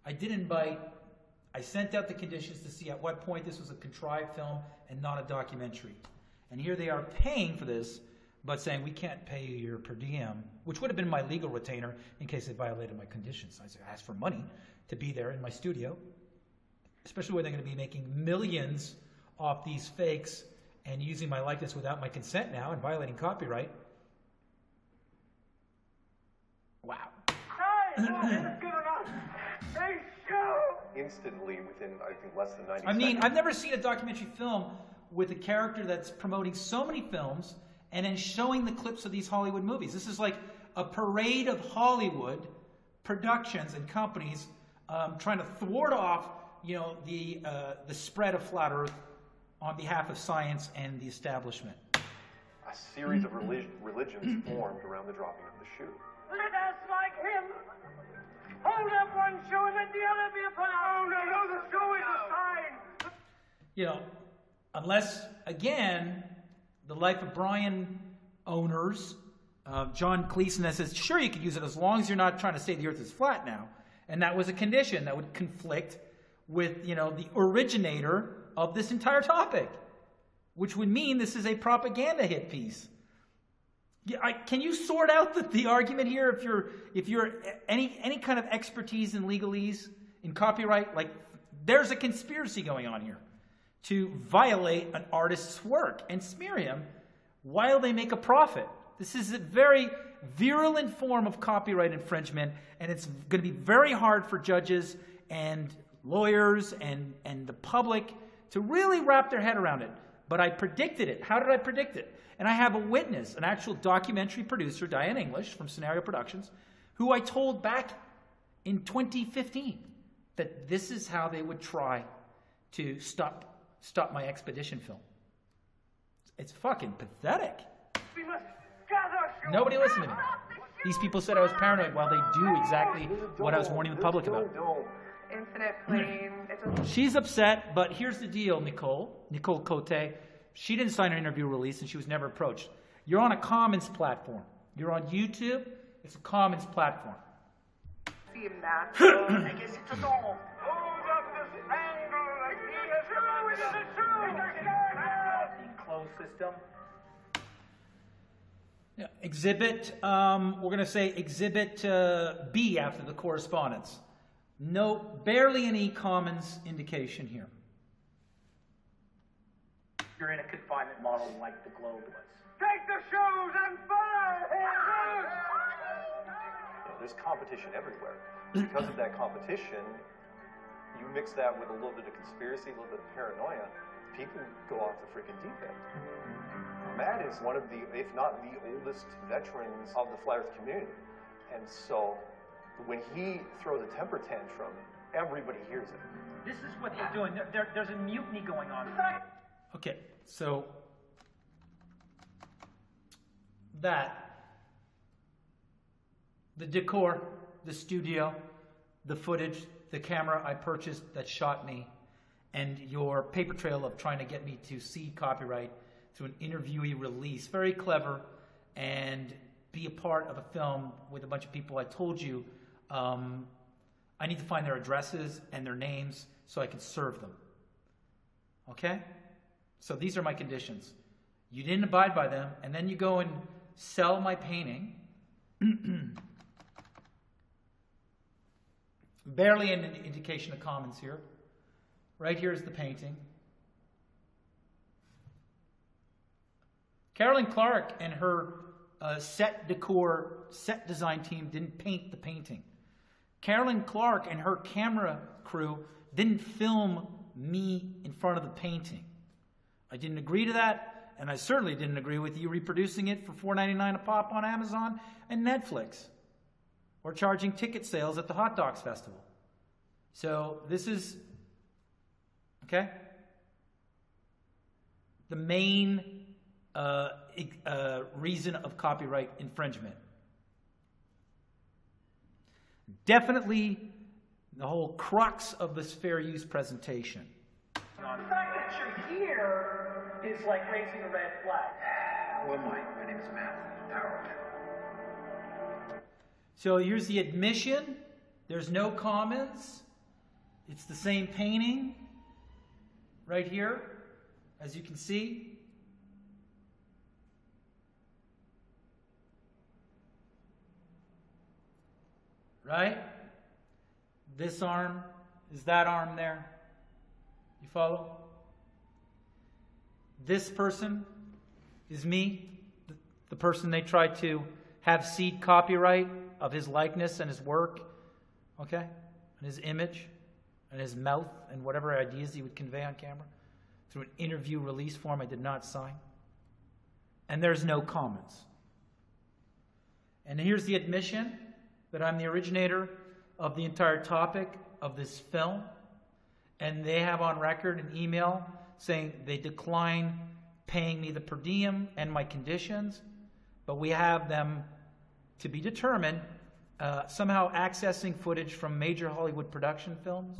I sent out the conditions to see at what point this was a contrived film and not a documentary. And here they are paying for this, but saying we can't pay you your per diem, which would have been my legal retainer in case they violated my conditions. I asked for money to be there in my studio, especially when they're going to be making millions off these fakes and using my likeness without my consent now and violating copyright. Wow. Instantly, within, I think, less than 90 I mean, seconds. I've never seen a documentary film with a character that's promoting so many films and then showing the clips of these Hollywood movies. This is like a parade of Hollywood productions and companies trying to thwart off, you know, the spread of Flat Earth on behalf of science and the establishment. A series of religions formed around the dropping of the shoe. Let us like him. Hold up one shoe and let the other be upon our... Oh, no, the shoe is a sign. You know, unless, again, the Life of Brian owners, John Cleeson, says, sure, you could use it as long as you're not trying to say the Earth is flat now. And that was a condition that would conflict with, you know, the originator of this entire topic, which would mean this is a propaganda hit piece. Can you sort out the argument here if you're any kind of expertise in legalese, in copyright? Like, there's a conspiracy going on here to violate an artist's work and smear him while they make a profit. This is a very virulent form of copyright infringement, and it's going to be very hard for judges and lawyers and the public to really wrap their head around it. But I predicted it. How did I predict it? And I have a witness, an actual documentary producer, Diane English from Scenario Productions, who I told back in 2015 that this is how they would try to stop my expedition film. It's fucking pathetic. We must gather. Nobody listened to me. These people said I was paranoid while they do exactly what I was warning the public about. Infinite flame. She's upset, but here's the deal, Nicole Cote. She didn't sign an interview release and she was never approached. You're on a commons platform. You're on YouTube. It's a commons platform. Seem that. I guess it's a dome. Hold up this angle like he has come with the Enclosed system. Yeah, exhibit, we're going to say Exhibit B after the correspondence. No, barely any commons indication here. You're in a confinement model like the globe was. Take the shoes and follow! There's competition everywhere. Because of that competition, you mix that with a little bit of conspiracy, a little bit of paranoia, people go off the freaking deep end. Matt is one of the, if not the oldest veterans of the Flat Earth community. And so when he throws a temper tantrum, everybody hears it. This is what they're doing. There's a mutiny going on. Okay, so the decor, the studio, the footage, the camera I purchased that shot me, and your paper trail of trying to get me to cede copyright through an interviewee release. Very clever, and be a part of a film with a bunch of people. I told you I need to find their addresses and their names so I can serve them. Okay? So these are my conditions. You didn't abide by them, and then you go and sell my painting. Barely an indication of commons here. Right here is the painting. Carolyn Clark and her set decor, set design team didn't paint the painting. Carolyn Clark and her camera crew didn't film me in front of the painting. I didn't agree to that, and I certainly didn't agree with you reproducing it for $4.99 a pop on Amazon and Netflix, or charging ticket sales at the Hot Dogs Festival. So this is, okay, the main reason of copyright infringement. Definitely the whole crux of this fair use presentation. The fact that you're here is like raising a red flag. Who am I? My name is Math Powerland. So here's the admission. There's no comments. It's the same painting right here, as you can see. Right? This arm is that arm there. You follow? This person is me, the person they tried to have cede copyright of his likeness and his work, okay? And his image and his mouth and whatever ideas he would convey on camera through an interview release form I did not sign. And there's no comments. And here's the admission that I'm the originator of the entire topic of this film. And they have on record an email saying they decline paying me the per diem and my conditions, but we have them to be determined somehow accessing footage from major Hollywood production films,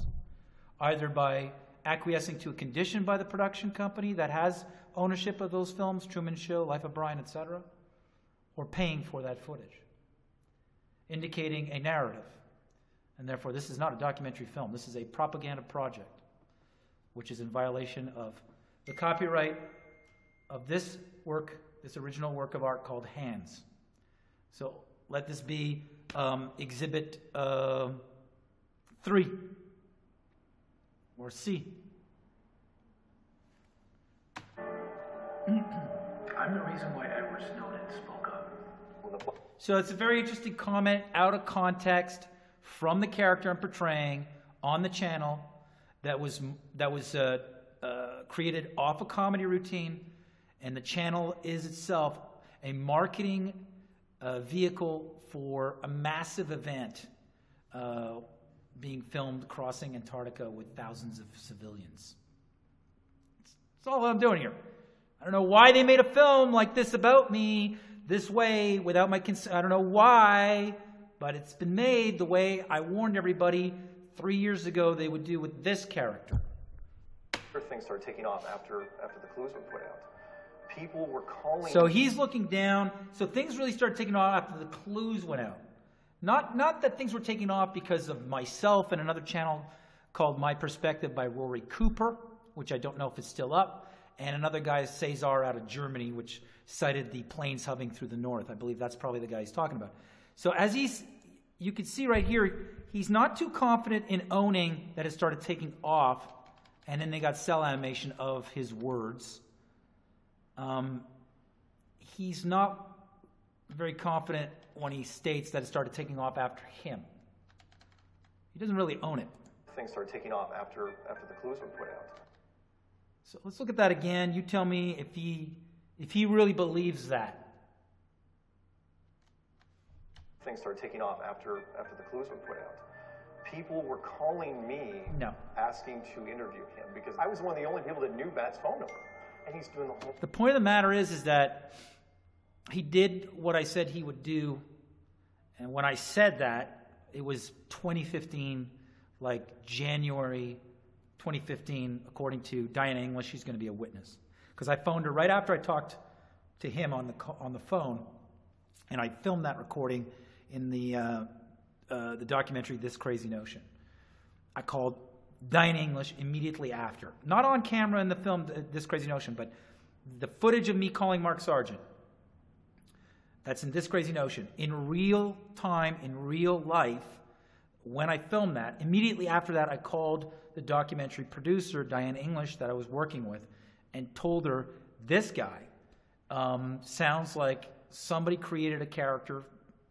either by acquiescing to a condition by the production company that has ownership of those films, Truman Show, Life of Brian, etc., or paying for that footage, indicating a narrative. And therefore, this is not a documentary film. This is a propaganda project, which is in violation of the copyright of this work, this original work of art called Hands. So let this be Exhibit 3, or C. I'm the reason why Edward Snowden spoke up. So it's a very interesting comment out of context from the character I'm portraying on the channel that was created off a comedy routine, and the channel is itself a marketing vehicle for a massive event being filmed crossing Antarctica with thousands of civilians. That's all I'm doing here. I don't know why they made a film like this about me this way without my consent. I don't know why, but it's been made the way I warned everybody 3 years ago they would do with this character. Things started taking off after the clues were put out. People were calling. So he's looking down. So things really started taking off after the clues went out. Not that things were taking off because of myself and another channel called My Perspective by Rory Cooper, which I don't know if it's still up, and another guy, Cesar, out of Germany, which cited the planes humming through the north. I believe that's probably the guy he's talking about. So as you can see right here, he's not too confident in owning that it started taking off, and then they got cell animation of his words. He's not very confident when he states that it started taking off after him. He doesn't really own it. Things started taking off after the clues were put out. So let's look at that again. You tell me if he really believes that. Things started taking off after the clues were put out. People were calling me, asking to interview him, because I was one of the only people that knew Matt's phone number. And he's doing the whole... The point of the matter is that he did what I said he would do, And when I said that, it was 2015, like January 2015, according to Diana English. She's going to be a witness. Because I phoned her right after I talked to him on the phone, and I filmed that recording in the documentary This Crazy Notion. I called Diana English immediately after. Not on camera in the film This Crazy Notion, but the footage of me calling Mark Sargent. That's in This Crazy Notion. In real time, in real life, when I filmed that, immediately after that, I called the documentary producer, Diane English, that I was working with, and told her, this guy sounds like somebody created a character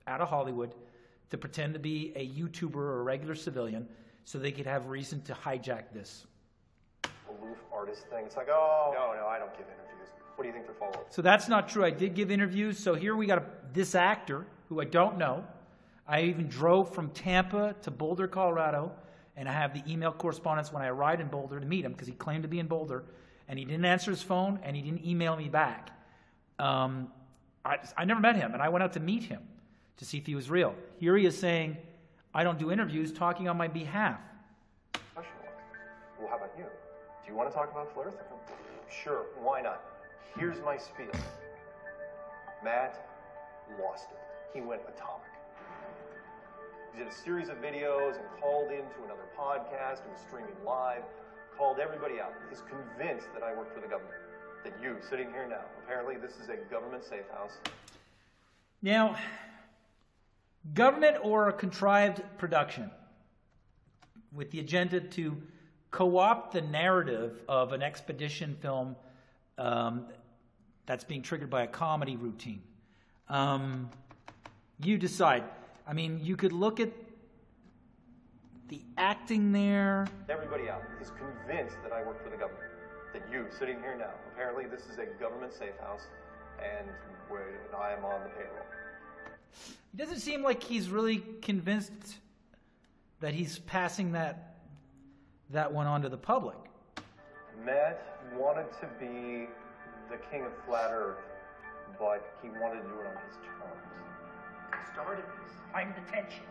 out of Hollywood to pretend to be a YouTuber or a regular civilian so they could have reason to hijack this. Aloof artist thing. It's like, oh, no, I don't give interviews. What do you think for follow-up? So that's not true. I did give interviews. So here we got this actor who I don't know. I even drove from Tampa to Boulder, Colorado, and I have the email correspondence when I arrived in Boulder to meet him because he claimed to be in Boulder, and he didn't answer his phone, and he didn't email me back. I never met him, and I went out to meet him to see if he was real. Here he is saying, I don't do interviews, talking on my behalf. Well, how about you? Do you want to talk about Flair? Sure, why not? Here's my spiel. Matt lost it. He went atomic. He did a series of videos and called into another podcast and was streaming live, called everybody out. He's convinced that I work for the government. That you, sitting here now, apparently this is a government safe house. Now, government or a contrived production with the agenda to co-opt the narrative of an expedition film that's being triggered by a comedy routine. You decide. I mean, you could look at the acting there. Everybody out is convinced that I work for the government. That you, sitting here now, apparently this is a government safe house, and I am on the payroll. It doesn't seem like he's really convinced that he's passing that one on to the public. Matt wanted to be the king of flat Earth, but he wanted to do it on his terms. Started this. I'm the tension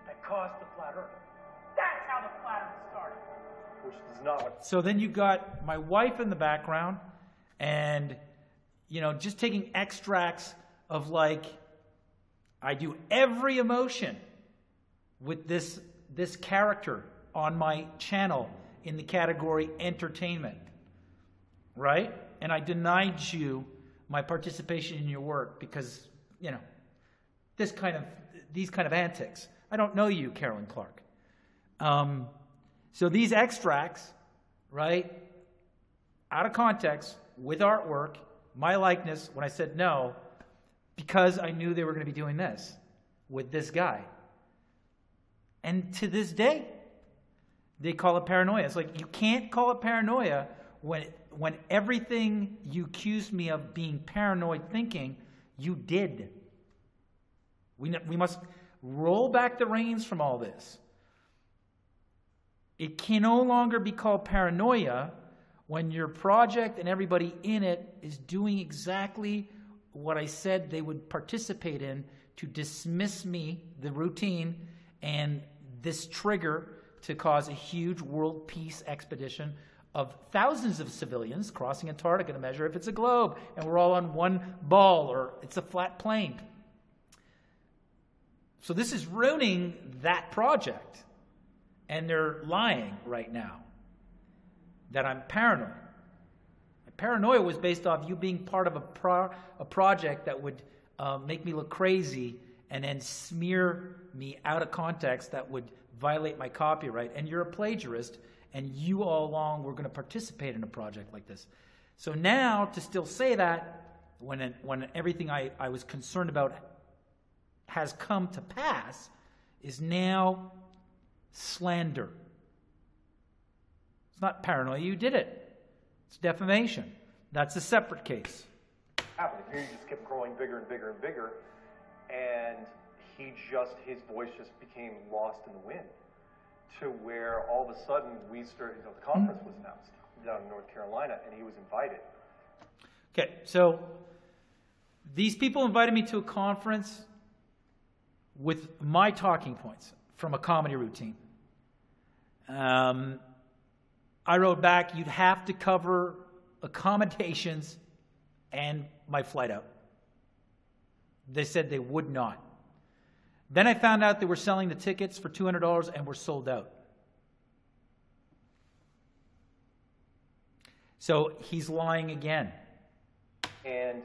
that caused the flat Earth. That's how the flat Earth started. Which is not what... So then you got my wife in the background, and, just taking extracts of, like, I do every emotion with this character on my channel in the category entertainment, right? And I denied you my participation in your work because, these kind of antics. I don't know you, Carolyn Clark. So these extracts, right, out of context, with artwork, my likeness, when I said no, because I knew they were going to be doing this with this guy. And to this day, they call it paranoia. It's like, you can't call it paranoia when everything you accused me of being paranoid thinking, you did. We must roll back the reins from all this. It can no longer be called paranoia when your project and everybody in it is doing exactly what I said they would participate in to dismiss me, the routine, and this trigger to cause a huge world peace expedition of thousands of civilians crossing Antarctica to measure if it's a globe and we're all on one ball or it's a flat plane. So this is ruining that project. And they're lying right now that I'm paranoid. My paranoia was based off you being part of a project that would make me look crazy and then smear me out of context that would violate my copyright. And you're a plagiarist, and you all along were going to participate in a project like this. So now to still say that when everything I was concerned about has come to pass is now slander. It's not paranoia, you did it. It's defamation. That's a separate case. Happened. Here you just kept growing bigger and bigger and bigger, and his voice just became lost in the wind, to where all of a sudden we started, the conference was announced down in North Carolina, and he was invited. Okay, so these people invited me to a conference. with my talking points from a comedy routine. I wrote back, you'd have to cover accommodations and my flight out. They said they would not. Then I found out they were selling the tickets for $200 and were sold out. So he's lying again. And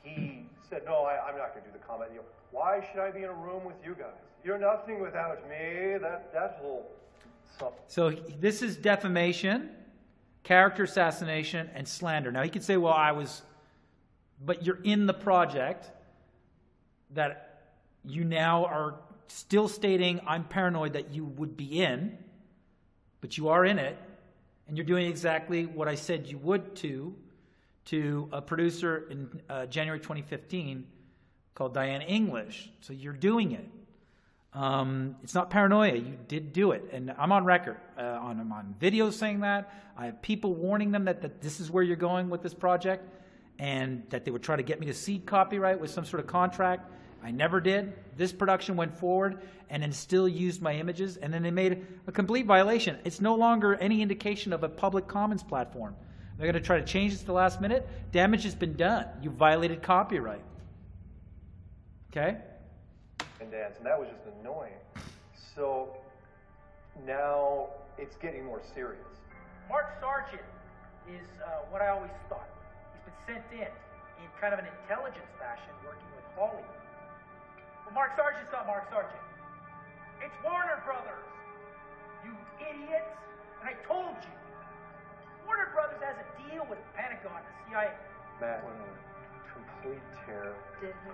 he said, no, I'm not going to do the comment. You know, why should I be in a room with you guys? You're nothing without me. That whole stuff. So this is defamation, character assassination, and slander. Now he could say, well, but you're in the project that you now are still stating I'm paranoid that you would be in, but you are in it, and you're doing exactly what I said you would to a producer in January 2015 called Diane English. So you're doing it. It's not paranoia. You did do it. And I'm on record. I'm on video saying that. I have people warning them that this is where you're going with this project and that they would try to get me to cede copyright with some sort of contract. I never did. This production went forward and then still used my images, and then they made a complete violation. It's no longer any indication of a public commons platform. They're going to try to change this at the last minute. Damage has been done. You violated copyright. Okay? And that was just annoying. So now it's getting more serious. Mark Sargent is what I always thought. He's been sent in kind of an intelligence fashion, working with Hollywood. Well, Mark Sargent's not Mark Sargent. It's Warner Brothers, you idiots. And I told you. Warner Brothers has a deal with the Pentagon and the CIA. Matt went on a complete tear. Did he?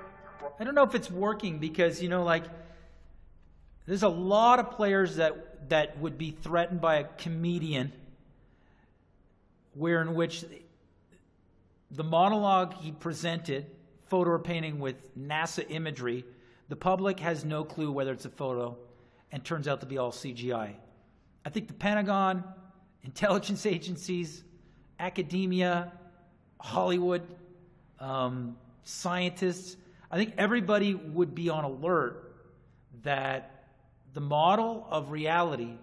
I don't know if it's working because, there's a lot of players that would be threatened by a comedian in which the monologue he presented, photo or painting with NASA imagery, the public has no clue whether it's a photo and turns out to be all CGI. I think the Pentagon, intelligence agencies, academia, Hollywood, scientists, I think everybody would be on alert that the model of reality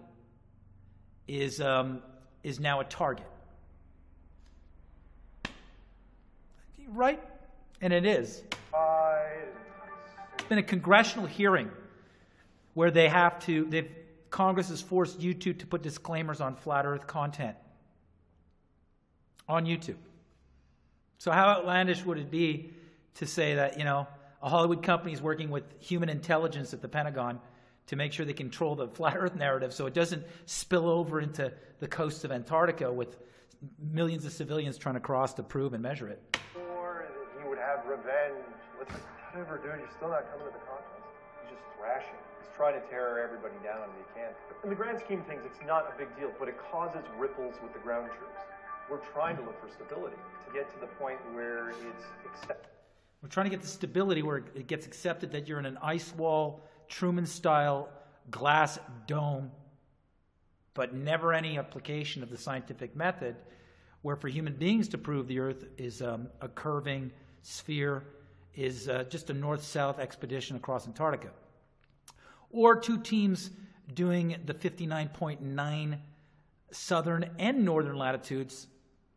is now a target. Right? And it is. It's been a congressional hearing where Congress has forced YouTube to put disclaimers on flat earth content on YouTube. So how outlandish would it be to say that, a Hollywood company is working with human intelligence at the Pentagon to make sure they control the flat earth narrative so it doesn't spill over into the coasts of Antarctica with millions of civilians trying to cross to prove and measure it. Or that he would have revenge. Whatever, dude, you're still not coming to the contest. He's just thrashing. He's trying to tear everybody down, and he can't. In the grand scheme of things, it's not a big deal, but it causes ripples with the ground troops. We're trying to look for stability to get to the point where it's accepted. We're trying to get the stability where it gets accepted that you're in an ice wall, Truman-style glass dome, but never any application of the scientific method, where for human beings to prove the Earth is a curving sphere, is just a north-south expedition across Antarctica. Or two teams doing the 59.9 southern and northern latitudes,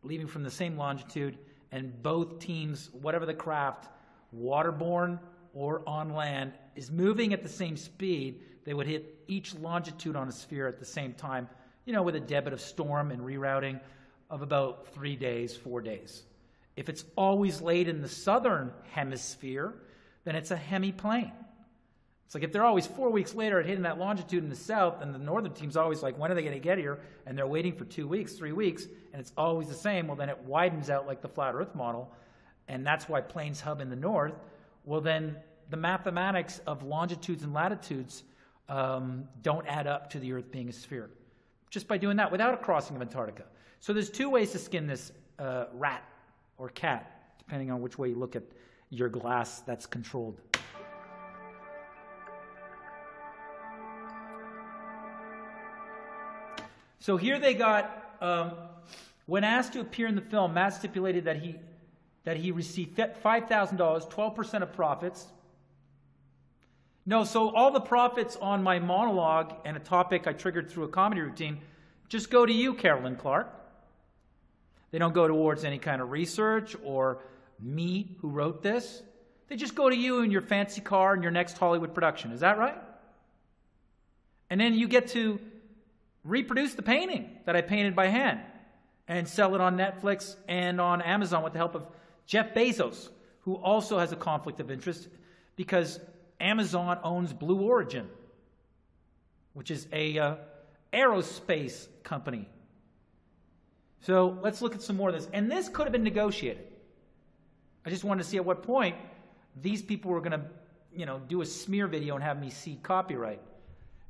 leaving from the same longitude, and both teams, whatever the craft, waterborne or on land, is moving at the same speed, they would hit each longitude on a sphere at the same time, with a debit of storm and rerouting of about 3 days, 4 days. If it's always laid in the southern hemisphere, then it's a hemiplane. It's like if they're always 4 weeks later at hitting that longitude in the south, and the northern team's always like, when are they going to get here? And they're waiting for 2 weeks, 3 weeks, and it's always the same. Well, then it widens out like the flat Earth model, and that's why planes hub in the north. Well, then the mathematics of longitudes and latitudes don't add up to the Earth being a sphere. Just by doing that without a crossing of Antarctica. So there's two ways to skin this rat or cat, depending on which way you look at your glass that's controlled. So here they got, when asked to appear in the film, Matt stipulated that he received $5,000, 12% of profits. No, so all the profits on my monologue and a topic I triggered through a comedy routine just go to you, Carolyn Clark. They don't go towards any kind of research or me who wrote this. They just go to you and your fancy car and your next Hollywood production. Is that right? And then you get to reproduce the painting that I painted by hand and sell it on Netflix and on Amazon with the help of Jeff Bezos, who also has a conflict of interest because Amazon owns Blue Origin, which is a aerospace company. So let's look at some more of this. And this could have been negotiated. I just wanted to see at what point these people were going to, do a smear video and have me see copyright.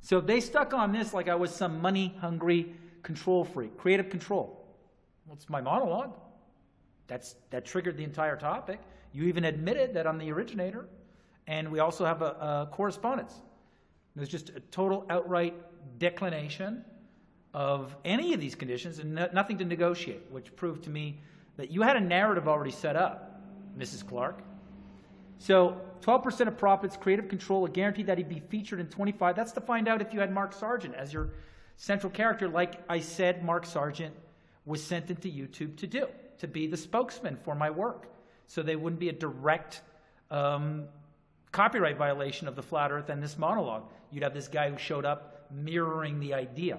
So they stuck on this like I was some money-hungry control freak, creative control. Well, it's my monologue. That triggered the entire topic. You even admitted that I'm the originator. And we also have a correspondence. There's just a total outright declination of any of these conditions and nothing to negotiate, which proved to me that you had a narrative already set up, Mrs. Clark. So 12% of profits, creative control, a guarantee that he'd be featured in 25. That's to find out if you had Mark Sargent as your central character. Like I said, Mark Sargent was sent into YouTube to be the spokesman for my work. So they wouldn't be a direct copyright violation of the Flat Earth and this monologue. You'd have this guy who showed up mirroring the idea.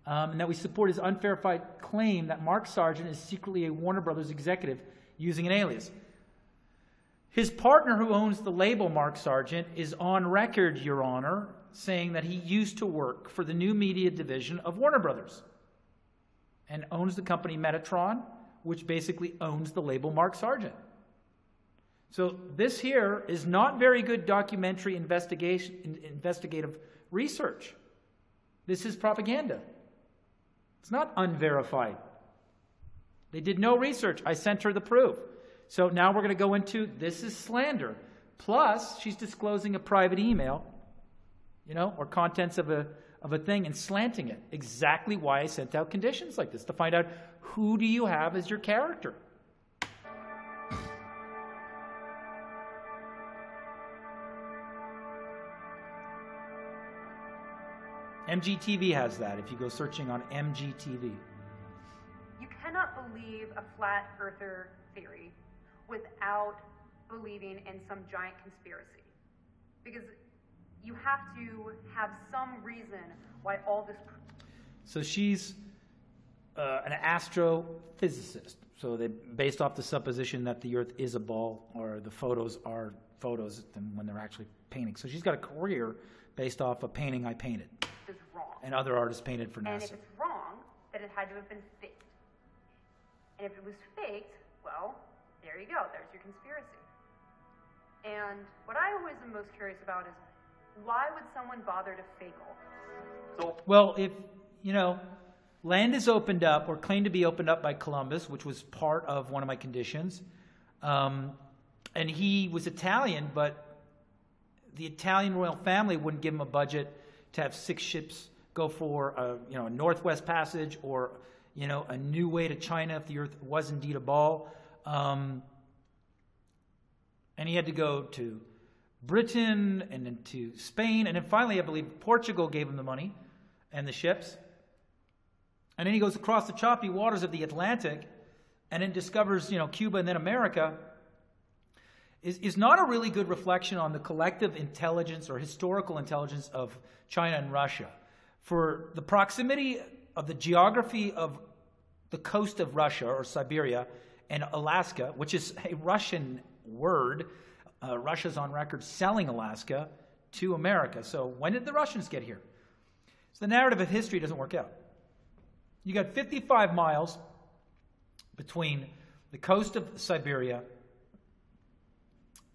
And that we support his unverified claim that Mark Sargent is secretly a Warner Brothers executive using an alias. His partner who owns the label Mark Sargent is on record, Your Honor, saying that he used to work for the new media division of Warner Brothers and owns the company Metatron, which basically owns the label Mark Sargent. So this here is not very good documentary investigative research. This is propaganda. It's not unverified. They did no research. I sent her the proof. So now we're going to go into this is slander. Plus, she's disclosing a private email, or contents of a thing and slanting it. Exactly why I sent out conditions like this, to find out who do you have as your character. MGTV has that if you go searching on MGTV. You cannot believe a flat earther theory without believing in some giant conspiracy. Because you have to have some reason why all this... So she's an astrophysicist. So they based off the supposition that the Earth is a ball, or the photos are photos when they're actually painting. So she's got a career based off a painting I painted. Is wrong. And other artists painted for NASA. And if it's wrong, then it had to have been faked. And if it was faked, well, there you go. There's your conspiracy. And what I always am most curious about is, why would someone bother to fake all this? Well, if, land is opened up or claimed to be opened up by Columbus, which was part of one of my conditions, and he was Italian, but the Italian royal family wouldn't give him a budget to have 6 ships go for a Northwest Passage or a new way to China if the Earth was indeed a ball. And he had to go to Britain and then to Spain, and then finally I believe Portugal gave him the money and the ships. And then he goes across the choppy waters of the Atlantic and then discovers Cuba and then America. Is not a really good reflection on the collective intelligence or historical intelligence of China and Russia. For the proximity of the geography of the coast of Russia or Siberia and Alaska, which is a Russian word, Russia's on record selling Alaska to America. So when did the Russians get here? So the narrative of history doesn't work out. You got 55 miles between the coast of Siberia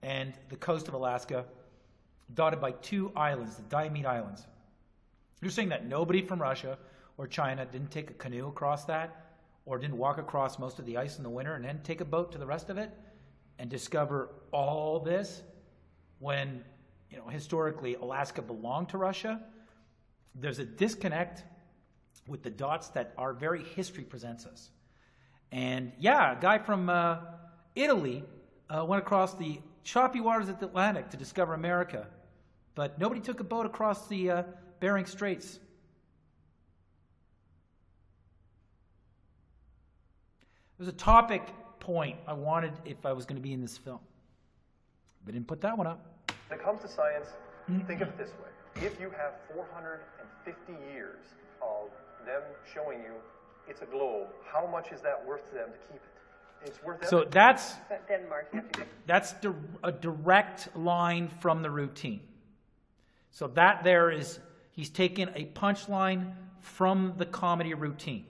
and the coast of Alaska, dotted by 2 islands, the Diomede Islands. You're saying that nobody from Russia or China didn't take a canoe across that, or didn't walk across most of the ice in the winter and then take a boat to the rest of it and discover all this when, historically Alaska belonged to Russia? There's a disconnect with the dots that our very history presents us. And yeah, a guy from Italy went across the choppy waters of the Atlantic to discover America. but nobody took a boat across the Bering Straits. There was a topic point I wanted if I was going to be in this film. They didn't put that one up. When it comes to science, think of it this way. If you have 450 years of them showing you it's a globe, how much is that worth to them to keep it? It's worth So everything. that's a direct line from the routine. So that there is, he's taken a punchline from the comedy routine.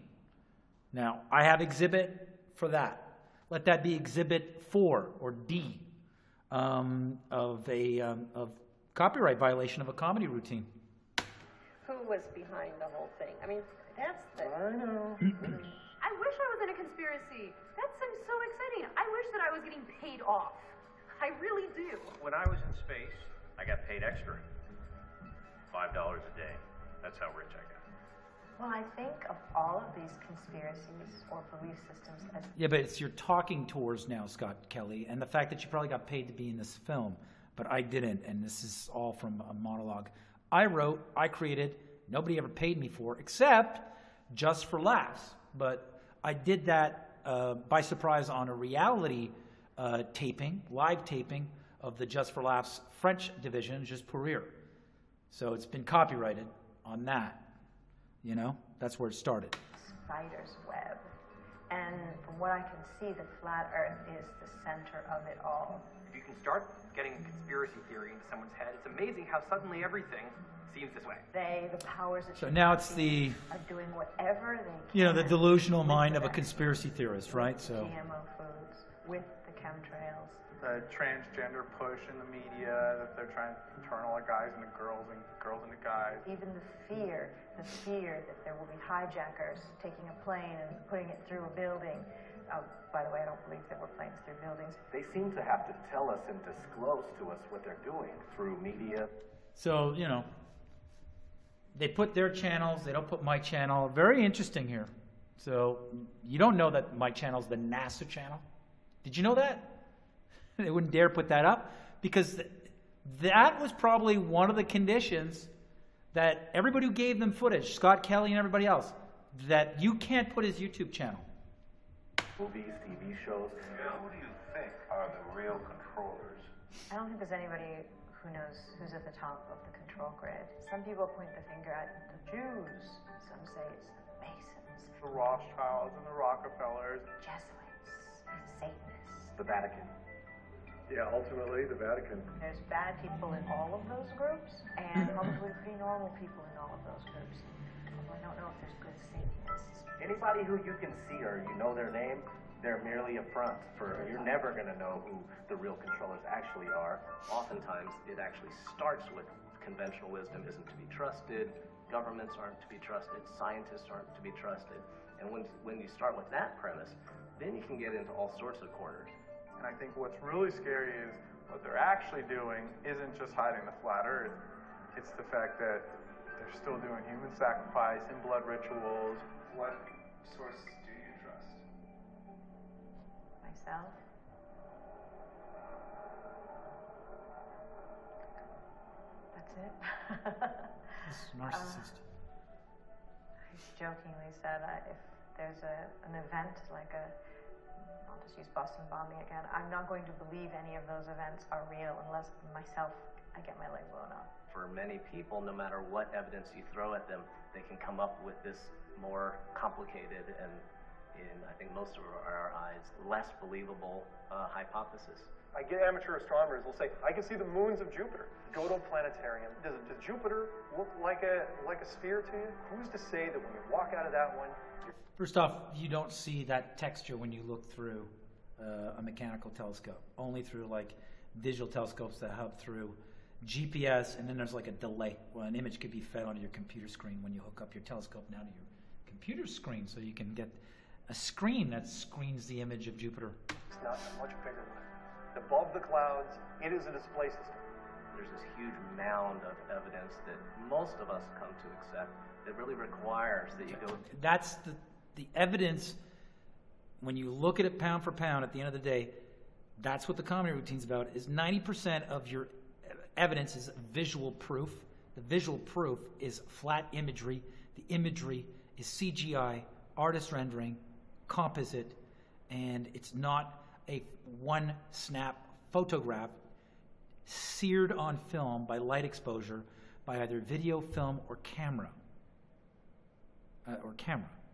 Now, I have exhibit for that. Let that be exhibit 4 or D of copyright violation of a comedy routine. Who was behind the whole thing? I mean, that's the... I know. I wish I was in a conspiracy. That seems so exciting. I wish that I was getting paid off. I really do. When I was in space, I got paid extra. $5 a day. That's how rich I got. Well, I think of all of these conspiracies or belief systems as... Yeah, but it's you're talking towards now, Scott Kelly, and the fact that you probably got paid to be in this film, but I didn't, and this is all from a monologue. I wrote, I created, nobody ever paid me for, except just for laughs. But I did that by surprise on a reality taping, live taping of the Just for Laughs French division, Juste pour rire. So it's been copyrighted on that. You know, that's where it started. Spider's web. And from what I can see, the flat earth is the center of it all. If you can start getting a conspiracy theory into someone's head, it's amazing how suddenly everything seems this way. They, the powers that So now it's the, are doing whatever they can. you know, the delusional mind of a conspiracy theorist, right? So GMO foods, with the chemtrails. The transgender push in the media that they're trying to turn all the guys into girls and girls into guys. Even the fear that there will be hijackers taking a plane and putting it through a building. By the way, I don't believe there were planes through buildings. They seem to have to tell us and disclose to us what they're doing through media. So, you know, they put their channels, they don't put my channel. Very interesting here. So you don't know that my channel's the NASA channel. Did you know that? They wouldn't dare put that up because that was probably one of the conditions that everybody who gave them footage, Scott Kelly and everybody else, that you can't put his YouTube channel. Movies, TV shows. Who do you think are the real controllers? I don't think there's anybody who knows who's at the top of the control grid. Some people point the finger at the Jews. Some say it's the Masons. The Rothschilds and the Rockefellers. Jesuits. Satanists. The Vatican. Yeah, ultimately, the Vatican. There's bad people in all of those groups, and probably pretty normal people in all of those groups. Although I don't know if there's good Satanists. Anybody who you can see or you know their name, they're merely a front. You're never going to know who the real controllers actually are. Oftentimes, it actually starts with conventional wisdom isn't to be trusted, governments aren't to be trusted, scientists aren't to be trusted. And when you start with that premise, then you can get into all sorts of corners. And I think what's really scary is what they're actually doing isn't just hiding the flat earth. It's the fact that they're still doing human sacrifice and blood rituals. What source do you trust? Myself. That's it. This narcissist. I jokingly said if there's an event like I'll just use Boston bombing again, I'm not going to believe any of those events are real unless myself, I get my leg blown off. For many people, no matter what evidence you throw at them, they can come up with this more complicated and, in I think most of our eyes, less believable hypothesis. I get amateur astronomers will say, I can see the moons of Jupiter. Go to a planetarium. Does Jupiter look like a sphere to you? Who's to say that when you walk out of that one... First off, you don't see that texture when you look through a mechanical telescope. Only through like visual telescopes that hub through GPS, and then there's like a delay. Well, an image could be fed onto your computer screen when you hook up your telescope now to your computer screen, so you can get a screen that screens the image of Jupiter. It's not a much bigger one. Above the clouds, it is a display system. There's this huge mound of evidence that most of us come to accept that really requires that you go... That's the evidence, when you look at it pound for pound, at the end of the day, that's what the comedy routine's about, is 90% of your evidence is visual proof. The visual proof is flat imagery. The imagery is CGI, artist rendering, composite, and it's not a one snap photograph seared on film by light exposure by either video, film, or camera.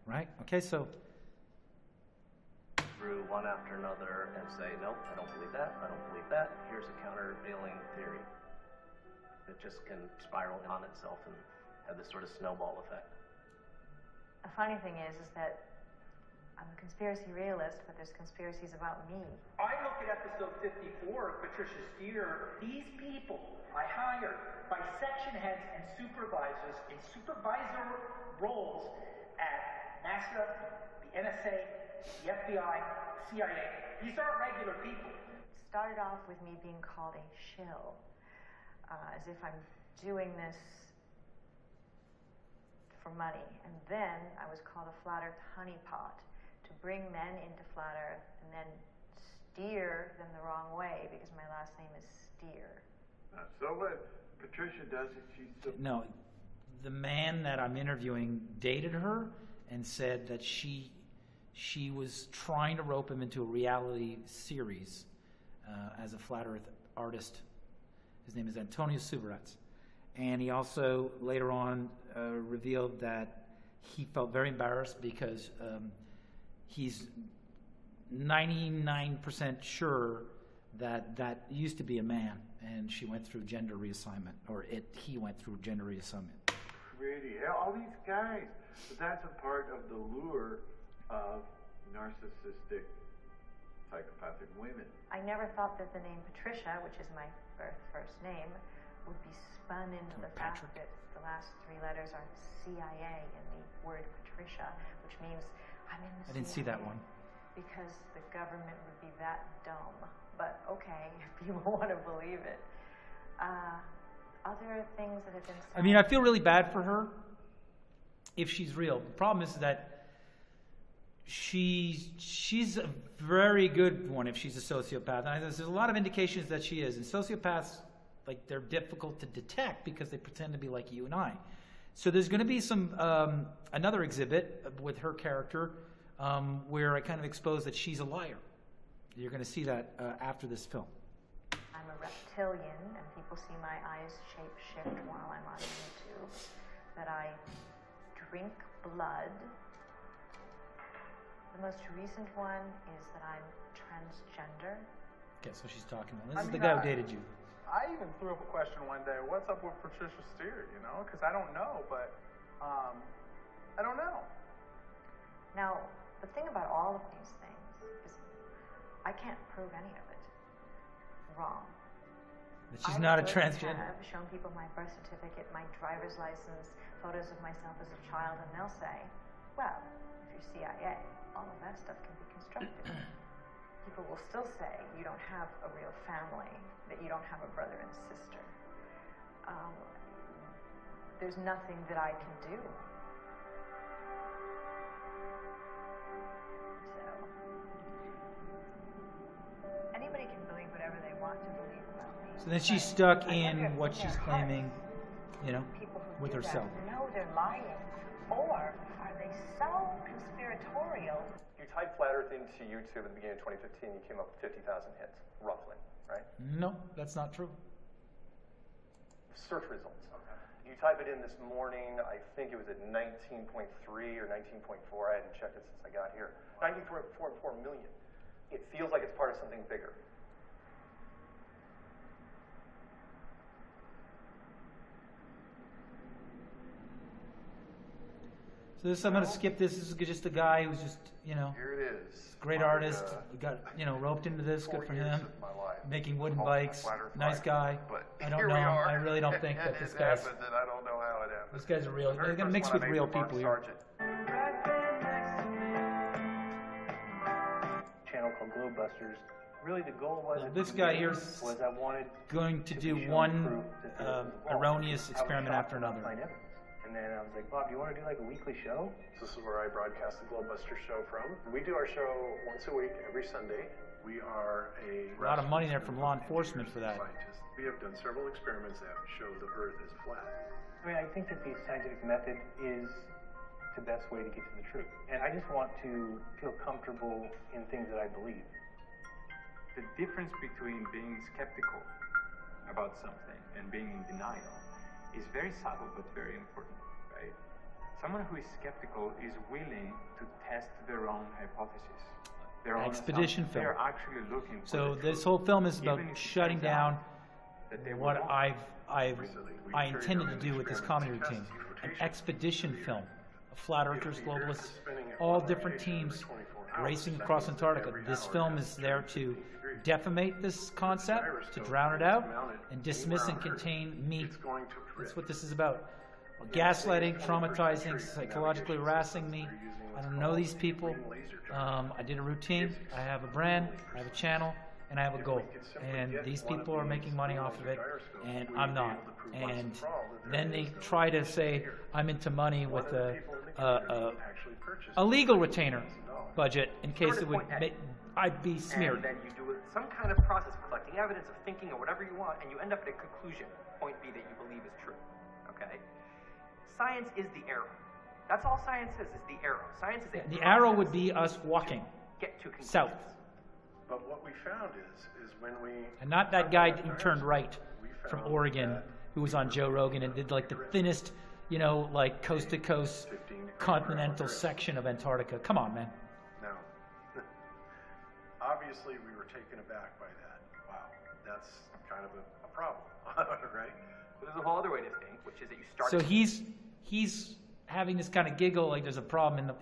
Right? Okay, so through one after another and say, nope, I don't believe that, I don't believe that. Here's a countervailing theory that just can spiral on itself and have this sort of snowball effect. The funny thing is that I'm a conspiracy realist, but there's conspiracies about me. I look at episode 54 of Patricia Steer. These people I hired by section heads and supervisors in supervisor roles at NASA, the NSA, the FBI, CIA. These aren't regular people. It started off with me being called a shill, as if I'm doing this for money. And then I was called a flat earth honeypot, to bring men into flat earth and then steer them the wrong way because my last name is Steer. So what Patricia does is she's... No, the man that I'm interviewing dated her and said that she was trying to rope him into a reality series as a flat earth artist. His name is Antonio Subarats. And he also later on revealed that he felt very embarrassed because he's 99% sure that used to be a man, and she went through gender reassignment, or he went through gender reassignment. Pretty hell, all these guys. But that's a part of the lure of narcissistic, psychopathic women. I never thought that the name Patricia, which is my first name, would be spun into the fact that the last three letters are CIA in the word Patricia, which means I'm in the CIA. I didn't see that one. Because the government would be that dumb. But okay, if people want to believe it. Other things that have been said. I mean, I feel really bad for her if she's real. The problem is that she's a very good one if she's a sociopath. And there's a lot of indications that she is. And sociopaths, like, they're difficult to detect because they pretend to be like you and I. So there's going to be some another exhibit with her character where I kind of expose that she's a liar. You're going to see that after this film. I'm a reptilian, and people see my eyes shape shift while I'm on YouTube. That I drink blood. The most recent one is that I'm transgender. Okay, so she's talking. This is the guy who dated you. I even threw up a question one day. What's up with Patricia Steer? You know, because I don't know, but I don't know. Now, the thing about all of these things is I can't prove any of it wrong. But she's not a transgender. I've shown people my birth certificate, my driver's license, photos of myself as a child, and they'll say, well, if you're CIA, all of that stuff can be constructed. People will still say you don't have a real family, that you don't have a brother and sister. There's nothing that I can do. So, anybody can believe whatever they want to believe about me. So then she's stuck in what she's claiming, you know, with herself. No, they're lying. Or are they so conspiratorial? You typed flat earth into YouTube at the beginning of 2015, you came up with 50,000 hits, roughly, right? No, that's not true. Search results. You type it in this morning, I think it was at 19.3 or 19.4. I hadn't checked it since I got here. 19.4 million. It feels like it's part of something bigger. So this, I'm going to skip this. This is just a guy who's just, you know, here it is. Great artist. Got, you know, roped into this. Good for him. Making wooden bikes. Nice guy. But I don't know. I really don't think that this guy's. And I don't know how it happened. This guy's a real. They're going to mix with real people here. Channel called Globebusters. Really, the goal was. This guy here is I wanted going to do one erroneous experiment after another. And then I was like, Bob, do you want to do like a weekly show? This is where I broadcast the Globebuster show from. We do our show once a week, every Sunday, We are a lot of money there from law enforcement for that. scientists. We have done several experiments that show the Earth is flat. I mean, I think that the scientific method is the best way to get to the truth. And I just want to feel comfortable in things that I believe. The difference between being skeptical about something and being in denial is very subtle but very important, right? Someone who is skeptical is willing to test their own hypothesis. Their own Expedition film. They're actually looking for So the this truth. whole film is about Even if it shutting turns down out that they were what wrong. I intended to do with this comedy routine. An expedition film of flat earthers, globalists, all different teams racing across Antarctica. This film is there to defamate this concept, to drown it out, and dismiss and contain me. That's what this is about. Gaslighting, traumatizing, psychologically harassing me. I don't know these people. I did a routine. I have a brand. I have a channel. And I have a goal. And these people are making money off of it, and I'm not. And then they try to say I'm into money with a legal retainer budget in case it would I'd be smeared. And then you do some kind of process of collecting evidence, of thinking, or whatever you want, and you end up at a conclusion, point B, that you believe is true. Okay? Science is the arrow. That's all science is the arrow. Science is The arrow would be us walking get to conclusions. south. But what we found is when we... And not that guy who turned right from Oregon who was on Joe Rogan and did like the thinnest, like coast-to-coast continental section of Antarctica. Come on, man. Now, obviously we were taken aback by that. Wow, that's kind of a problem, right? But there's a whole other way to think, which is that you start... So he's having this kind of giggle like there's a problem in the...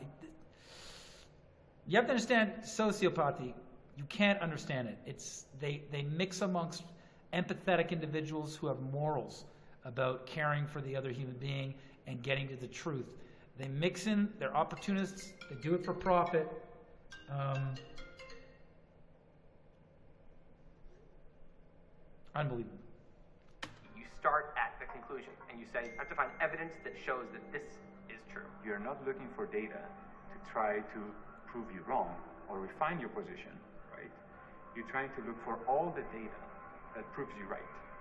You have to understand sociopathy. You can't understand it. They mix amongst empathetic individuals who have morals about caring for the other human being and getting to the truth. They mix in, they're opportunists, they do it for profit. Unbelievable. You start at the conclusion, and you say, I have to find evidence that shows that this is true. You're not looking for data to try to prove you wrong or refine your position, right? You're trying to look for all the data that proves you right.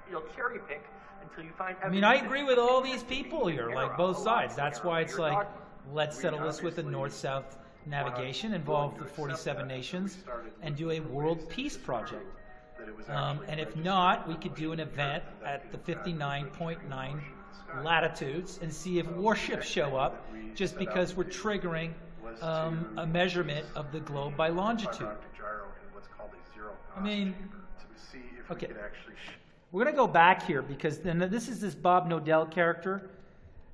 You'll cherry pick until you find I evidence. mean, I agree with all these people here, like both sides. That's why it's like, let's settle this with a north-south navigation, involve the 47 nations, and do a world peace project. And if not, we could do an event at the 59.9 latitudes and see if warships show up, just because we're triggering a measurement of the globe by longitude. I mean, okay, we're going to go back here because then this is this Bob Nodell character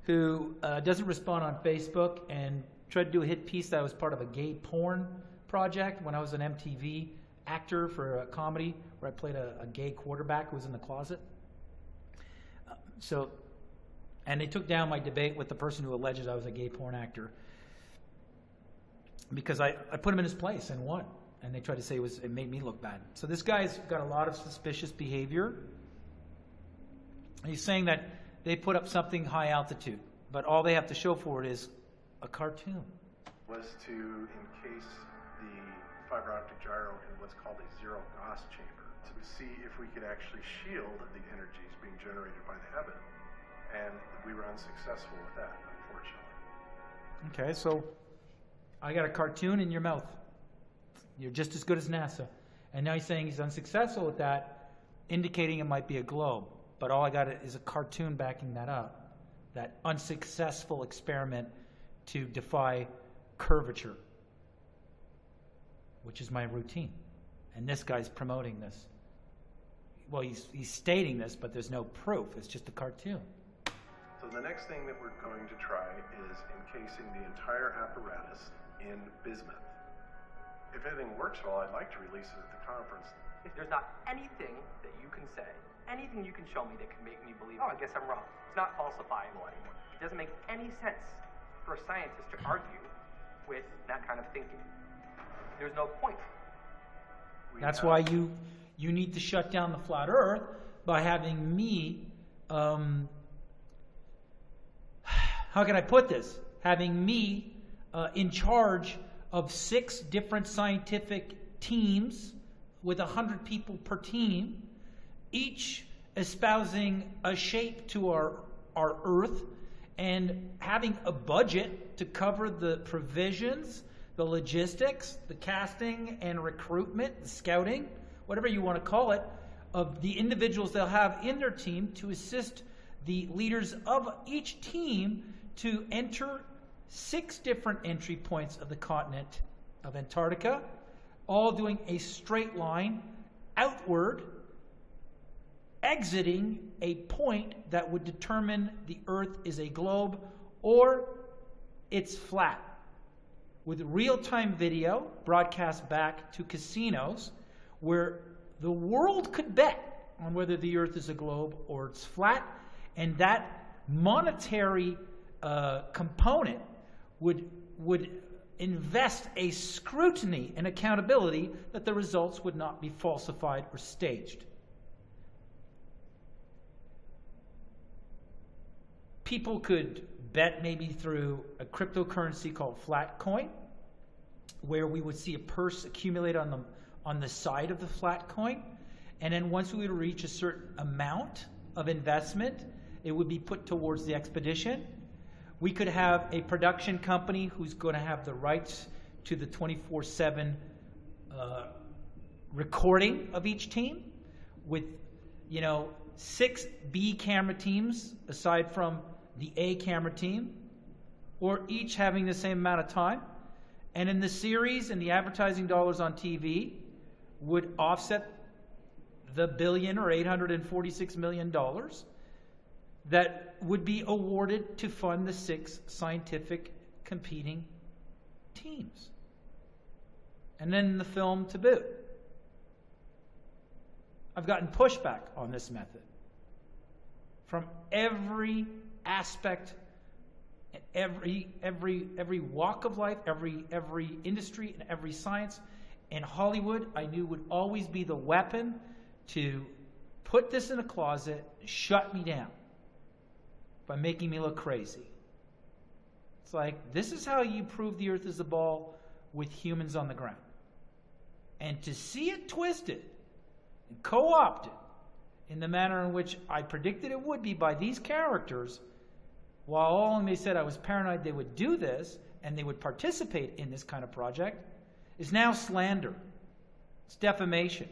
who doesn't respond on Facebook and tried to do a hit piece that was part of a gay porn project when I was an MTV actor for a comedy where I played a gay quarterback who was in the closet. And they took down my debate with the person who alleges I was a gay porn actor because I put him in his place and won. And they tried to say it made me look bad. So this guy's got a lot of suspicious behavior. He's saying that they put up something high altitude, but all they have to show for it is a cartoon. Was to encase the fiber optic gyro in what's called a zero Gauss chamber to see if we could actually shield the energies being generated by the heaven. And we were unsuccessful with that, unfortunately. Okay, so I got a cartoon in your mouth. You're just as good as NASA. And now he's saying he's unsuccessful with that, indicating it might be a globe. But all I got is a cartoon backing that up. That unsuccessful experiment to defy curvature, which is my routine. And this guy's promoting this. Well, he's stating this, but there's no proof. It's just a cartoon. So the next thing that we're going to try is encasing the entire apparatus in bismuth. If anything works well, I'd like to release it at the conference. If there's not anything that you can say, anything you can show me that can make me believe, oh, I guess I'm wrong. It's not falsifiable anymore. It doesn't make any sense for a scientist to argue with that kind of thinking. There's no point. That's why you need to shut down the flat earth by having me, how can I put this? Having me in charge of 6 different scientific teams with 100 people per team, each espousing a shape to our Earth and having a budget to cover the provisions, the logistics, the casting and recruitment, the scouting, whatever you want to call it, of the individuals they'll have in their team to assist the leaders of each team to enter 6 different entry points of the continent of Antarctica, all doing a straight line outward, exiting a point that would determine the Earth is a globe or it's flat, with real-time video broadcast back to casinos where the world could bet on whether the Earth is a globe or it's flat, and that monetary component would invest a scrutiny and accountability that the results would not be falsified or staged. People could bet maybe through a cryptocurrency called Flatcoin, where we would see a purse accumulate on the side of the flat coin, and then once we would reach a certain amount of investment, it would be put towards the expedition. We could have a production company who's going to have the rights to the 24/7 recording of each team, with 6 B camera teams aside from the A camera team, or each having the same amount of time. And in the series and the advertising dollars on TV would offset the $1 billion or $846 million that would be awarded to fund the 6 scientific competing teams. And then the film to boot. I've gotten pushback on this method from every aspect, every walk of life, every industry, and every science. And Hollywood, I knew, would always be the weapon to put this in a closet, shut me down by making me look crazy. It's like, this is how you prove the Earth is a ball with humans on the ground. And to see it twisted and co-opted in the manner in which I predicted it would be by these characters, while all of me said I was paranoid they would do this and they would participate in this kind of project, is now slander. It's defamation.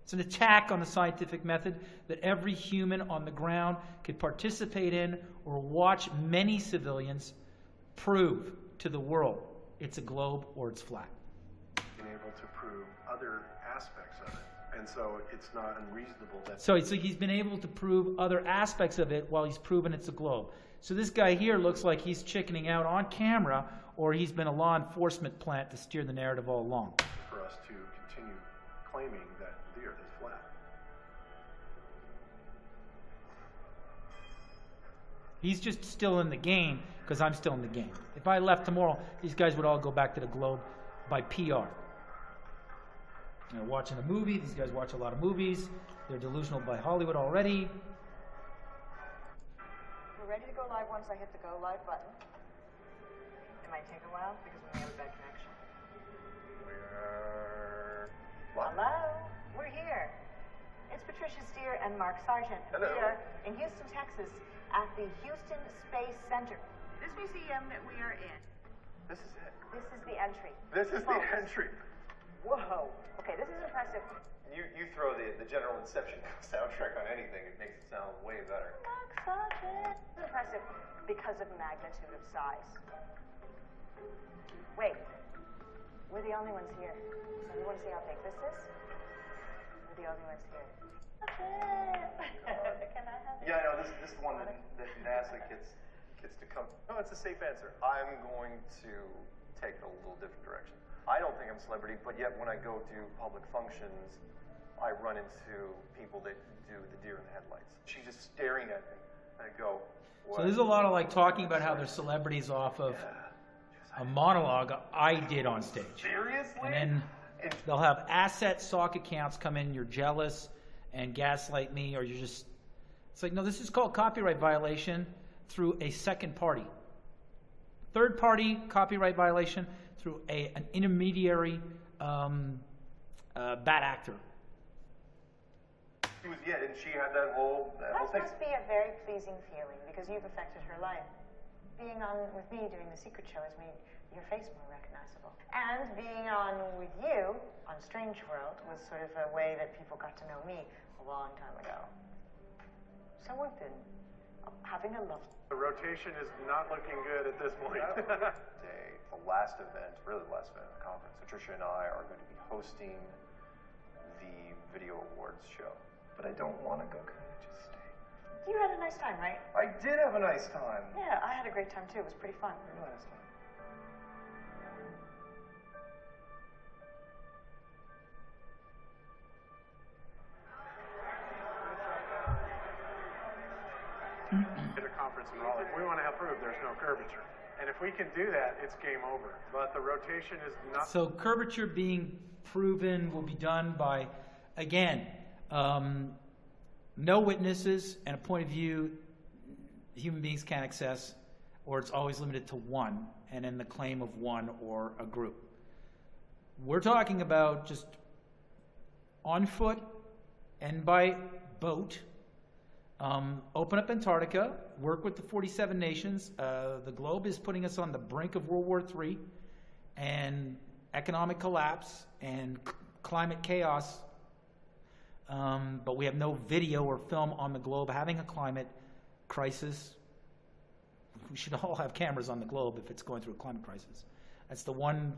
It's an attack on the scientific method that every human on the ground could participate in or watch many civilians prove to the world it's a globe or it's flat. Being able to prove other aspects of it. And so it's not unreasonable that... So he's been able to prove other aspects of it while he's proven it's a globe. So this guy here looks like he's chickening out on camera, or he's been a law enforcement plant to steer the narrative all along. For us to continue claiming that the Earth is flat. He's just still in the game because I'm still in the game. If I left tomorrow, these guys would all go back to the globe by PR. Watching a movie, these guys watch a lot of movies. They're delusional by Hollywood already. We're ready to go live once I hit the go live button. It might take a while because we may have a bad connection. Hello, we're here. It's Patricia Steer and Mark Sargent. Hello. We are in Houston, Texas at the Houston Space Center. This museum that we are in. This is it. This is the entry. This is the entry. Whoa. Okay, this is impressive. You throw the General Inception soundtrack on anything, it makes it sound way better. Mark Sargent. This is impressive because of magnitude of size. Wait. We're the only ones here. Does anyone see how big this is? We're the only ones here. Can I have it? Yeah, I know, this is the one that NASA gets to come. No, it's a safe answer. I'm going to take a little different direction. I don't think I'm a celebrity, but yet when I go to public functions, I run into people that do the deer in the headlights. She's just staring at me, and I go, what? So there's a lot of talking about how they're celebrities off of a monologue I did on stage. Seriously? And then they'll have asset sock accounts come in, you're jealous and gaslight me, or you're just... It's like, no, this is called copyright violation through a second party. Third party copyright violation through an intermediary bad actor. And she had that whole That thing. must be a very pleasing feeling because you've affected her life. Being on with me doing the secret show has made your face more recognizable. And being on with you on Strange World was sort of a way that people got to know me a long time ago. So we've been having a love. The rotation is not looking good at this point. The last event, really the last event of the conference, Patricia and I are going to be hosting the Video Awards show. But I don't want to go. Can I just stay? You had a nice time, right? I did have a nice time. Yeah, I had a great time too. It was pretty fun. Really nice time. At a conference in Raleigh, we want to have proof there's no curvature. And if we can do that, it's game over. But the rotation is not. So curvature being proven will be done by, again, no witnesses and a point of view human beings can't access, or it's always limited to one, and in the claim of one or a group. We're talking about just on foot and by boat. Open up Antarctica, work with the 47 nations. The globe is putting us on the brink of World War III and economic collapse and climate chaos. But we have no video or film on the globe having a climate crisis. We should all have cameras on the globe if it's going through a climate crisis. That's the one.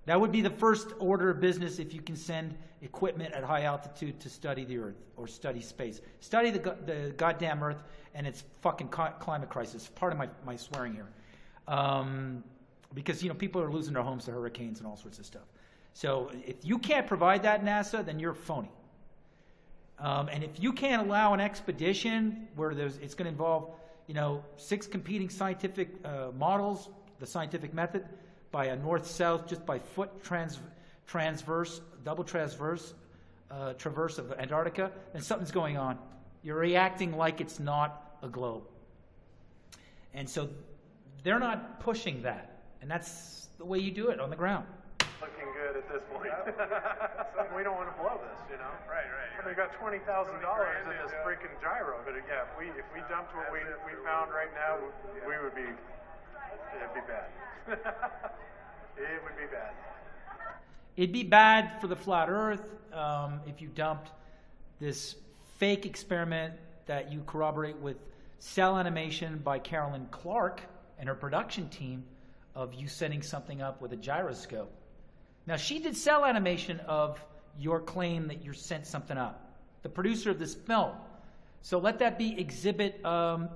That would be the first order of business if you can send equipment at high altitude to study the Earth or study space. Study the goddamn Earth and its fucking climate crisis. Part of my swearing here. Because, people are losing their homes to hurricanes and all sorts of stuff. So if you can't provide that, NASA, then you're phony. And if you can't allow an expedition where it's going to involve, 6 competing scientific models, the scientific method, by a north-south, just by foot double traverse of Antarctica, then something's going on. You're reacting like it's not a globe. And so they're not pushing that. And that's the way you do it on the ground. Looking good at this point. We don't want to blow this, Right. We got $20,000 in this freaking gyro. But yeah, if we dumped what we found right now, it'd be bad. It would be bad. It'd be bad for the flat Earth if you dumped this fake experiment that you corroborate with cell animation by Carolyn Clark and her production team of you setting something up with a gyroscope. Now, she did cell animation of your claim that you sent something up, the producer of this film. So let that be Exhibit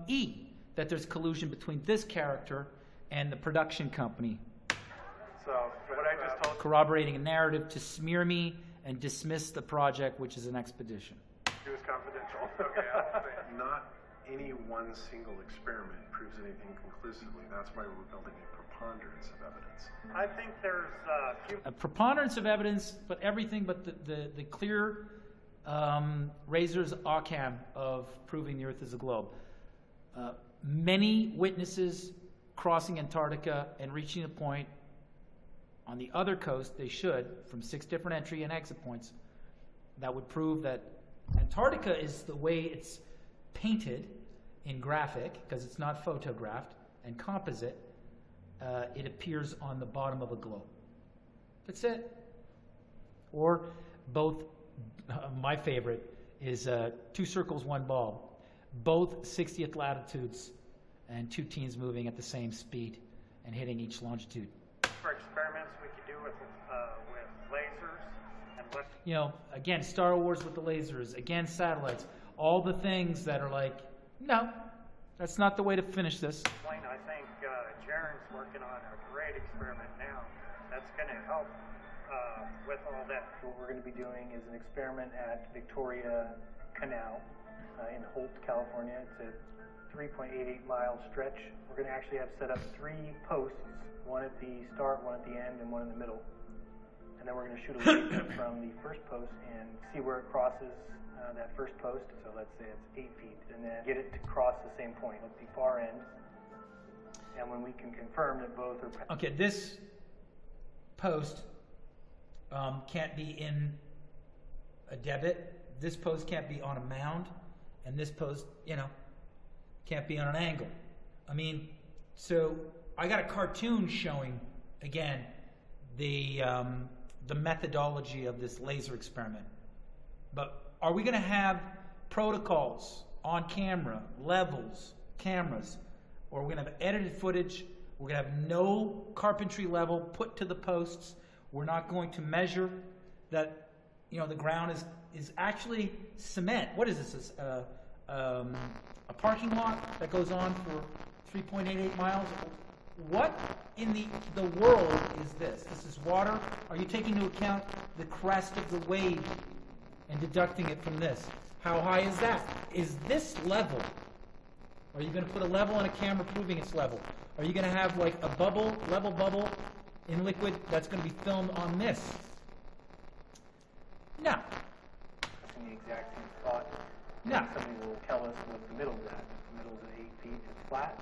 E, that there's collusion between this character and the production company. So what I just told corroborating a narrative to smear me and dismiss the project, which is an expedition. you is confidential. Not any one single experiment proves anything conclusively. That's why we're building a preponderance of evidence. I think there's a preponderance of evidence, but everything but the clear razor's Occam of proving the Earth is a globe. Many witnesses crossing Antarctica and reaching a point on the other coast, they should, from 6 different entry and exit points, that would prove that Antarctica is the way it's painted in graphic, because it's not photographed, and composite. It appears on the bottom of a globe. That's it. Or both, my favorite is 2 circles, 1 ball. Both 60th latitudes and 2 teams moving at the same speed and hitting each longitude. for experiments we could do with lasers and what. Again, Star Wars with the lasers, again, satellites, all the things that are like, no, that's not the way to finish this. I think Jaren's working on a great experiment now that's going to help with all that. What we're going to be doing is an experiment at Victoria Canal in Holt, California. It's a 3.88 mile stretch. We're going to actually have set up 3 posts, one at the start, one at the end, and one in the middle. And then we're going to shoot a laser from the first post and see where it crosses that first post. So let's say it's 8 feet, and then get it to cross the same point at the far end. And when we can confirm that both are... Okay, this post can't be in a debit. This post can't be on a mound, and this post, can't be on an angle. I mean, so I got a cartoon showing, again, the methodology of this laser experiment. But are we going to have protocols on camera, levels, cameras, or we're going to have edited footage? We're going to have no carpentry level put to the posts. We're not going to measure that, the ground is actually cement. What is this? A parking lot that goes on for 3.88 miles? What in the world is this? This is water. Are you taking into account the crest of the wave and deducting it from this? How high is that? Is this level? Are you going to put a level on a camera proving it's level? Are you going to have like a level bubble in liquid that's going to be filmed on this? No. The exact same thought. No. Somebody will tell us what the middle is at. The middle is at 8 feet, it's flat.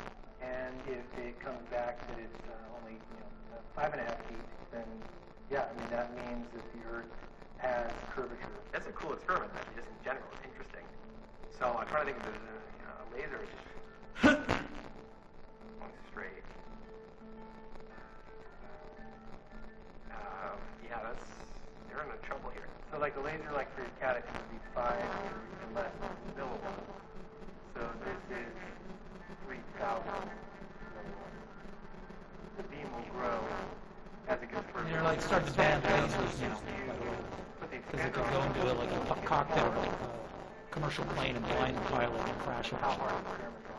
And if it comes back that it's only 5.5 feet, then that means that the Earth has curvature. That's a cool experiment, actually, just in general. It's interesting. So I'm trying to think if there's a laser just going straight. You're in trouble here. So like a laser, like for your catech, would be 5 or even less milliwatts. So this is 3,000 milliwatts. The beam will grow as it gets further. They're like starting to ban lasers now, because it could go into like a cockpit of a commercial plane and blind the pilot and crash it. How hard experiments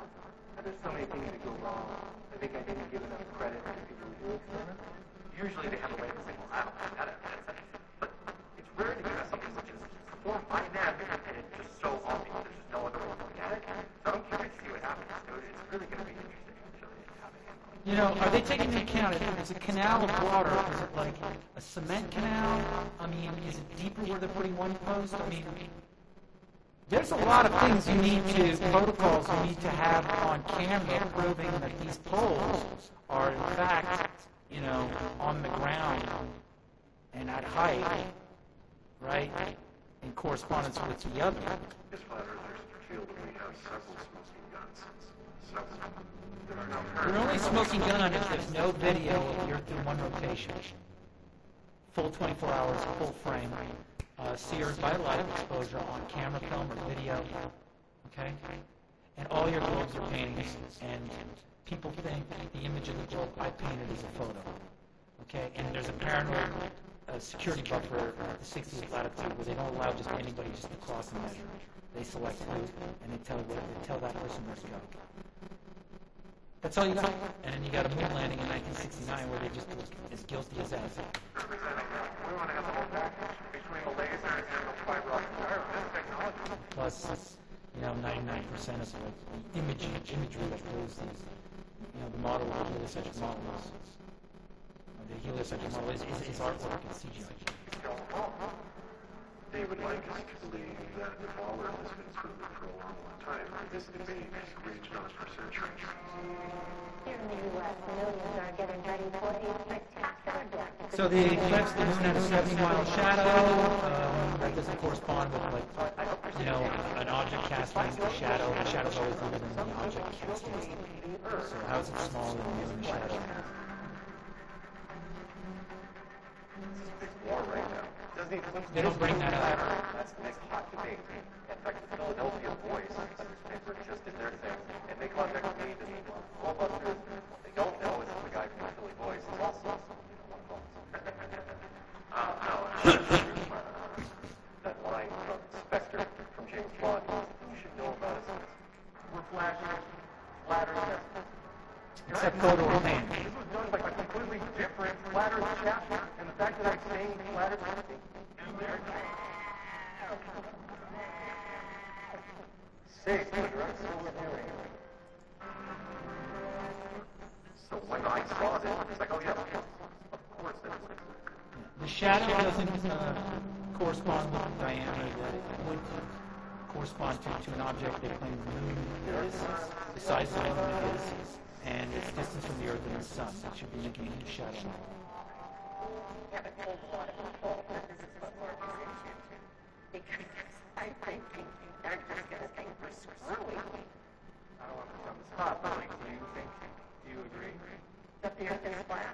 are. There's so many things that go wrong. I think I didn't give enough credit to people who do experiments. Usually they have a way to say, well, I don't have that evidence. But it's rare to get something which is performed by man and it's just so obvious. There's just no other way to look at it. So I'm curious to see what happens. So it's really going to be interesting to show you how they handle it. Are they taking into account if it's a canal of water? Is it like a cement canal? I mean, is it deeper where they're putting one post? I mean, there's a lot of things protocols you need to have on camera proving that these poles are in fact, on the ground and at height, right, in correspondence with the other. As flat earthers feel that we have several smoking guns. Several. You're only smoking gun if there's no video of the Earth in one rotation. Full 24 hours, full frame. Sears by light exposure on camera film or video, okay? And all your globes are paintings, and people think the image of the globe I painted is a photo, okay? And there's a paranoid security buffer at the 60th latitude where they don't allow just anybody just to cross and measure. They select who, and they tell that person where to go. That's all you got. And then you got a moon landing in 1969 where they just were as guilty as anything. We want to have the whole package between the lasers and the fiber optic wire. This technology. Plus, 99% of the imagery that goes these, the model of the heliocentric model the heliocentric model is artwork and CGI. They would like us to believe that if all Earth has been proven for a long, long time, this debate has raged on for centuries. Here in the U.S., millions are getting ready for a spectacular death. So the eclipse, the moon has a 70-mile shadow. That doesn't correspond with, an object casting a shadow. The shadow's always bigger than the object casting. So how is it smaller than the shadow? It's war right now. They don't bring that up. That's the next hot debate. In fact, the Philadelphia Voice, a newspaper, just did their thing, and they contacted me to Filibuster. What they don't know is the guy from the Philly Voice is also one of them. That line from Spectre, from James Bond, you should know about us. We're flashers, flatter testers. Except photo or paint. This was done by a completely different flat Earth chapter, and the fact that I'm saying flat Earth is safe, that's what we're doing. So when I saw this, it's like, oh yeah, of course that was. The shadow doesn't correspond with the diameter that it would correspond to an object they claim the moon is, the size of the moon is, and its distance from the Earth and the Sun. That should be making a huge shadow. Because I think they're just going to think we're screwy. I don't want to put on the spot, but like, do you agree? That the earth is flat.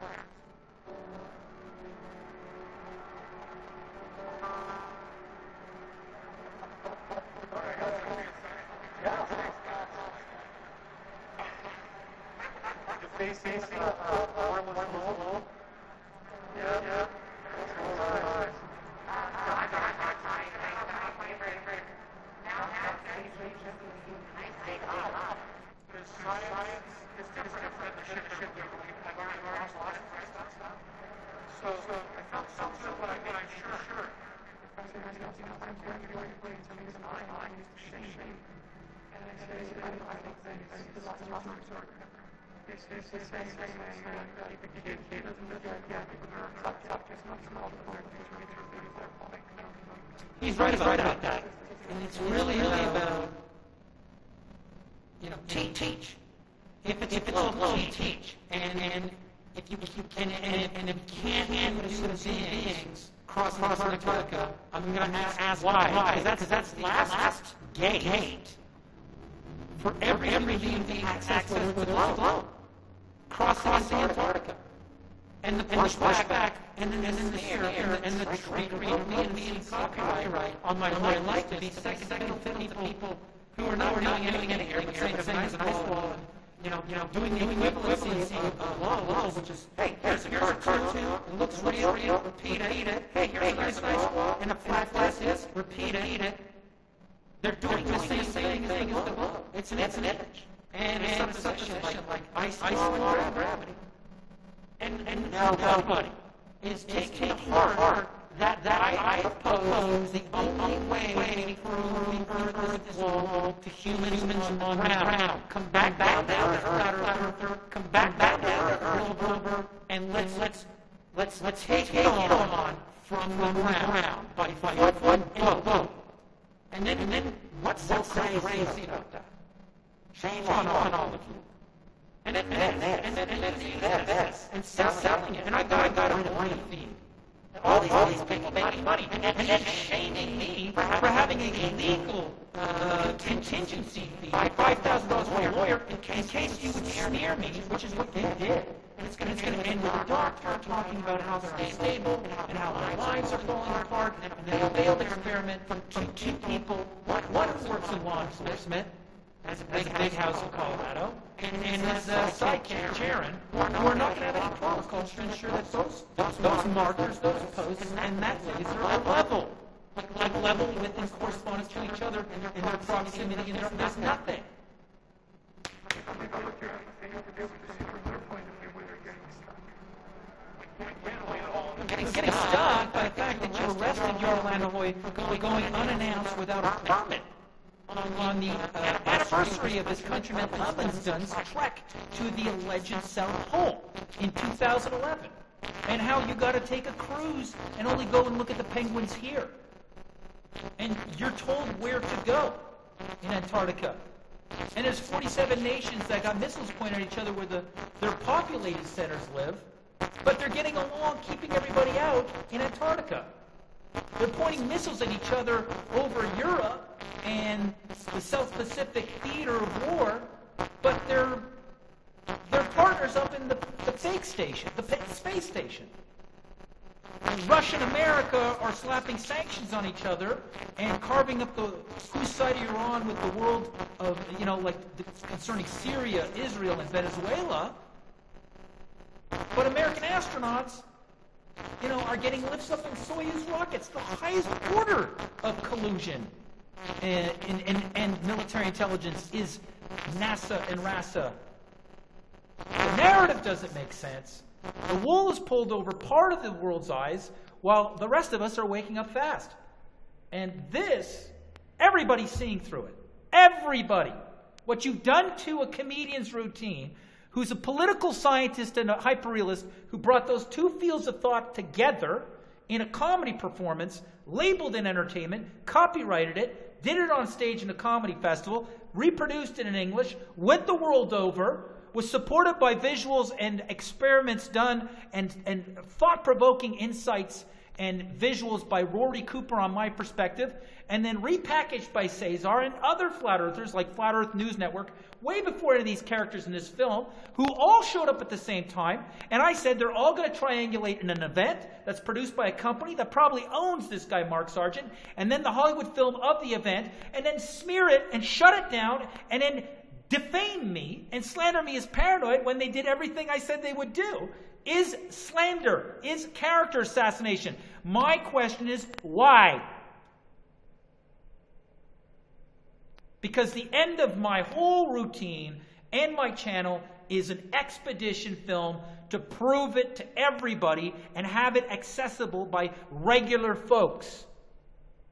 He's right about that. And it's really about, teach. If it's local, teach. And if you can't handle human beings crossing Antarctica, I'm going to ask why. Because that's the last gate for every human being to access to the globe. Crossing Antarctica. And the pushback, and then the sneer, and the trickery of me and copyright on my life to be second to people who are not doing anything here, but saying it's a nice wall, and, doing the equivalency of law, which is, hey, here's a cartoon, it looks real, repeat it, hey, here's a nice wall, and a flat is, repeat it. They're doing the same thing as the globe. It's an image. And it's supposition like ice, water, gravity. And nobody is taking apart that I propose the only way for Earth's wall to humans on the ground. Come back down to Earth, come back down to Earth, and let's take it on from the ground by foot and boat. And then what's so crazy about that? Shame on all of you. And then this, and selling it. And I got a theme. All these people making money, and then shaming me for having a legal contingency fee, $5,000 for your lawyer, in case you would smear me, which is what they did. And it's going to end with a doctor talking about how they're unstable, and how their lives are falling apart, and they failed experiment from two people. One who works in law enforcement, has a big house in Colorado, and his sidekick, Sharon, who are not going to have any protocols to ensure that those markers, those posts, and that laser are level. Like level within correspondence to each other in their proximity, and there's nothing. Getting stuck by the fact that you arrested your Landahoy for going unannounced without a permit on the anniversary of his countryman Dunn's trek to the alleged South Pole in 2011, and how you got to take a cruise and only go and look at the penguins here, and you're told where to go in Antarctica, and there's 47 nations that got missiles pointed at each other where their populated centers live, but they're getting along, keeping everybody out in Antarctica. They're pointing missiles at each other over Europe and the South Pacific theater of war, but they're partners up in the fake station, the space station. Russia and America are slapping sanctions on each other and carving up whose side you're on with the world of, concerning Syria, Israel, and Venezuela. But American astronauts, are getting lifts up in Soyuz rockets, the highest order of collusion and military intelligence is NASA and RASA. The narrative doesn't make sense. The wool is pulled over part of the world's eyes while the rest of us are waking up fast. And this, everybody's seeing through it. Everybody. What you've done to a comedian's routine, who's a political scientist and a hyperrealist who brought those two fields of thought together in a comedy performance, labeled in entertainment, copyrighted it, did it on stage in a comedy festival, reproduced it in English, went the world over, was supported by visuals and experiments done and thought-provoking insights and visuals by Rory Cooper on my perspective, and then repackaged by Cesar and other flat earthers like Flat Earth News Network, way before any of these characters in this film, who all showed up at the same time. And I said they're all going to triangulate in an event that's produced by a company that probably owns this guy, Mark Sargent, and then the Hollywood film of the event, and then smear it and shut it down, and then defame me and slander me as paranoid when they did everything I said they would do. Is slander, is character assassination. My question is, why? Because the end of my whole routine and my channel is an expedition film to prove it to everybody and have it accessible by regular folks.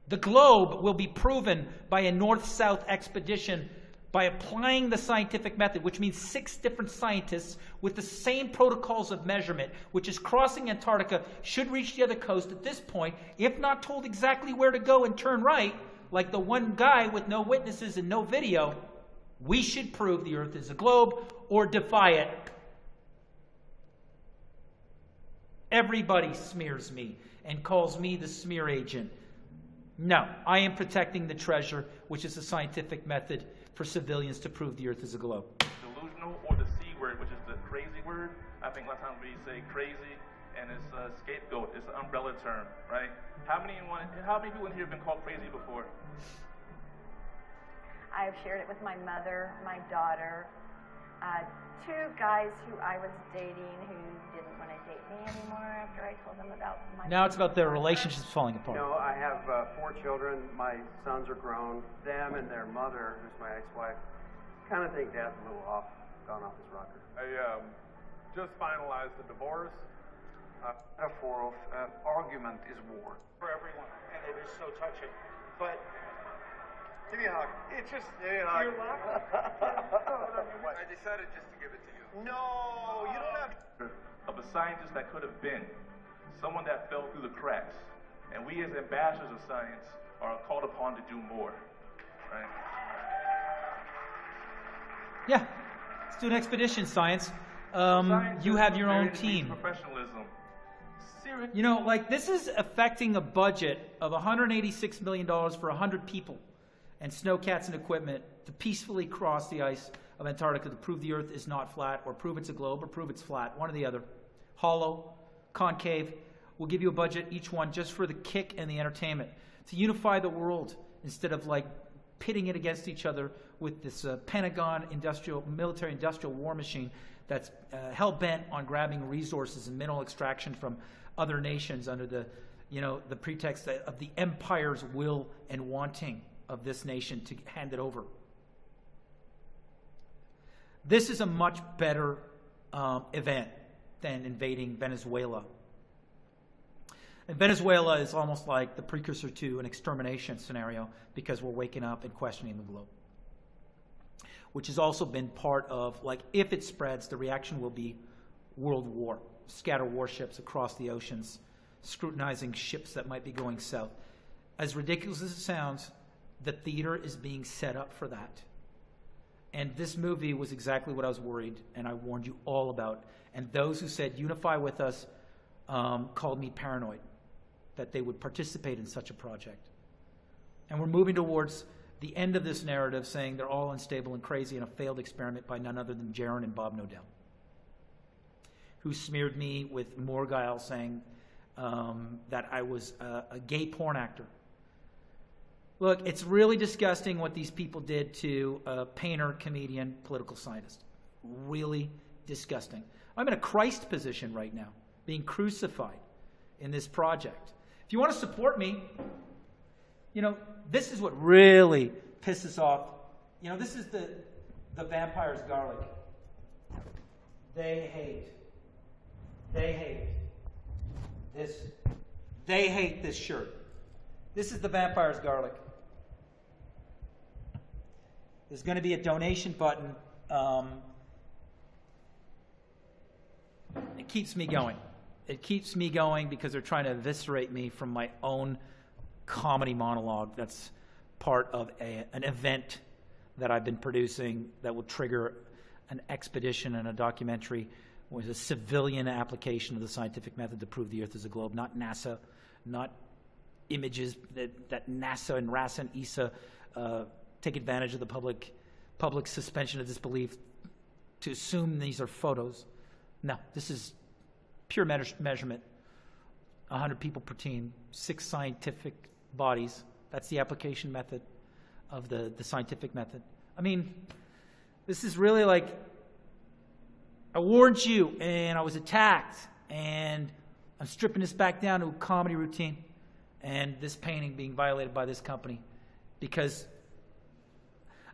The globe will be proven by a north-south expedition by applying the scientific method, which means 6 different scientists with the same protocols of measurement, which is crossing Antarctica, should reach the other coast at this point, if not told exactly where to go and turn right, like the one guy with no witnesses and no video. We should prove the Earth is a globe or defy it. Everybody smears me and calls me the smear agent. No, I am protecting the treasure, which is a scientific method for civilians to prove the Earth is a globe. Delusional, or the C word, which is the crazy word. I think a lot of times we say crazy, and it's a scapegoat. It's an umbrella term, right? How many people in here have been called crazy before? I've shared it with my mother, my daughter, 2 guys who I was dating who didn't want to date me anymore after I told them about my... Now it's about their relationships falling apart. You know, I have 4 children. My sons are grown. Them and their mother, who's my ex-wife, kind of think Dad's a little gone off his rocker. I just finalized the divorce. Metaphor of argument is war. For everyone, and it is so touching. But give me a hug. It's just give me a hug. You're laughing. I decided just to give it to you. No, you don't have. Of a scientist that could have been, someone that fell through the cracks, and we as ambassadors of science are called upon to do more, right? Yeah, let's do an expedition, science. You have your own team. Professionalism. You know, like, this is affecting a budget of $186 million for 100 people and snowcats and equipment to peacefully cross the ice of Antarctica to prove the Earth is not flat, or prove it's a globe, or prove it's flat, one or the other. Hollow, concave. We'll give you a budget, each one, just for the kick and the entertainment, to unify the world instead of, like, pitting it against each other with this Pentagon military-industrial war machine that's hell-bent on grabbing resources and mineral extraction from other nations under the, the pretext of the empire's will and wanting of this nation to hand it over. This is a much better event than invading Venezuela. And Venezuela is almost like the precursor to an extermination scenario, because we're waking up and questioning the globe, which has also been part of, like, if it spreads, the reaction will be world war. Scatter warships across the oceans, scrutinizing ships that might be going south. As ridiculous as it sounds, the theater is being set up for that. And this movie was exactly what I was worried, and I warned you all about. And those who said, unify with us, called me paranoid, that they would participate in such a project. And we're moving towards the end of this narrative, saying they're all unstable and crazy in a failed experiment by none other than Jaron and Bob Nodell, who smeared me with more guile, saying that I was a gay porn actor. Look, it's really disgusting what these people did to a painter, comedian, political scientist. Really disgusting. I'm in a Christ position right now, being crucified in this project. If you want to support me, this is what really pisses off. This is the vampire's garlic. They hate this. They hate this shirt. This is the vampire's garlic. There's going to be a donation button. It keeps me going. It keeps me going because they're trying to eviscerate me from my own comedy monologue that's part of an event that I've been producing that will trigger an expedition and a documentary with a civilian application of the scientific method to prove the Earth is a globe, not NASA, not images that NASA and RASA and ESA take advantage of the public suspension of disbelief to assume these are photos. No, this is pure measurement. 100 people per team, 6 scientific bodies. That's the application method of the scientific method. I mean, this is really like, I warned you and I was attacked and I'm stripping this back down to a comedy routine, and this painting being violated by this company because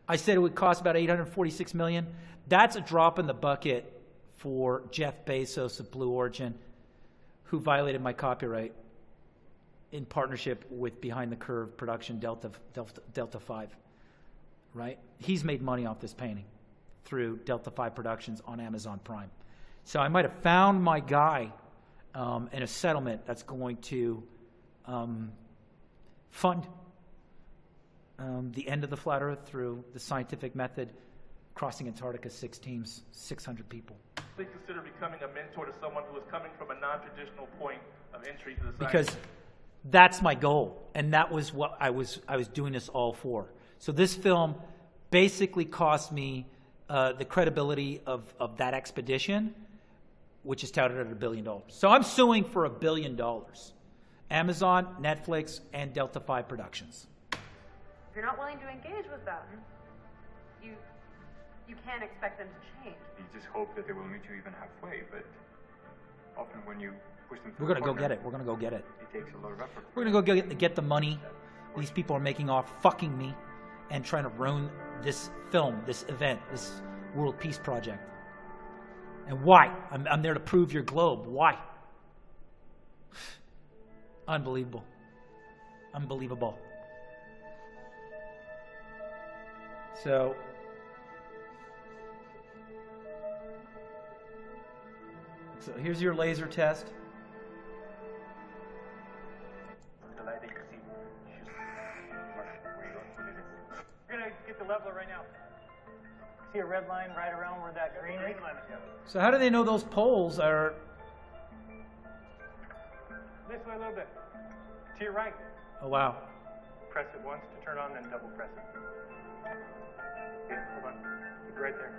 I said it would cost about $846 million. That's a drop in the bucket for Jeff Bezos of Blue Origin, who violated my copyright in partnership with Behind the Curve production Delta 5, right? He's made money off this painting through Delta 5 Productions on Amazon Prime. So I might have found my guy in a settlement that's going to fund the end of the flat earth through the scientific method, crossing Antarctica, 6 teams, 600 people. They consider becoming a mentor to someone who is coming from a non-traditional point of entry to the science. Because that's my goal, and that was what I was doing this all for. So this film basically cost me the credibility of that expedition, which is touted at $1 billion. So I'm suing for $1 billion. Amazon, Netflix, and Delta 5 Productions. If you're not willing to engage with them, you can't expect them to change. You just hope that they will meet you even halfway, but often when you push them to We're going to go get it. We're going to go get it. It takes a lot of effort. We're going to go get the money these people are making off fucking me and trying to ruin this film, this event, this world peace project. And why? I'm there to prove your globe. Why? Unbelievable. Unbelievable. So here's your laser test. We're going to get the leveler right now. See a red line right around where that green line is? So how do they know those poles are... This way a little bit. To your right. Oh, wow. Press it once to turn on, then double press it. Okay, hold on. Keep right there.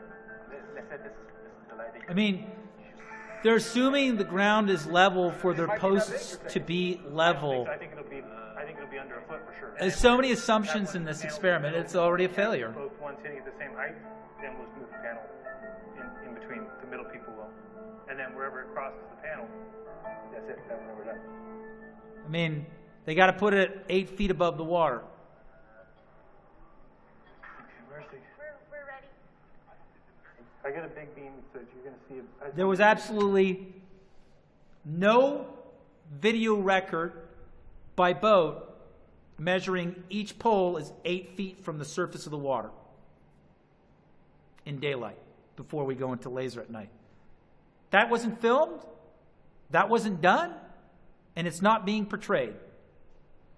This is the lighting. I mean, they're assuming the ground is level for their posts to be level. I think it'll be under a foot for sure. There's so many assumptions in this experiment, it's already a failure. Both ones hitting at the same height, then we'll move the panel in between. The middle people will. And then wherever it crosses the panel, that's it. That's when we're done. I mean, they got to put it 8 feet above the water. We're ready. I got a big beam, so you're going to see it. There was absolutely no video record by boat measuring each pole is 8 feet from the surface of the water in daylight before we go into laser at night. That wasn't filmed. That wasn't done. And it's not being portrayed.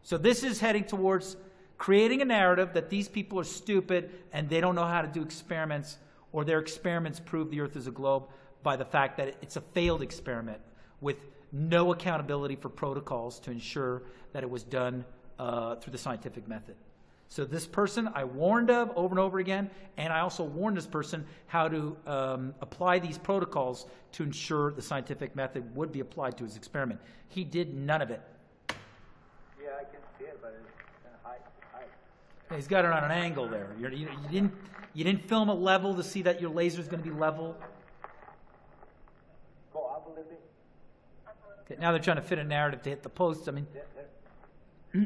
So this is heading towards creating a narrative that these people are stupid and they don't know how to do experiments, or their experiments prove the Earth is a globe by the fact that it's a failed experiment with no accountability for protocols to ensure that it was done through the scientific method. So this person I warned of over and over again, and I also warned this person how to apply these protocols to ensure the scientific method would be applied to his experiment. He did none of it. Yeah, I can see it, but it's kind of high. He's got it on an angle there. You didn't film it level to see that your laser is going to be level. Go up a little bit. Okay, now they're trying to fit a narrative to hit the posts. I mean, I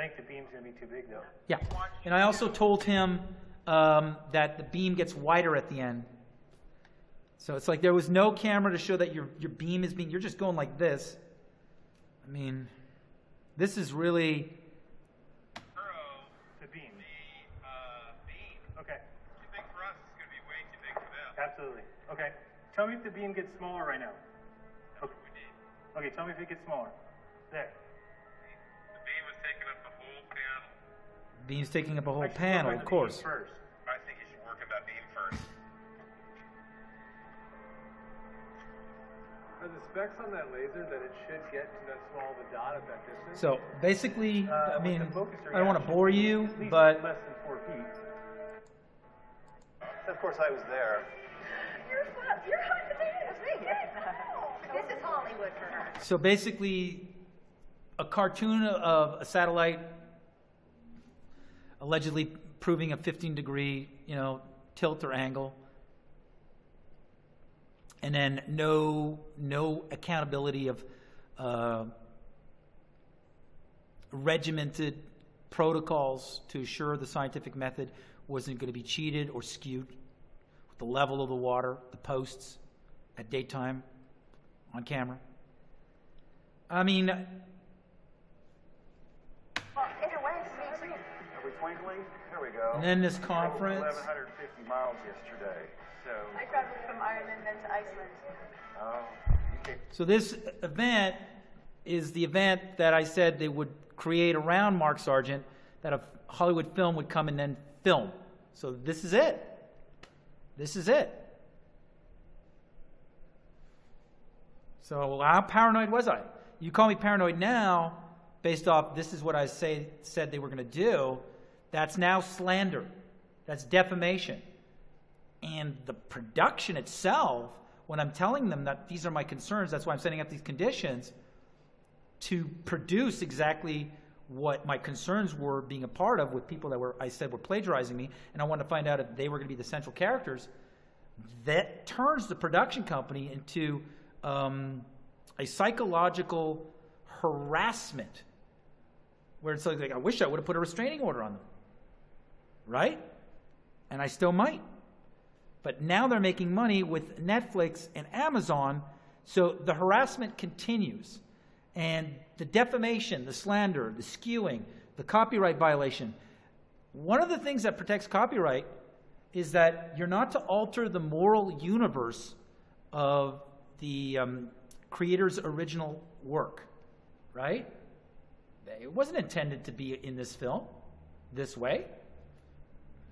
think the beam's going to be too big, though. yeah. And I also told him that the beam gets wider at the end. So it's like there was no camera to show that your beam is being... You're just going like this. I mean, this is really... The beam. Okay. You think for us it's going to be way too big for them? Absolutely. Okay. Tell me if the beam gets smaller right now. Okay. Okay, tell me if it gets smaller. There. The beam is taking up the whole panel. Beam's taking up a whole panel, of course. I think you should work on that beam first. the specs on that laser that it should get to that small of a dot at that distance? So basically, I with mean, the focuser, I don't want to bore you, at least but less than 4 feet. Of course, I was there. You're hot potatoes. This is Hollywood for her. so basically, a cartoon of a satellite allegedly proving a 15-degree, tilt or angle, and then no accountability of regimented protocols to assure the scientific method wasn't going to be cheated or skewed with the level of the water, the posts at daytime on camera. I mean, Well, either way, it's me. Are we twinkling? Here we go. and then this conference. 1,150 miles yesterday. So. I traveled from Ireland then to Iceland. Oh. So this event is the event that I said they would create around Mark Sargent, that a Hollywood film would come and then film. So this is it. This is it. So how paranoid was I? You call me paranoid now, based off this is what I said they were going to do. That's now slander. That's defamation. And the production itself, when I'm telling them that these are my concerns, that's why I'm setting up these conditions to produce exactly what my concerns were being a part of with people that I said were plagiarizing me, and I wanted to find out if they were going to be the central characters. That turns the production company into a psychological harassment, where it's like I wish I would have put a restraining order on them, right? And I still might. But now they're making money with Netflix and Amazon, so the harassment continues. And the defamation, the slander, the skewing, the copyright violation. One of the things that protects copyright is that you're not to alter the moral universe of the creator's original work, right? It wasn't intended to be in this film this way.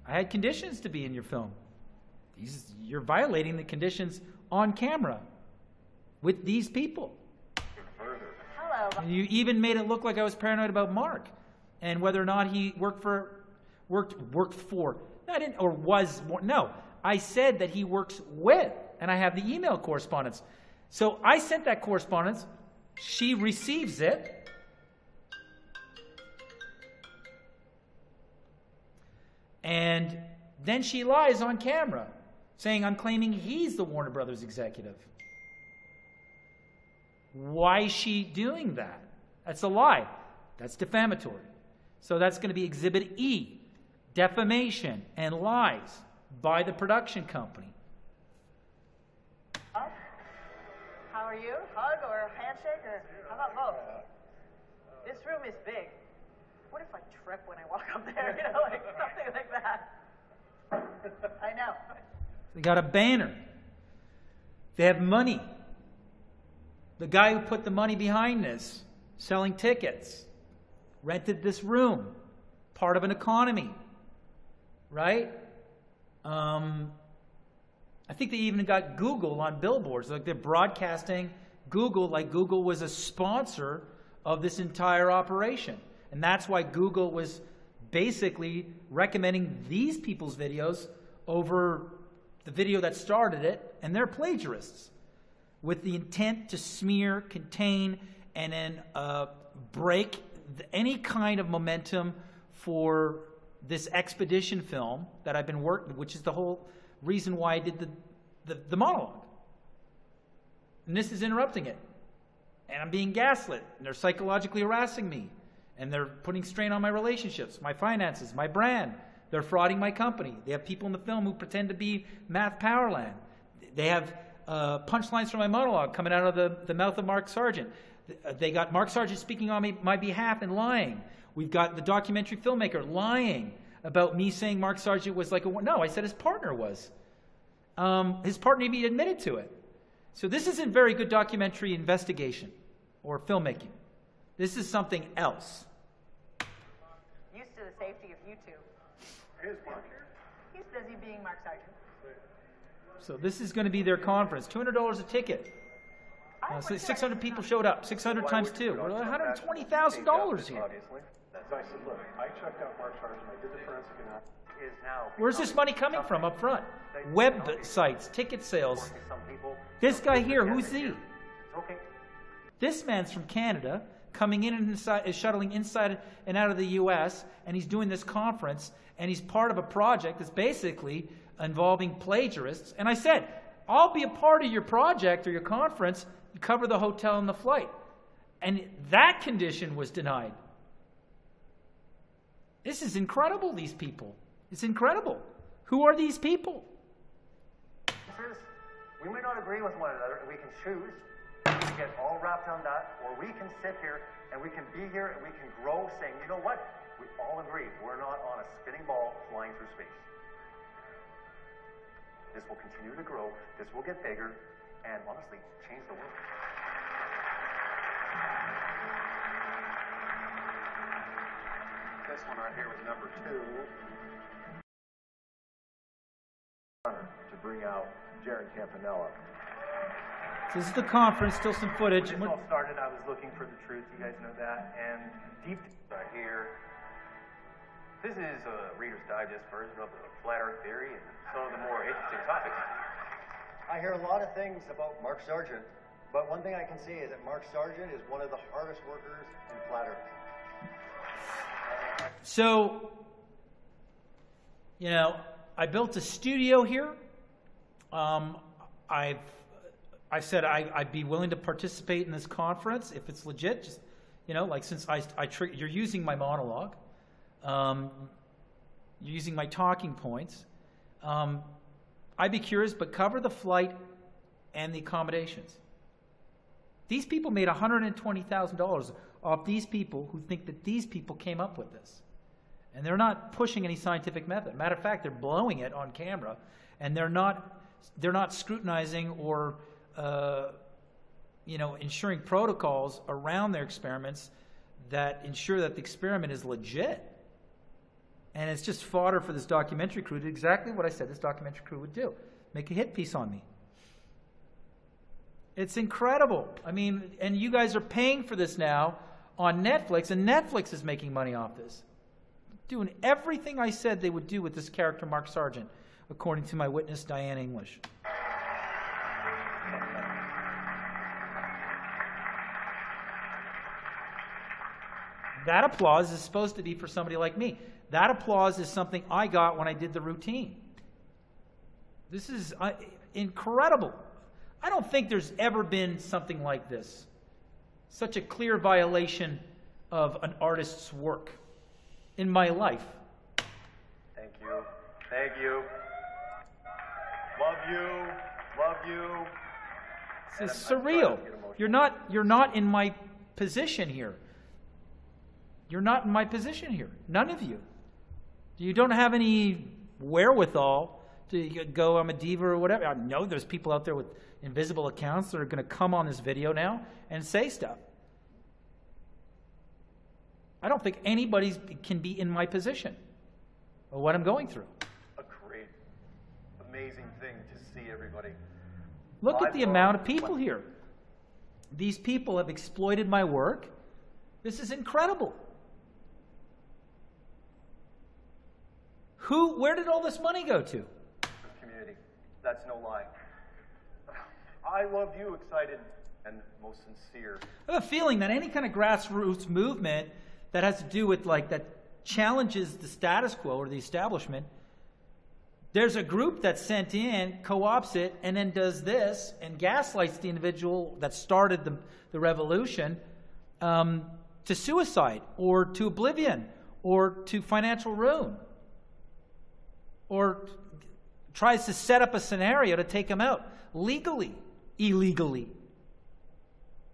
I had conditions to be in your film. You're violating the conditions on camera with these people. Hello. And you even made it look like I was paranoid about Mark and whether or not he worked for. No, I didn't, or was. No, I said that he works with, and I have the email correspondence. So I sent that correspondence. She receives it. And then she lies on camera, saying I'm claiming he's the Warner Brothers executive. Why is she doing that? That's a lie. That's defamatory. So that's going to be Exhibit E, defamation and lies by the production company. How are you? Hug or handshake or how about both? This room is big. What if I trip when I walk up there? Like something like that. I know. They got a banner. They have money. The guy who put the money behind this, selling tickets, rented this room, part of an economy, right? I think they even got Google on billboards. Like they're broadcasting Google like Google was a sponsor of this entire operation. And that's why Google was basically recommending these people's videos over the video that started it, and they're plagiarists, with the intent to smear, contain, and then break any kind of momentum for this expedition film that I've been working, which is the whole reason why I did the monologue. And this is interrupting it. And I'm being gaslit, and they're psychologically harassing me, and they're putting strain on my relationships, my finances, my brand. They're frauding my company. They have people in the film who pretend to be Math Powerland. They have punchlines from my monologue coming out of the mouth of Mark Sargent. They got Mark Sargent speaking on my behalf and lying. We've got the documentary filmmaker lying about me saying Mark Sargent was like no, I said his partner was. His partner even admitted to it. So this isn't very good documentary investigation or filmmaking. This is something else. Used to the safety of you two. Is Mark here? He's busy being Mark Sargent. So this is going to be their conference. $200 a ticket. So 600 people showed up. 600 times 2. We're $120,000 here. So I said, look, I checked out Mark Sargent, I did the forensic analysis. Where's this money coming from up front? Web sites, ticket sales. This guy here, who's he? This man's from Canada, coming in and is shuttling inside and out of the U.S., and he's doing this conference, and he's part of a project that's basically involving plagiarists. And I said, I'll be a part of your project or your conference, you cover the hotel and the flight. And that condition was denied. This is incredible, these people. It's incredible. Who are these people? We may not agree with one another, and we can choose to get all wrapped on that, or we can sit here and we can be here and we can grow saying, you know what? We all agree we're not on a spinning ball flying through space. This will continue to grow, this will get bigger, and honestly, change the world. This one right here was number 2. To bring out Jared Campanella. So this is the conference, still some footage. When this all started, I was looking for the truth. You guys know that. And deep right here, this is a Reader's Digest version of the Flat Earth theory and some of the more interesting topics. I hear a lot of things about Mark Sargent, but one thing I can say is that Mark Sargent is one of the hardest workers in Flat Earth. So, you know, I built a studio here. I said I'd be willing to participate in this conference if it's legit. Just, you know, like since you're using my monologue, you're using my talking points. I'd be curious, but cover the flight and the accommodations. These people made $120,000 off these people who think that these people came up with this. And they're not pushing any scientific method. Matter of fact, they're blowing it on camera, and they're not scrutinizing or ensuring protocols around their experiments that ensure that the experiment is legit. And it's just fodder for this documentary crew to do exactly what I said this documentary crew would do. Make a hit piece on me. It's incredible. I mean, and you guys are paying for this now on Netflix, and Netflix is making money off this. Doing everything I said they would do with this character, Mark Sargent, according to my witness, Diane English. That applause is supposed to be for somebody like me. That applause is something I got when I did the routine. This is incredible. I don't think there's ever been something like this. Such a clear violation of an artist's work in my life. Thank you. Thank you. Love you. Love you. This is surreal. You're not in my position here. You're not in my position here. None of you. You don't have any wherewithal to go, I'm a diva or whatever. I know there's people out there with invisible accounts that are going to come on this video now and say stuff. I don't think anybody can be in my position or what I'm going through. A great, amazing thing to see everybody. Look at the amount of people here. These people have exploited my work. This is incredible. Where did all this money go to? Community. That's no lie. I love you, excited and most sincere. I have a feeling that any kind of grassroots movement that has to do with that challenges the status quo or the establishment, there's a group that's sent in, co-ops it, and then does this and gaslights the individual that started the revolution to suicide or to oblivion or to financial ruin, or tries to set up a scenario to take them out legally, illegally.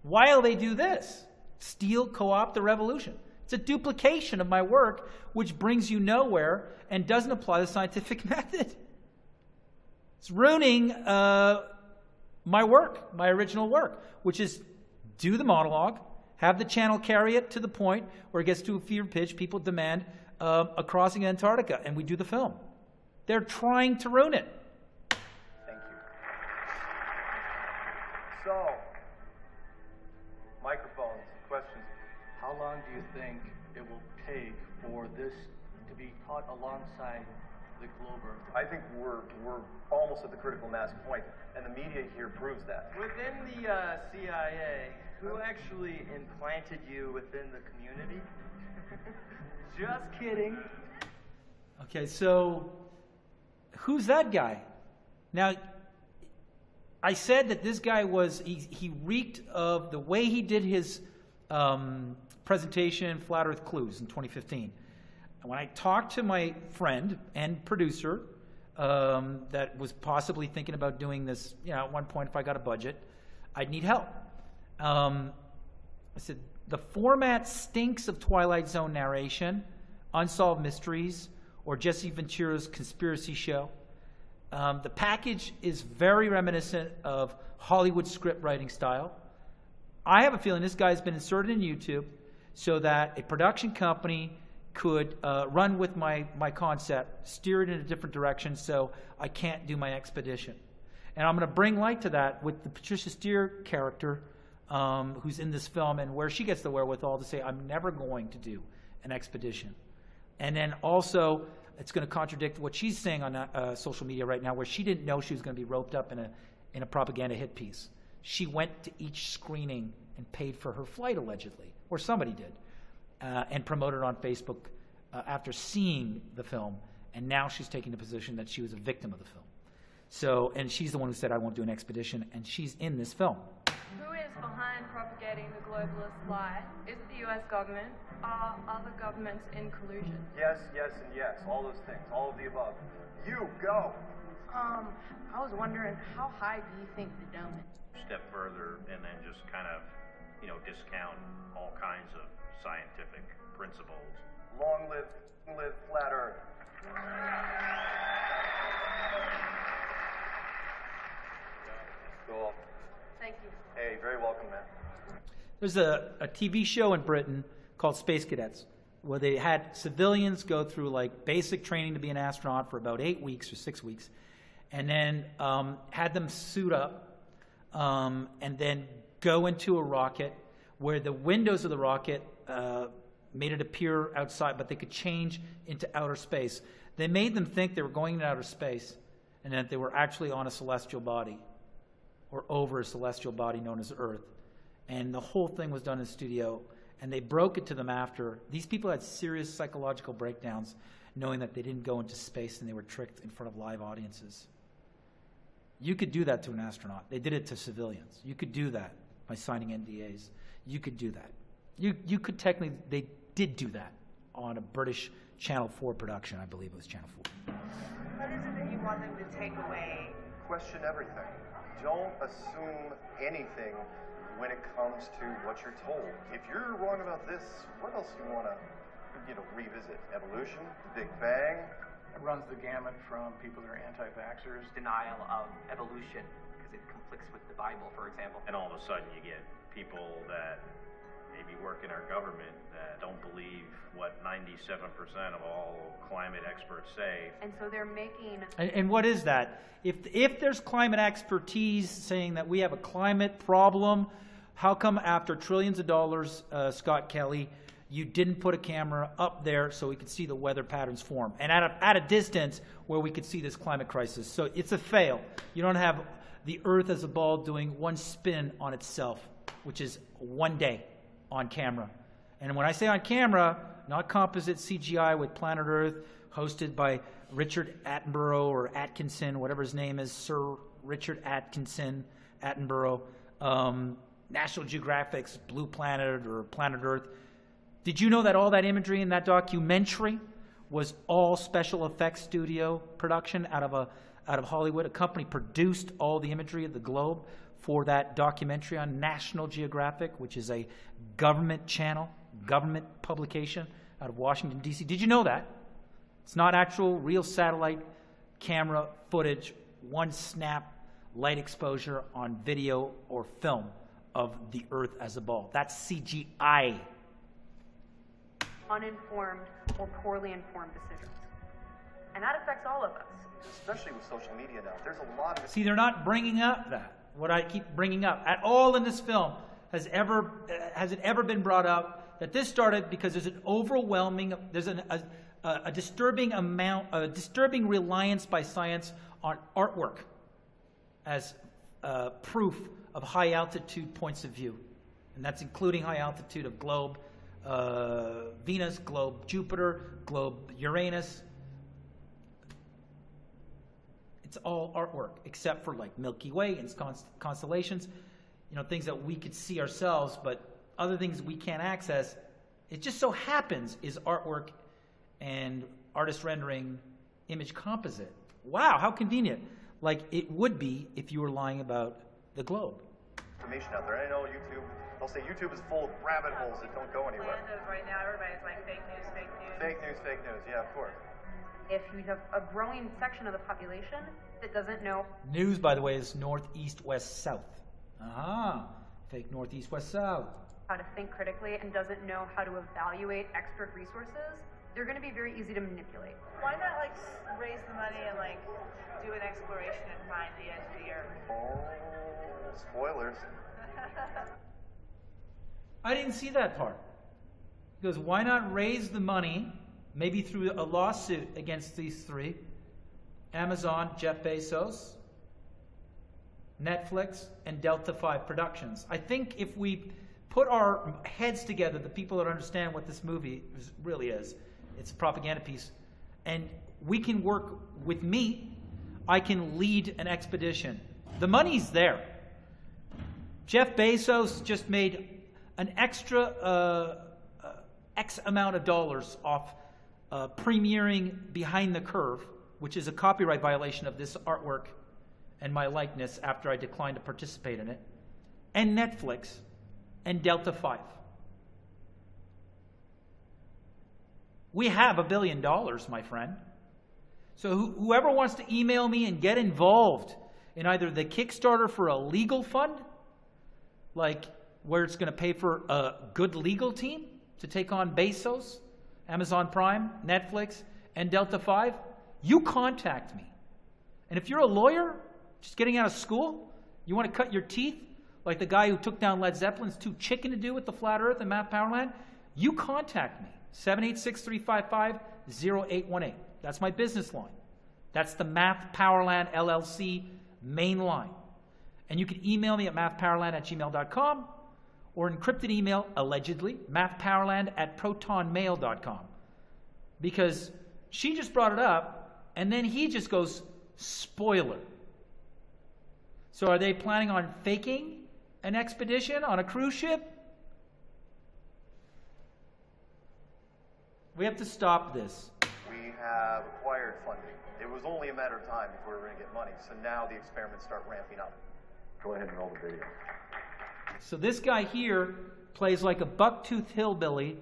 While they do this, steal, co-opt the revolution. It's a duplication of my work, which brings you nowhere and doesn't apply the scientific method. It's ruining my work, my original work, which is do the monologue, have the channel carry it to the point where it gets to a fever pitch, people demand a crossing in Antarctica, and we do the film. They're trying to ruin it. Thank you. So, taught alongside the globe Earth? I think we're almost at the critical mass point, and the media here proves that. Within the CIA, who actually implanted you within the community? Just kidding. Okay, so who's that guy? Now, I said that this guy he reeked of the way he did his presentation, Flat Earth Clues, in 2015. And when I talked to my friend and producer that was possibly thinking about doing this, at one point, if I got a budget, I'd need help. I said, the format stinks of Twilight Zone narration, Unsolved Mysteries, or Jesse Ventura's conspiracy show. The package is very reminiscent of Hollywood script writing style. I have a feeling this guy's been inserted in YouTube so that a production company could run with my concept, steer it in a different direction so I can't do my expedition. And I'm going to bring light to that with the Patricia Steere character who's in this film, and where she gets the wherewithal to say, I'm never going to do an expedition. And then also, it's going to contradict what she's saying on social media right now, where she didn't know she was going to be roped up in a propaganda hit piece. She went to each screening and paid for her flight, allegedly, or somebody did, and promoted it on Facebook after seeing the film. And now she's taking the position that she was a victim of the film. So, and she's the one who said, I won't do an expedition, and she's in this film. Who is behind propagating the globalist lie? Is it the US government? Are other governments in collusion? Yes, yes, and yes. All those things. All of the above. You, go! I was wondering, how high do you think the dome is? Step further and then just kind of, discount all kinds of scientific principles. Long live Flat Earth. Cool. Thank you. Hey, very welcome, man. There's a TV show in Britain called Space Cadets, where they had civilians go through like basic training to be an astronaut for about 8 weeks or 6 weeks, and then had them suit up and then go into a rocket where the windows of the rocket made it appear outside, but they could change into outer space. They made them think they were going into outer space and that they were actually on a celestial body or over a celestial body known as Earth. And the whole thing was done in studio, and they broke it to them after. These people had serious psychological breakdowns knowing that they didn't go into space and they were tricked in front of live audiences. You could do that to an astronaut. They did it to civilians. You could do that by signing NDAs. You could do that. You could technically, they did do that on a British Channel 4 production. I believe it was Channel 4. What is it that you want them to take away? Question everything. Don't assume anything when it comes to what you're told. If you're wrong about this, what else do you want to, revisit? Evolution? Big Bang? It runs the gamut from people that are anti-vaxxers. Denial of evolution, because it conflicts with the Bible, for example. And all of a sudden you get people that maybe work in our government that don't believe what 97% of all climate experts say. And so they're making... And what is that? If there's climate expertise saying that we have a climate problem, how come after trillions of dollars, Scott Kelly, you didn't put a camera up there so we could see the weather patterns form? And at a distance where we could see this climate crisis. So it's a fail. You don't have the Earth as a ball doing one spin on itself, which is one day on camera. And when I say on camera, not composite CGI with Planet Earth, hosted by Richard Attenborough or Atkinson, whatever his name is, Sir Richard Attenborough, National Geographic's Blue Planet or Planet Earth. Did you know that all that imagery in that documentary was all special effects studio production out of Hollywood? A company produced all the imagery of the globe for that documentary on National Geographic, which is a government channel, government publication out of Washington, D.C. Did you know that? It's not actual real satellite camera footage, one snap light exposure on video or film of the Earth as a ball. That's CGI. Uninformed or poorly informed decisions. And that affects all of us. Especially with social media now. There's a lot of... See, they're not bringing up that. What I keep bringing up at all in this film has it ever been brought up that this started because there's an overwhelming, there's a disturbing reliance by science on artwork as proof of high altitude points of view. And that's including high altitude of globe Venus, globe Jupiter, globe Uranus. It's all artwork, except for like Milky Way and constellations, things that we could see ourselves, but other things we can't access. It just so happens is artwork and artist rendering image composite. Wow, how convenient. Like it would be if you were lying about the globe. Information out there. I know YouTube, they'll say YouTube is full of rabbit holes that don't go anywhere. Right now, everybody's like fake news, fake news. Fake news, yeah, of course. If you have a growing section of the population that doesn't know... News, by the way, is northeast, west, south. Fake northeast, west, south. ...how to think critically and doesn't know how to evaluate expert resources, they're going to be very easy to manipulate. Why not, like, raise the money and, like, do an exploration and find the edge of the earth? Oh, spoilers. I didn't see that part. He goes, why not raise the money, maybe through a lawsuit against these three, Amazon, Jeff Bezos, Netflix, and Delta 5 Productions. I think if we put our heads together, the people that understand what this movie really is, it's a propaganda piece, and we can work with me, I can lead an expedition. The money's there. Jeff Bezos just made an extra X amount of dollars off premiering Behind the Curve, which is a copyright violation of this artwork and my likeness after I declined to participate in it, and Netflix, and Delta 5. We have $1 billion, my friend. So whoever wants to email me and get involved in either the Kickstarter for a legal fund, like where it's going to pay for a good legal team to take on Bezos, Amazon Prime, Netflix, and Delta 5, you contact me. And if you're a lawyer just getting out of school, you want to cut your teeth, like the guy who took down Led Zeppelin's too chicken to do with the flat earth and Math Powerland, you contact me. 786-355-0818. That's my business line. That's the Math Powerland LLC main line. And you can email me at mathpowerland@gmail.com or encrypted email, allegedly, mathpowerland@protonmail.com. Because she just brought it up, and then he just goes, spoiler. So are they planning on faking an expedition on a cruise ship? We have to stop this. We have acquired funding. It was only a matter of time before we were going to get money, so now the experiments start ramping up. Go ahead and roll the video. So this guy here plays like a buck-toothed hillbilly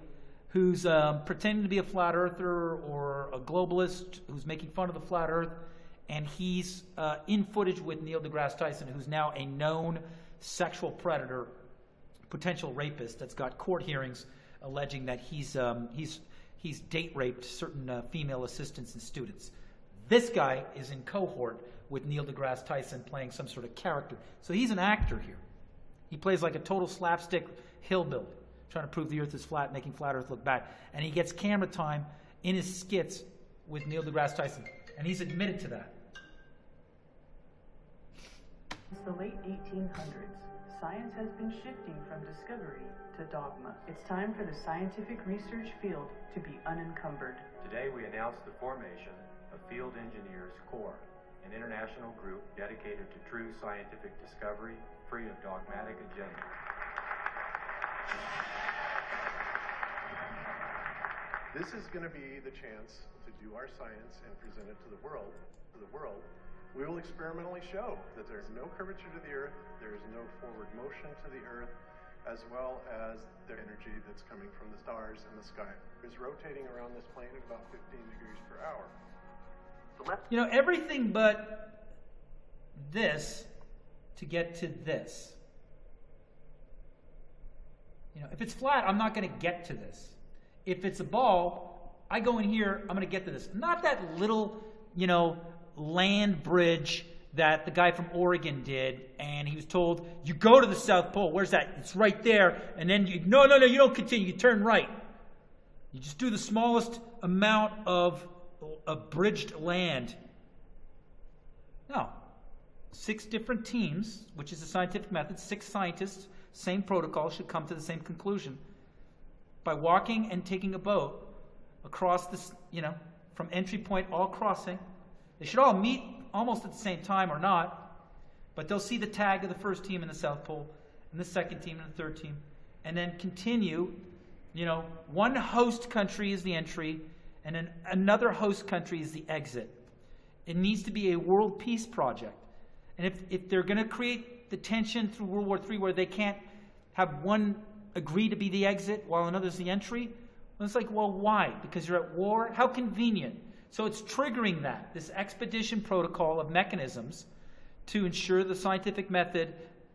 who's pretending to be a flat earther or a globalist who's making fun of the flat earth, and he's in footage with Neil deGrasse Tyson, who's now a known sexual predator, potential rapist that's got court hearings alleging that he's date raped certain female assistants and students. This guy is in cohort with Neil deGrasse Tyson playing some sort of character. So he's an actor here. He plays like a total slapstick hillbilly, trying to prove the earth is flat, making flat earth look bad. And he gets camera time in his skits with Neil deGrasse Tyson. And he's admitted to that. Since the late 1800s, science has been shifting from discovery to dogma. It's time for the scientific research field to be unencumbered. Today we announce the formation of Field Engineers Corps, an international group dedicated to true scientific discovery, free of dogmatic agenda. This is going to be the chance to do our science and present it to the world. We will experimentally show that there's no curvature to the Earth, there is no forward motion to the Earth, as well as the energy that's coming from the stars and the sky. It's rotating around this plane at about 15 degrees per hour. You know, everything but this to get to this. You know, if it's flat, I'm not going to get to this. If it's a ball, I go in here, I'm going to get to this. Not that little, land bridge that the guy from Oregon did, and he was told, you go to the South Pole. Where's that? It's right there. And then no, you don't continue. You turn right. You just do the smallest amount of bridged land. No. 6 different teams, which is a scientific method, 6 scientists, same protocol, should come to the same conclusion. By walking and taking a boat across this, from entry point, all crossing. They should all meet almost at the same time or not, but they'll see the tag of the first team in the South Pole, and the second team and the third team, and then continue. One host country is the entry, and then another host country is the exit. It needs to be a world peace project. And if they're going to create the tension through World War III where they can't have one agree to be the exit while another's the entry, well, it's like, well, why? Because you're at war? How convenient. So it's triggering this expedition protocol of mechanisms to ensure the scientific method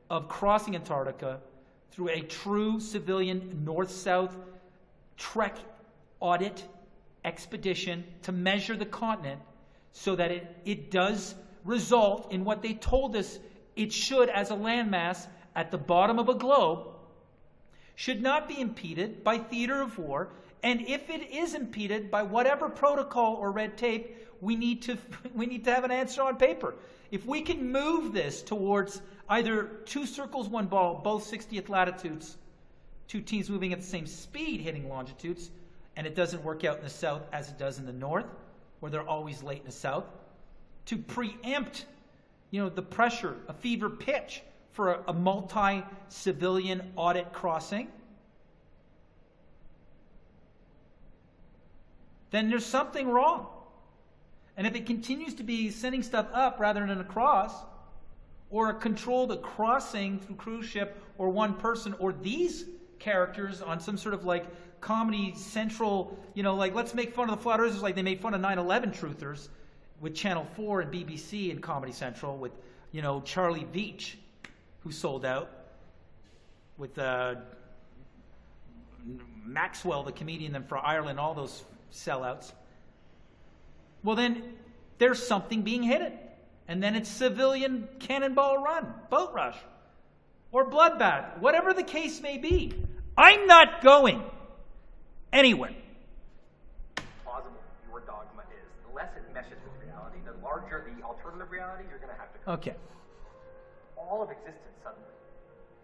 of crossing Antarctica through a true civilian north-south trek audit expedition to measure the continent so that it does result in what they told us it should as a landmass at the bottom of a globe, should not be impeded by theater of war, and if it is impeded by whatever protocol or red tape, we need to have an answer on paper. If we can move this towards either 2 circles, 1 ball, both 60th latitudes, 2 teams moving at the same speed hitting longitudes, and it doesn't work out in the south as it does in the north, where they're always late in the south, to preempt, the pressure, a fever pitch for a multi-civilian audit crossing, then there's something wrong. And if it continues to be sending stuff up rather than across, or control the crossing through cruise ship or one person, or these characters on some sort of Comedy Central, let's make fun of the flat earthers like they made fun of 9/11 truthers with Channel 4 and BBC and Comedy Central with, Charlie Veitch, who sold out, with Maxwell, the comedian then for Ireland, all those sellouts. Well, then there's something being hidden. And then it's civilian cannonball run, boat rush, or bloodbath, whatever the case may be. I'm not going anywhere. Plausible your dogma is, the less it meshes with reality, the larger the alternative reality you're going to have to come Okay. to. All of existence suddenly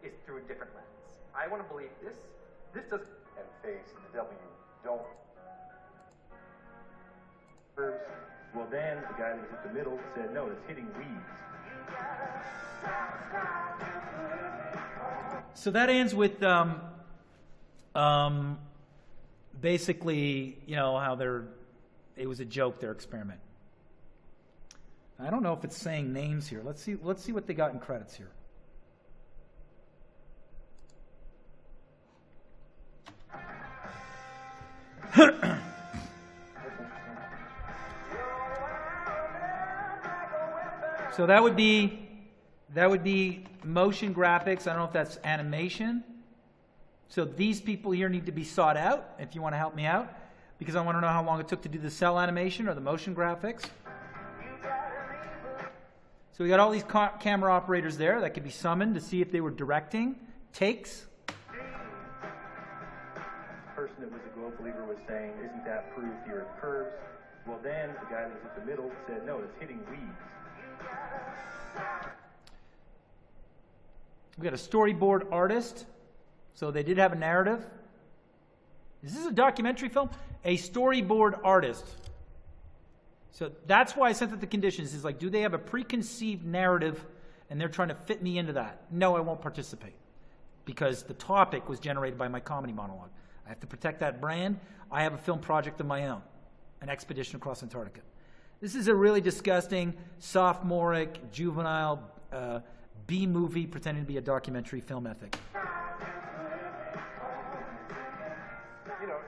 is through a different lens. I want to believe this doesn't... And phase and the W don't. Well, then the guy that was at the middle said, no, it's hitting weeds. So that ends with basically, how it was a joke, their experiment. I don't know if it's saying names here. Let's see what they got in credits here. So that would be motion graphics. I don't know if that's animation. So these people here need to be sought out if you want to help me out, because I want to know how long it took to do the cell animation or the motion graphics. So we got all these camera operators there that could be summoned to see if they were directing takes. The person that was a globe believer was saying, isn't that proof the earth curves? Well, then the guy that was at the middle said, no, it's hitting weeds. We got a storyboard artist. So they did have a narrative. Is this a documentary film? A storyboard artist. So that's why I sent it the conditions. Is do they have a preconceived narrative and they're trying to fit me into that? No, I won't participate. Because the topic was generated by my comedy monologue. I have to protect that brand. I have a film project of my own. An expedition across Antarctica. This is a really disgusting, sophomoric, juvenile, B-movie pretending to be a documentary film ethic.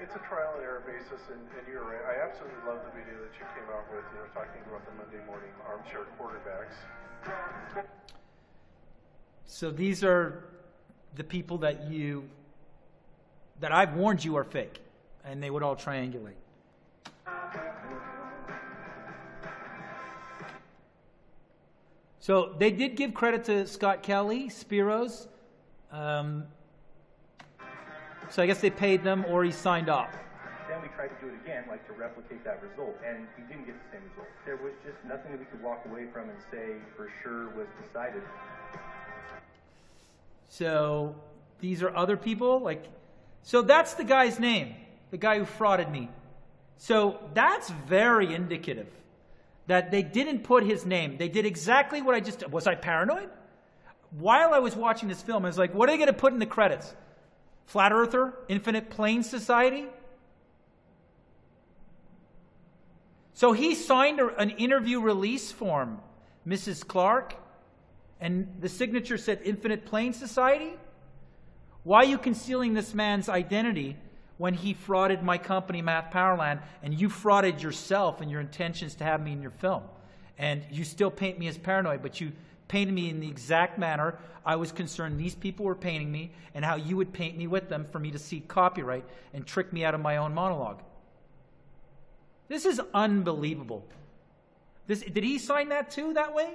It's a trial and error basis, and you're right. I absolutely love the video that you came out with, talking about the Monday morning armchair quarterbacks. So these are the people that I've warned you are fake, and they would all triangulate. So they did give credit to Scott Kelly, Spiros. So I guess they paid them or he signed off. Then tried to do it again, like to replicate that result, and we didn't get the same result. There was just nothing that we could walk away from and say for sure was decided. So these are other people? So that's the guy's name, the guy who frauded me. So that's very indicative that they didn't put his name. They did exactly what I just... Was I paranoid? While I was watching this film, I was like, what are they going to put in the credits? Flat Earther? Infinite Plane Society? So he signed an interview release form, Mrs. Clark, and the signature said Infinite Plane Society? Why are you concealing this man's identity when he frauded my company, Math Powerland, and you frauded yourself and your intentions to have me in your film? And you still paint me as paranoid, but you painted me in the exact manner I was concerned these people were painting me, and how you would paint me with them for me to seek copyright and trick me out of my own monologue. This is unbelievable. Did he sign that too, that way?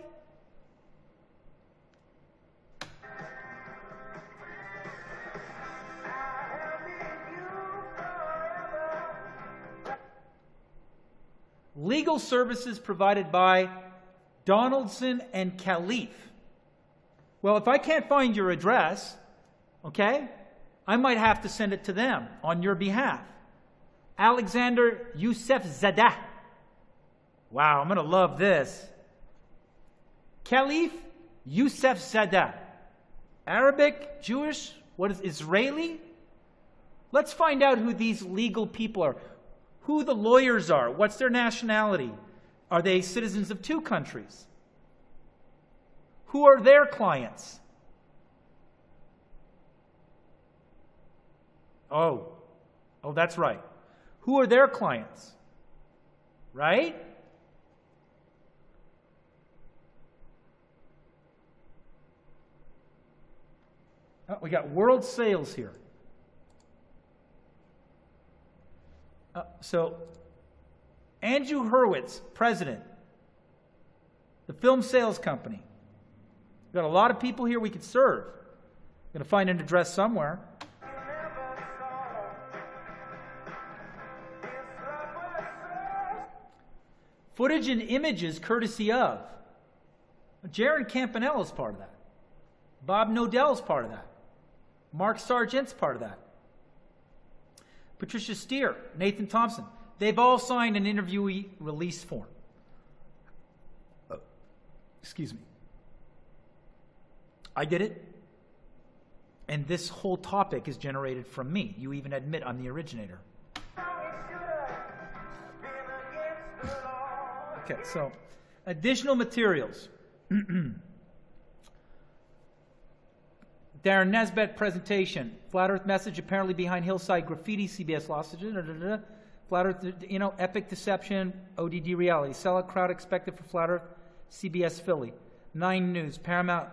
Legal services provided by Donaldson and Caliph. Well, if I can't find your address, okay, I might have to send it to them on your behalf. Alexander Yousefzadeh. Wow, I'm going to love this. Caliph Yousefzadeh. Arabic, Jewish, what is Israeli? Let's find out who these legal people are. Who the lawyers are. What's their nationality? Are they citizens of two countries? Who are their clients? Oh, that's right. Who are their clients? Right? Oh, we got world sales here. So, Andrew Hurwitz, president, the film sales company. We've got a lot of people here we could serve. Going to find an address somewhere. Footage and images courtesy of. Jaron Campanella is part of that. Bob Nodell's part of that. Mark Sargent's part of that. Patricia Steer, Nathan Thompson. They've all signed an interviewee release form. Excuse me. I did it. And this whole topic is generated from me. You even admit I'm the originator. Okay, so additional materials. Darren Nesbitt presentation. Flat Earth message apparently behind hillside graffiti. CBS lost it. Flat Earth, epic deception. ODD reality. Sellout crowd expected for Flat Earth. CBS Philly. 9 News. Paramount.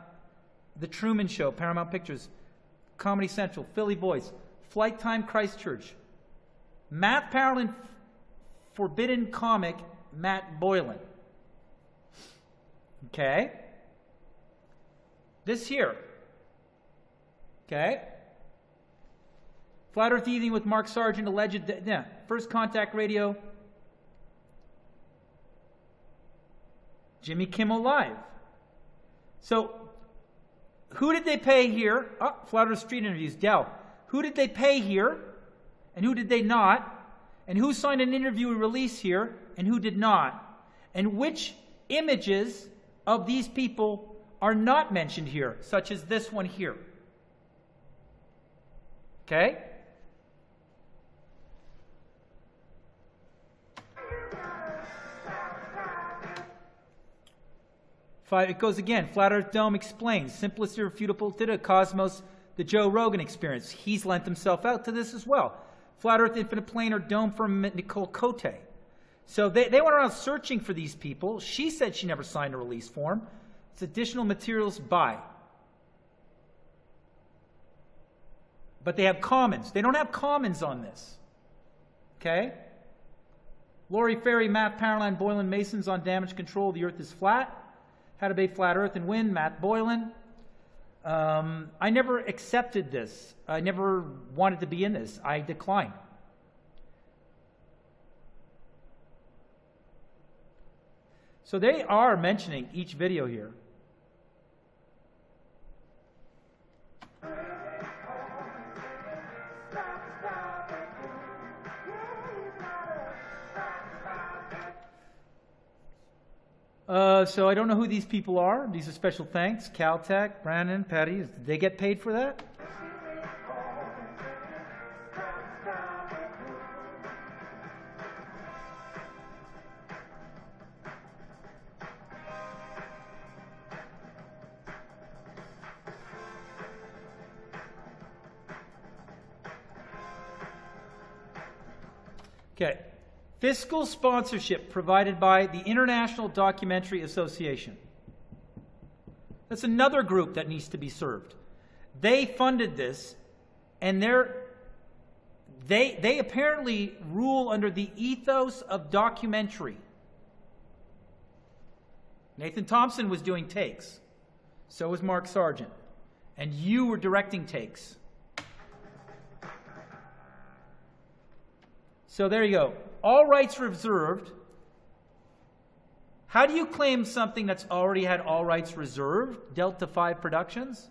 The Truman Show. Paramount Pictures. Comedy Central. Philly Voice. Flight Time Christchurch. Math Powerland forbidden comic Matt Boylan. Okay. This here. Okay. Flat Earth Evening with Mark Sargent, alleged... First Contact Radio. Jimmy Kimmel Live. So, who did they pay here? Flat Earth Street Interviews, Dell. Who did they pay here? And who did they not? And who signed an interview release here? And who did not? And which images of these people are not mentioned here, such as this one here? Okay? It goes again. Flat Earth Dome explains. Simplest irrefutable data, Cosmos, the Joe Rogan experience. He's lent himself out to this as well. Flat Earth Infinite Plane or Dome from Nicole Cote. So they went around searching for these people. She said she never signed a release form. It's additional materials by. But they have commons. They don't have commons on this. Okay? Lori Ferry, Math Powerland, Boylan Masons on damage control. The Earth is flat. How to Bay Flat Earth and Win, Matt Boylan. I never accepted this. I never wanted to be in this. I declined. So they are mentioning each video here. So I don't know who these people are. These are special thanks. Caltech, Brandon, Patty. Did they get paid for that? Okay. Fiscal sponsorship provided by the International Documentary Association. That's another group that needs to be served. They funded this, and they apparently rule under the ethos of documentary. Nathan Thompson was doing takes. So was Mark Sargent. And you were directing takes. So there you go. All rights reserved. How do you claim something that's already had all rights reserved? Delta 5 Productions?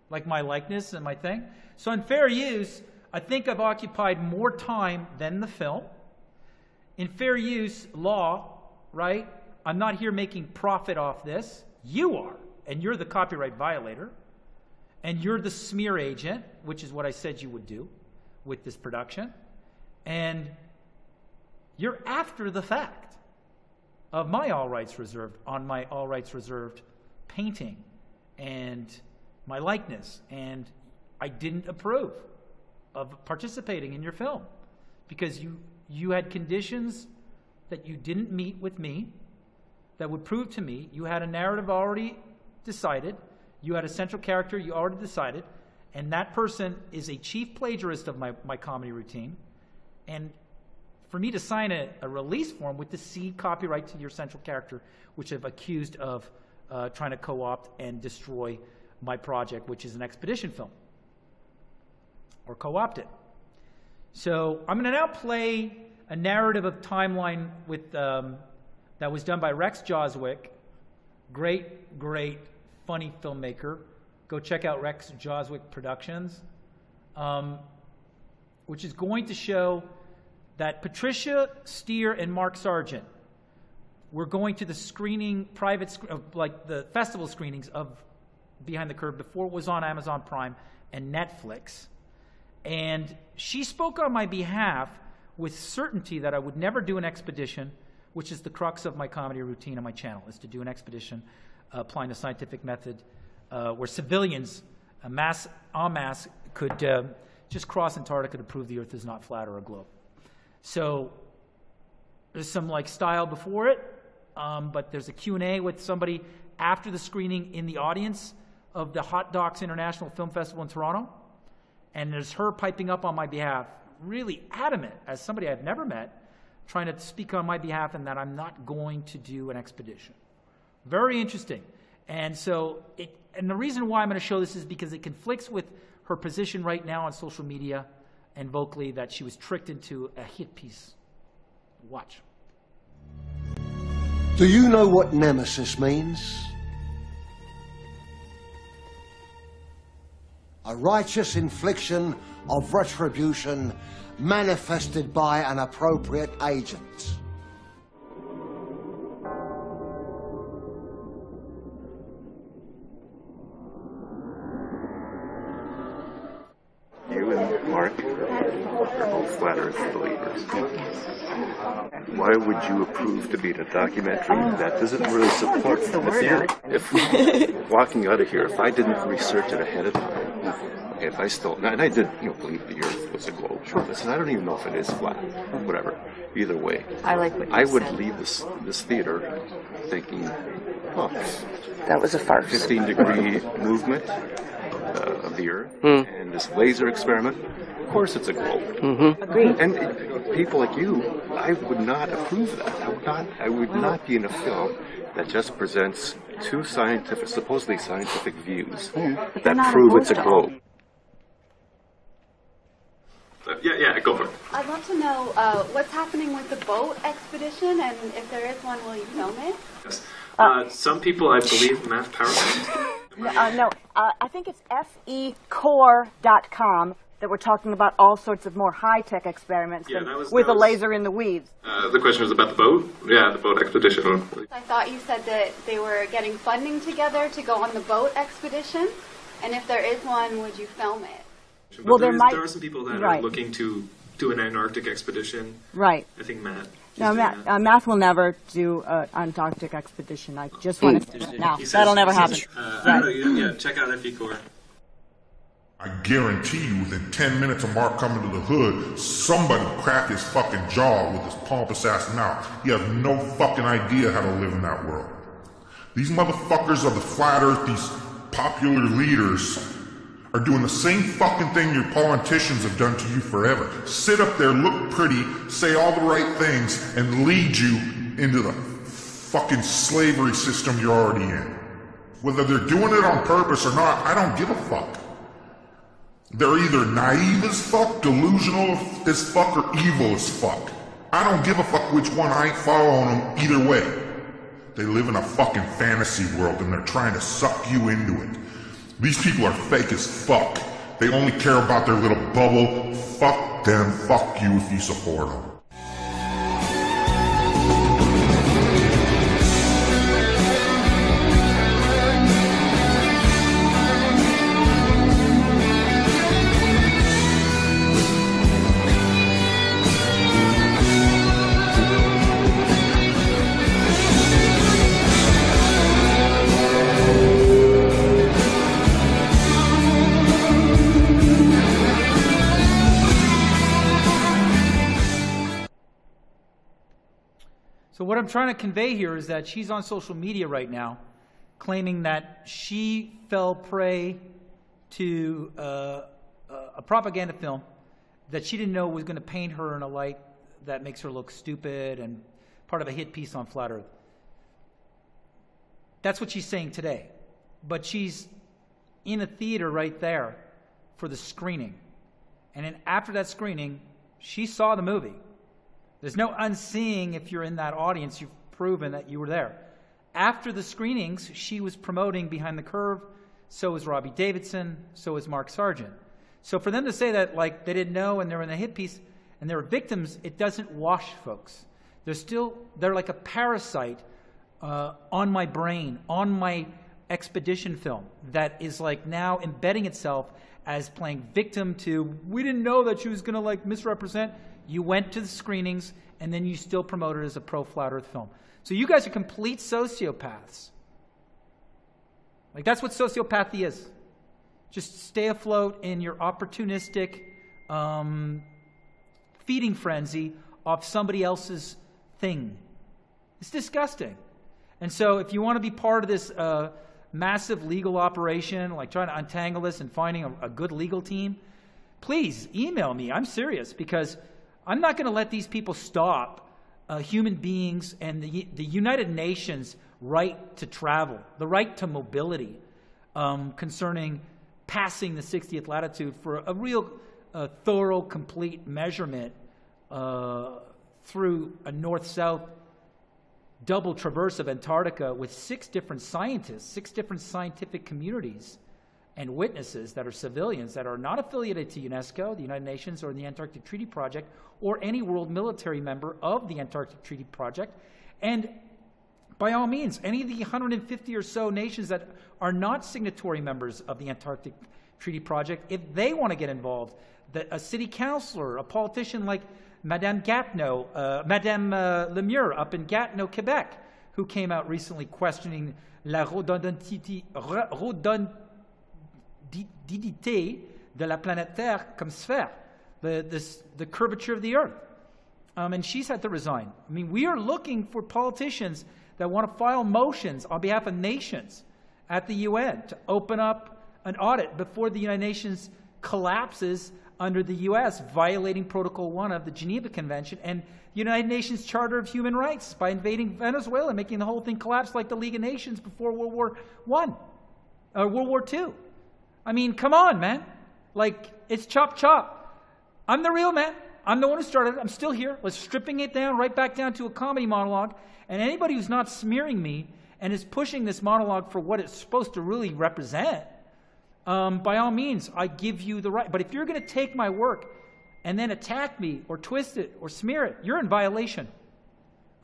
Like my likeness and my thing? So in fair use, I think I've occupied more time than the film. In fair use law, right? I'm not here making profit off this. You are. And you're the copyright violator. And you're the smear agent, which is what I said you would do with this production. And you're after the fact of my all rights reserved on my all rights reserved painting and my likeness. And I didn't approve of participating in your film because you had conditions that you didn't meet with me that would prove to me you had a narrative already decided, you had a central character you already decided, and that person is a chief plagiarist of my comedy routine. And for me to sign a release form with the C copyright to your central character, which I've accused of trying to co-opt and destroy my project, which is an expedition film, or co-opt it. So I'm going to now play a narrative of timeline with that was done by Rex Joswick, great, funny filmmaker. Go check out Rex Joswick Productions, which is going to show that Patricia Steer and Mark Sargent were going to the screening, like the festival screenings of Behind the Curve before it was on Amazon Prime and Netflix. And she spoke on my behalf with certainty that I would never do an expedition, which is the crux of my comedy routine on my channel, is to do an expedition applying the scientific method where civilians en masse could just cross Antarctica to prove the Earth is not flat or a globe. So there's some like style before it, but there's a Q&A with somebody after the screening in the audience of the Hot Docs International Film Festival in Toronto. And there's her piping up on my behalf, really adamant, as somebody I've never met, trying to speak on my behalf and that I'm not going to do an expedition. Very interesting. And so, and the reason why I'm going to show this is because it conflicts with her position right now on social media and vocally that she was tricked into a hit piece. Watch. Do you know what nemesis means? A righteous infliction of retribution manifested by an appropriate agent. You and Mark are both flat Earth believers. Why would you approve to be in a documentary that doesn't really support the theory? If walking out of here, if I didn't research it ahead of time, if I still, and I did, believe the Earth was a globe. Listen, I don't even know if it is flat. Whatever. Either way, I like what you I would said. leave this theater thinking, oh, that was a farce. 15-degree movement of the Earth, and this laser experiment. Of course, it's a globe. Agreed. And people like you, I would not approve that. I would not be in a film that just presents two supposedly scientific views that prove it's a globe. Yeah, go for it. I'd love to know what's happening with the boat expedition, and if there is one, will you film it? Yes. Some people, I believe, Math Powerland. I think it's fecore.com that we're talking about all sorts of more high-tech experiments with a laser in the weeds. The question was about the boat? Yeah, the boat expedition. I thought you said that they were getting funding together to go on the boat expedition, and if there is one, would you film it? Well, there are some people that are looking to do an Antarctic expedition. Right. I think Matt. No, Math will never do an Antarctic expedition. I just want to say that now. That'll never happen. I don't know, yeah, check out FECore. I guarantee you, within 10 minutes of Mark coming to the hood, somebody will crack his fucking jaw with his pompous ass mouth. He has no fucking idea how to live in that world. These motherfuckers of the flat earth, these popular leaders, are doing the same fucking thing your politicians have done to you forever. Sit up there, look pretty, say all the right things, and lead you into the fucking slavery system you're already in. Whether they're doing it on purpose or not, I don't give a fuck. They're either naive as fuck, delusional as fuck, or evil as fuck. I don't give a fuck which one. I ain't following them either way. They live in a fucking fantasy world and they're trying to suck you into it. These people are fake as fuck. They only care about their little bubble. Fuck them, fuck you if you support them. So what I'm trying to convey here is that she's on social media right now claiming that she fell prey to a propaganda film that she didn't know was going to paint her in a light that makes her look stupid and part of a hit piece on Flat Earth. That's what she's saying today. But she's in a theater right there for the screening. And then after that screening, she saw the movie. There's no unseeing if you're in that audience. You've proven that you were there. After the screenings, she was promoting Behind the Curve. So was Robbie Davidson. So was Mark Sargent. So for them to say that like they didn't know and they're in a hit piece and they're victims, it doesn't wash folks. They're like a parasite on my brain, on my expedition film that is like now embedding itself as playing victim to, we didn't know that she was going to like misrepresent. You went to the screenings, and then you still promoted it as a pro-Flat Earth film. So you guys are complete sociopaths. Like, that's what sociopathy is. Just stay afloat in your opportunistic feeding frenzy of somebody else's thing. It's disgusting. And so if you want to be part of this massive legal operation, like trying to untangle this and finding a good legal team, please email me. I'm serious, because I'm not going to let these people stop human beings and the United Nations right to travel, the right to mobility concerning passing the 60th latitude for a real thorough, complete measurement through a north-south double traverse of Antarctica with 6 different scientists, 6 different scientific communities and witnesses that are civilians that are not affiliated to UNESCO, the United Nations, or the Antarctic Treaty Project, or any world military member of the Antarctic Treaty Project. And by all means, any of the 150 or so nations that are not signatory members of the Antarctic Treaty Project, if they want to get involved, a city councilor, a politician like Madame Gatineau, Madame Lemure up in Gatineau, Quebec, who came out recently questioning la redondité de la planète Terre comme sphère, the curvature of the Earth. And she's had to resign. I mean, we are looking for politicians that want to file motions on behalf of nations at the UN to open up an audit before the United Nations collapses under the U.S., violating Protocol 1 of the Geneva Convention and the United Nations Charter of Human Rights by invading Venezuela, making the whole thing collapse like the League of Nations before World War II. I mean, come on, man. Like, it's chop chop. I'm the real man. I'm the one who started it. I'm still here. We're stripping it down, right back down to a comedy monologue. And anybody who's not smearing me and is pushing this monologue for what it's supposed to really represent, by all means, I give you the right. But if you're going to take my work and then attack me or twist it or smear it, you're in violation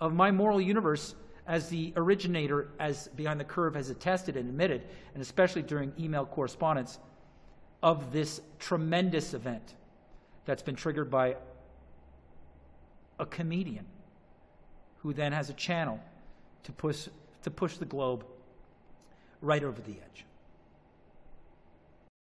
of my moral universe as the originator, as Behind the Curve has attested and admitted, and especially during email correspondence, of this tremendous event that's been triggered by a comedian who then has a channel to push the globe right over the edge.